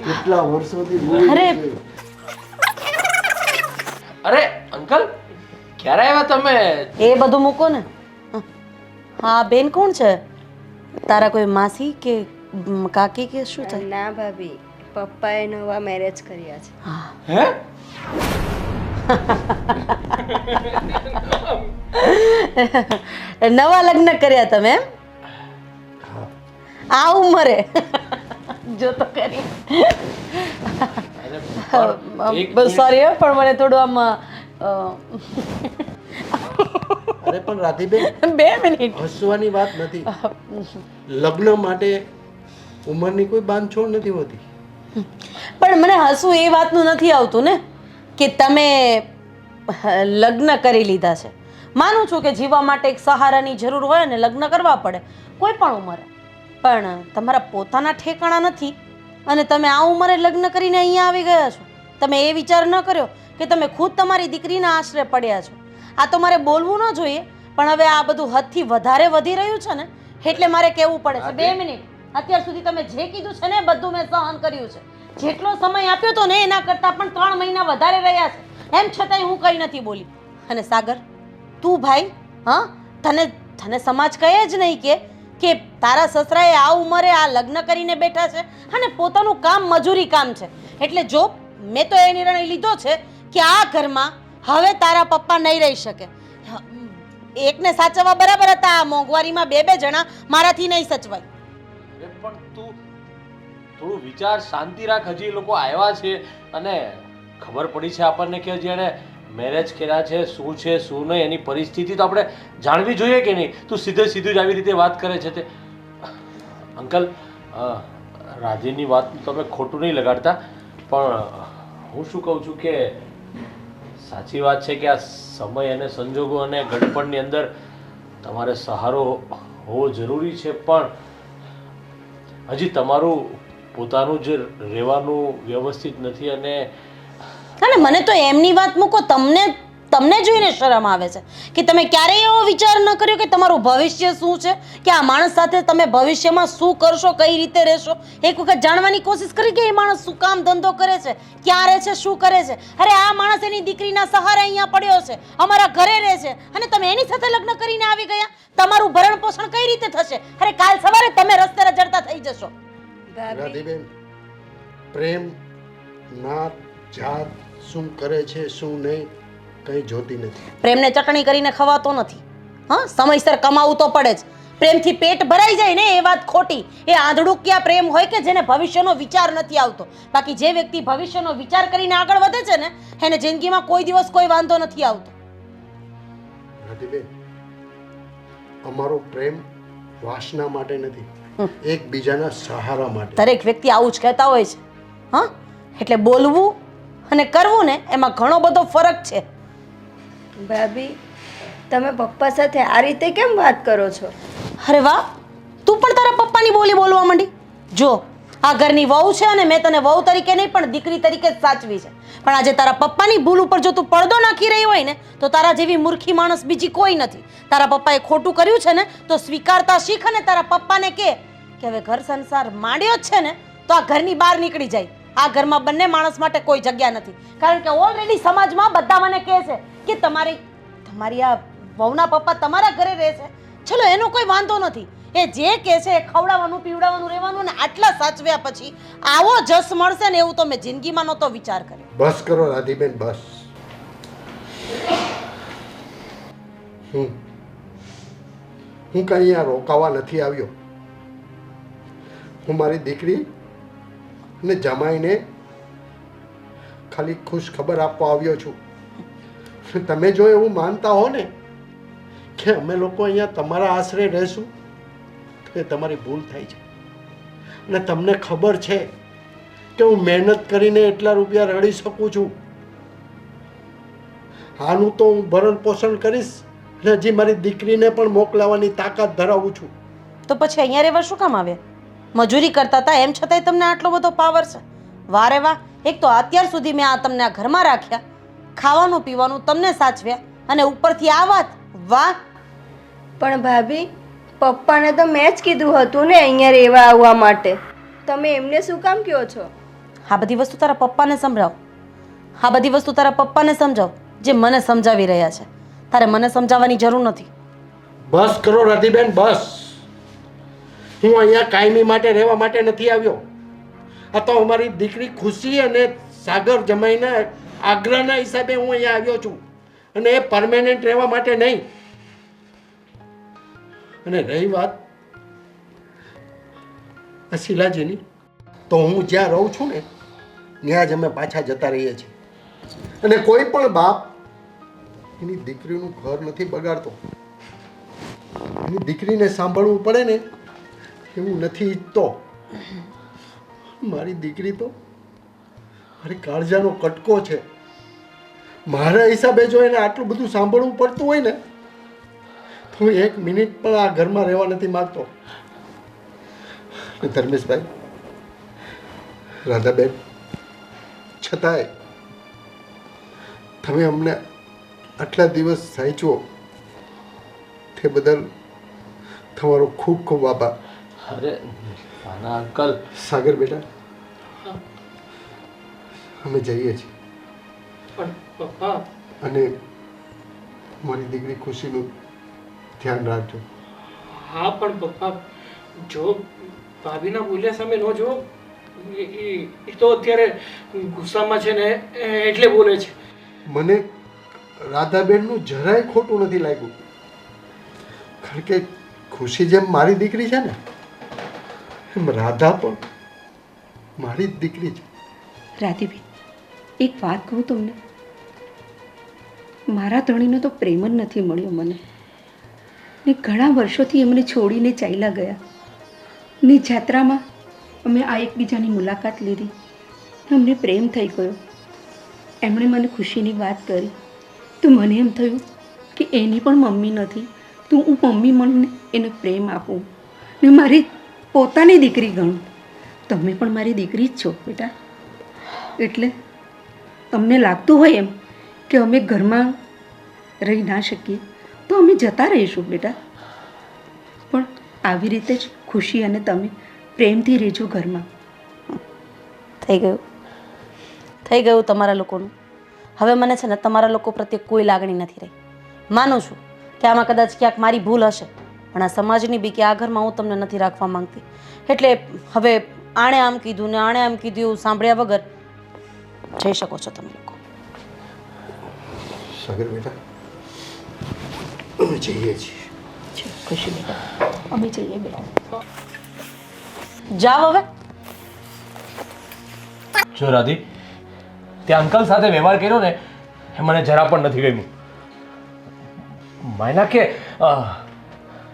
કેટલા વર્ષોથી અરે! અરે અંકલ, ક્યારે આવ્યા તમે? એ બધું મૂકો ને. હા બેન, કોણ છે? તારા કોઈ માસી કે કાકી કે શું થાય? ના ભાભી, પપ્પાએ નવા મેરેજ કર્યા છે. હે? નવા લગ્ન કર્યા તમે એમ? આ ઉંમરે? જો તો કરી. સોરી પણ મને થોડું આમ અરે પણ રાધીબેન, 2 મિનિટ. હસવાની વાત નથી. લગ્ન માટે ઉંમરની કોઈ બાંધછોડ નથી હોતી. પણ મને હસવું એ વાતનું નથી આવતું ને કે તમે લગ્ન કરી લીધા છે. માનું છું કે જીવવા માટે એક સહારાની જરૂર હોય ને લગ્ન કરવા પડે કોઈ પણ ઉંમરે, પણ તમારા પોતાના ઠેકાણા નથી અને તમે આ ઉંમરે લગ્ન કરીને અહીંયા આવી ગયા છો. તમે એ વિચાર ન કર્યો કે તમે ખુદ તમારી દીકરીના આશરે પડ્યા છો. આ તો મારે બોલવું ન જોઈએ, પણ હવે આ બધું હદથી વધારે વધી રહ્યું છે ને એટલે મારે કહેવું પડે છે. 2 મિનિટ. અત્યાર સુધી તમે જે કીધું છે ને બધું મેં સહન કર્યું છે. જેટલો સમય આપ્યો તો ને એના કરતાં પણ 3 મહિના વધારે રહ્યા છે. એમ છતાંય હું કંઈ નથી બોલી. અને સાગર, તું ભાઈ, હા, તને સમાજ કહે જ નહીં કે તારા સસરાએ આ ઉંમરે આ લગ્ન કરીને બેઠા છે અને પોતાનું કામ મજૂરી કામ છે. એટલે જો મેં તો એ નિર્ણય લીધો છે કે આ ઘરમાં હવે તારા પપ્પા નહીં રહી શકે. એકને સાચવવા બરાબર હતા, આ મોંઘવારીમાં 2 જણા મારાથી નહીં સચવાય. પણ તું થોડું વિચાર, શાંતિ રાખ. હજી એ લોકો આવ્યા છે અને ખબર પડી છે આપણને કે જેણે મેરેજ કર્યા છે, શું છે શું નહીં એની પરિસ્થિતિ તો આપણે જાણવી જોઈએ કે નહીં? તું સીધું જ આવી રીતે વાત કરે છે તે. અંકલ, રાધીની વાત તમે ખોટું નહીં લગાડતા, પણ હું શું કહું છું કે સાચી વાત છે કે આ સમય અને સંજોગો અને ગડપણની અંદર તમારે સહારો હોવો જરૂરી છે, પણ હજી તમારું પોતાનું જે રહેવાનું વ્યવસ્થિત નથી. અને મને તો એમની વાત મૂકો, તમને તમને જોઈને શરમ આવે છે કે તમે ક્યારેય એવો વિચાર ન કર્યો કે તમારું ભવિષ્ય શું છે, કે આ માણસ સાથે તમે ભવિષ્યમાં શું કરશો, કઈ રીતે રહેશો. એક વખત જાણવાની કોશિશ કરી કે એ માણસ શું કામ ધંધો કરે છે, ક્યાં રહે છે, શું કરે છે. અરે આ માણસ એની દીકરીના સહારે અહીંયા પડ્યો છે, અમારા ઘરે રહે છે, અને તમે એની સાથે લગ્ન કરીને આવી ગયા. તમારું ભરણ પોષણ કઈ રીતે થશે? અરે કાલ સવારે તમે રસ્તે રજડતા થઈ જશો. રાધીબેન, પ્રેમ નાત જાત શું કરે છે શું નહીં કંઈ જોતી નથી. પ્રેમને ચટણી કરીને ખવાતો નથી. હા, સમયસર કમાવું તો પડે જ. પ્રેમથી પેટ ભરાઈ જાય ને એ વાત ખોટી. એ આંધળુકિયા પ્રેમ હોય કે જેને ભવિષ્યનો વિચાર નથી આવતો. બાકી જે વ્યક્તિ ભવિષ્યનો વિચાર કરીને આગળ વધે છે ને એને જિંદગીમાં કોઈ દિવસ કોઈ વાંધો નથી આવતો. રાધીબેન, અમારો પ્રેમ વાસના માટે નથી, એકબીજાના સહારા માટે. દરેક વ્યક્તિ આવું જ કહેતા હોય છે. હા, એટલે બોલવું અને કરવું ને એમાં ઘણો બધો ફરક છે. ભાભી, તમે પપ્પા સાથે આ રીતે કેમ વાત કરો છો? અરે વાહ, તું પણ તારા પપ્પાની બોલી બોલવા માંડી. જો આ ઘરની વહુ છે અને મેં તને વહુ તરીકે નહીં પણ દીકરી તરીકે જ સાચવી છે. પણ આજે તારા પપ્પાની ભૂલ ઉપર જો તું પડદો નાખી રહી હોય ને તો તારા જેવી મૂર્ખી માણસ બીજી કોઈ નથી. તારા પપ્પાએ ખોટું કર્યું છે ને તો સ્વીકારતા શીખ અને તારા પપ્પાને કહે કે હવે ઘર સંસાર માંડ્યો જ છે ને તો આ ઘરની બહાર નીકળી જાય. આ ઘરમાં બંને માણસ માટે કોઈ જગ્યા નથી. કારણ કે ઓલરેડી સમાજમાં બધા મને કહે છે કે તમારી આ વહુના પપ્પા તમારા ઘરે રહે છે. ચલો એનો કોઈ વાંધો નથી, એ જે કહે છે એ ખવડાવવાનું પીવડાવવાનું રહેવાનું, ને આટલા સાચવ્યા પછી આવો જસ મળશે ને એવું તો મેં જિંદગીમાં નહોતો વિચાર કર્યો. બસ કરો રાધીબેન, બસ. હું કઈ અહીંયા રોકાવા નથી આવ્યો. હું મારી દીકરી ને જમાઈને ખાલી ખુશ ખબર આપવા આવ્યો છું. તમે જો એવું માનતા હો ને કે અમે લોકો અહીંયા તમારા આશરે રહેશું તો એ તમારી ભૂલ થાય છે. અને તમને ખબર છે કે હું મહેનત કરીને એટલા રૂપિયા રડી શકું છું. આનું તો હું ભરણ પોષણ કરીશ અને હજી મારી દીકરીને પણ મોકલાવાની તાકાત ધરાવું છું. તો પછી અહીંયા રહેવા શું કામ આવ્યા? મજૂરી કરતા હતા એમ છતાંય તમને આટલો બધો પાવર છે. વારે વાહ, એક તો અત્યાર સુધી મેં તમને આ ઘરમાં રાખ્યા, ખાવાનું પીવાનું તમને સાચવ્યા, અને ઉપરથી આ વાત. વાહ. પણ ભાભી, પપ્પાને તો મેં જ કીધું હતું ને અહીંયા રહેવા આવવા માટે. તમે એમને શું કામ કહો છો? આ બધી વસ્તુ તારા પપ્પાને સંભળાવ. આ બધી વસ્તુ તારા પપ્પાને સમજાવ જે મને સમજાવી રહ્યા છે. તારે મને સમજાવવાની જરૂર નથી. બસ કરો રાધીબેન, બસ. હું અહીંયા કાયમી માટે રહેવા માટે નથી આવ્યો. આ તો અમારી દીકરી ખુશી અને સાગર જમાઈના આગ્રહના હિસાબે હું અહીંયા આવ્યો છું, અને એ પરમેનન્ટ રહેવા માટે નહીં. અને રહી વાત શીલાજીની, તો હું જ્યાં રહું છું ને ત્યાં જ અમે પાછા જતા રહીએ છીએ. અને કોઈ પણ બાપ એની દીકરીનું ઘર નથી બગાડતો. એની દીકરીને સાંભળવું પડે ને એવું નથી ઈચ્છતો. મારી દીકરી તો મારી કાળજાનો કટકો છે. મારા હિસાબે જો એને આટલું બધું સાંભળવું પડતું હોય ને તો હું એક મિનિટ પણ આ ઘરમાં રહેવા નથી માંગતો. ધર્મેશભાઈ, રાધાબેન, છતાંય તમે અમને આટલા દિવસ સાચવો તે બદલ તમારો ખૂબ ખૂબ આભાર. અરે નાના અંકલ. સાગર બેટા, અમે જઈએ છીએ. પણ પપ્પા, અને મારી દીકરી ખુશીનું ધ્યાન રાખજો. હા પણ પપ્પા, જો ભાભીના બોલ્યા સામે ન જો, એ તો અત્યારે ગુસ્સામાં છે ને એટલે બોલે છે. મને રાધાબેનનું જરાય ખોટું નથી લાગ્યું, કારણ કે ખુશી જેમ મારી દીકરી છે ને એમ રાધા પણ મારી જ દીકરી છે. રાધીબેન, એક વાત કહું તમને, મારા ધણીનો તો પ્રેમ જ નથી મળ્યો મને. ને ઘણા વર્ષોથી એમને છોડીને ચાલ્યા ગયા. ને જાત્રામાં અમે આ એકબીજાની મુલાકાત લીધી, અમને પ્રેમ થઈ ગયો. એમણે મને ખુશીની વાત કરી તો મને એમ થયું કે એની પણ મમ્મી નથી, તો હું મમ્મી મને એને પ્રેમ આપું ને મારી પોતાની દીકરી ગણું. તમે પણ મારી દીકરી જ છો બેટા. એટલે તમને લાગતું હોય એમ કે અમે ઘરમાં રહી ના શકીએ તો અમે જતા રહીશું બેટા, પણ આવી રીતે જ ખુશી અને તમે પ્રેમથી રહેજો ઘરમાં. થઈ ગયું તમારા લોકોનું. હવે મને છે ને તમારા લોકો પ્રત્યે કોઈ લાગણી નથી રહી. માનું છું કે આમાં કદાચ ક્યાંક મારી ભૂલ હશે, પણ આ સમાજની બી કે આ ઘરમાં હું તમને નથી રાખવા માંગતી. એટલે હવે આણે આમ કીધું ને આણે આમ કીધું એવું સાંભળ્યા વગર જઈ શકો છો તમે લોકો. સાગર બેટા, અમે જઈએ છીએ. ખુશી બેટા, અમે જઈએ બેટા. જાઓ હવે. જો રાધી, ત્યાં અંકલ સાથે વ્યવહાર કર્યો ને એ મને જરા પણ નથી ગમ્યું. માયના કે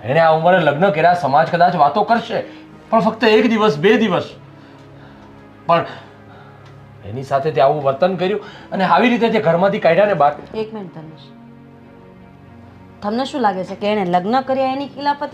એણે આ ઉંમરે લગ્ન કર્યા, સમાજ કદાચ વાતો કરશે, પણ ફક્ત 1 દિવસ 2 દિવસ. પણ એની સાથે તે આવું વર્તન કર્યું અને આવી રીતે તે ઘરમાંથી કાઢ્યા ને બહાર. એક મિનિટ ધનુષ, તમને શું લાગે છે કે એણે લગ્ન કર્યા એની ખિલાફત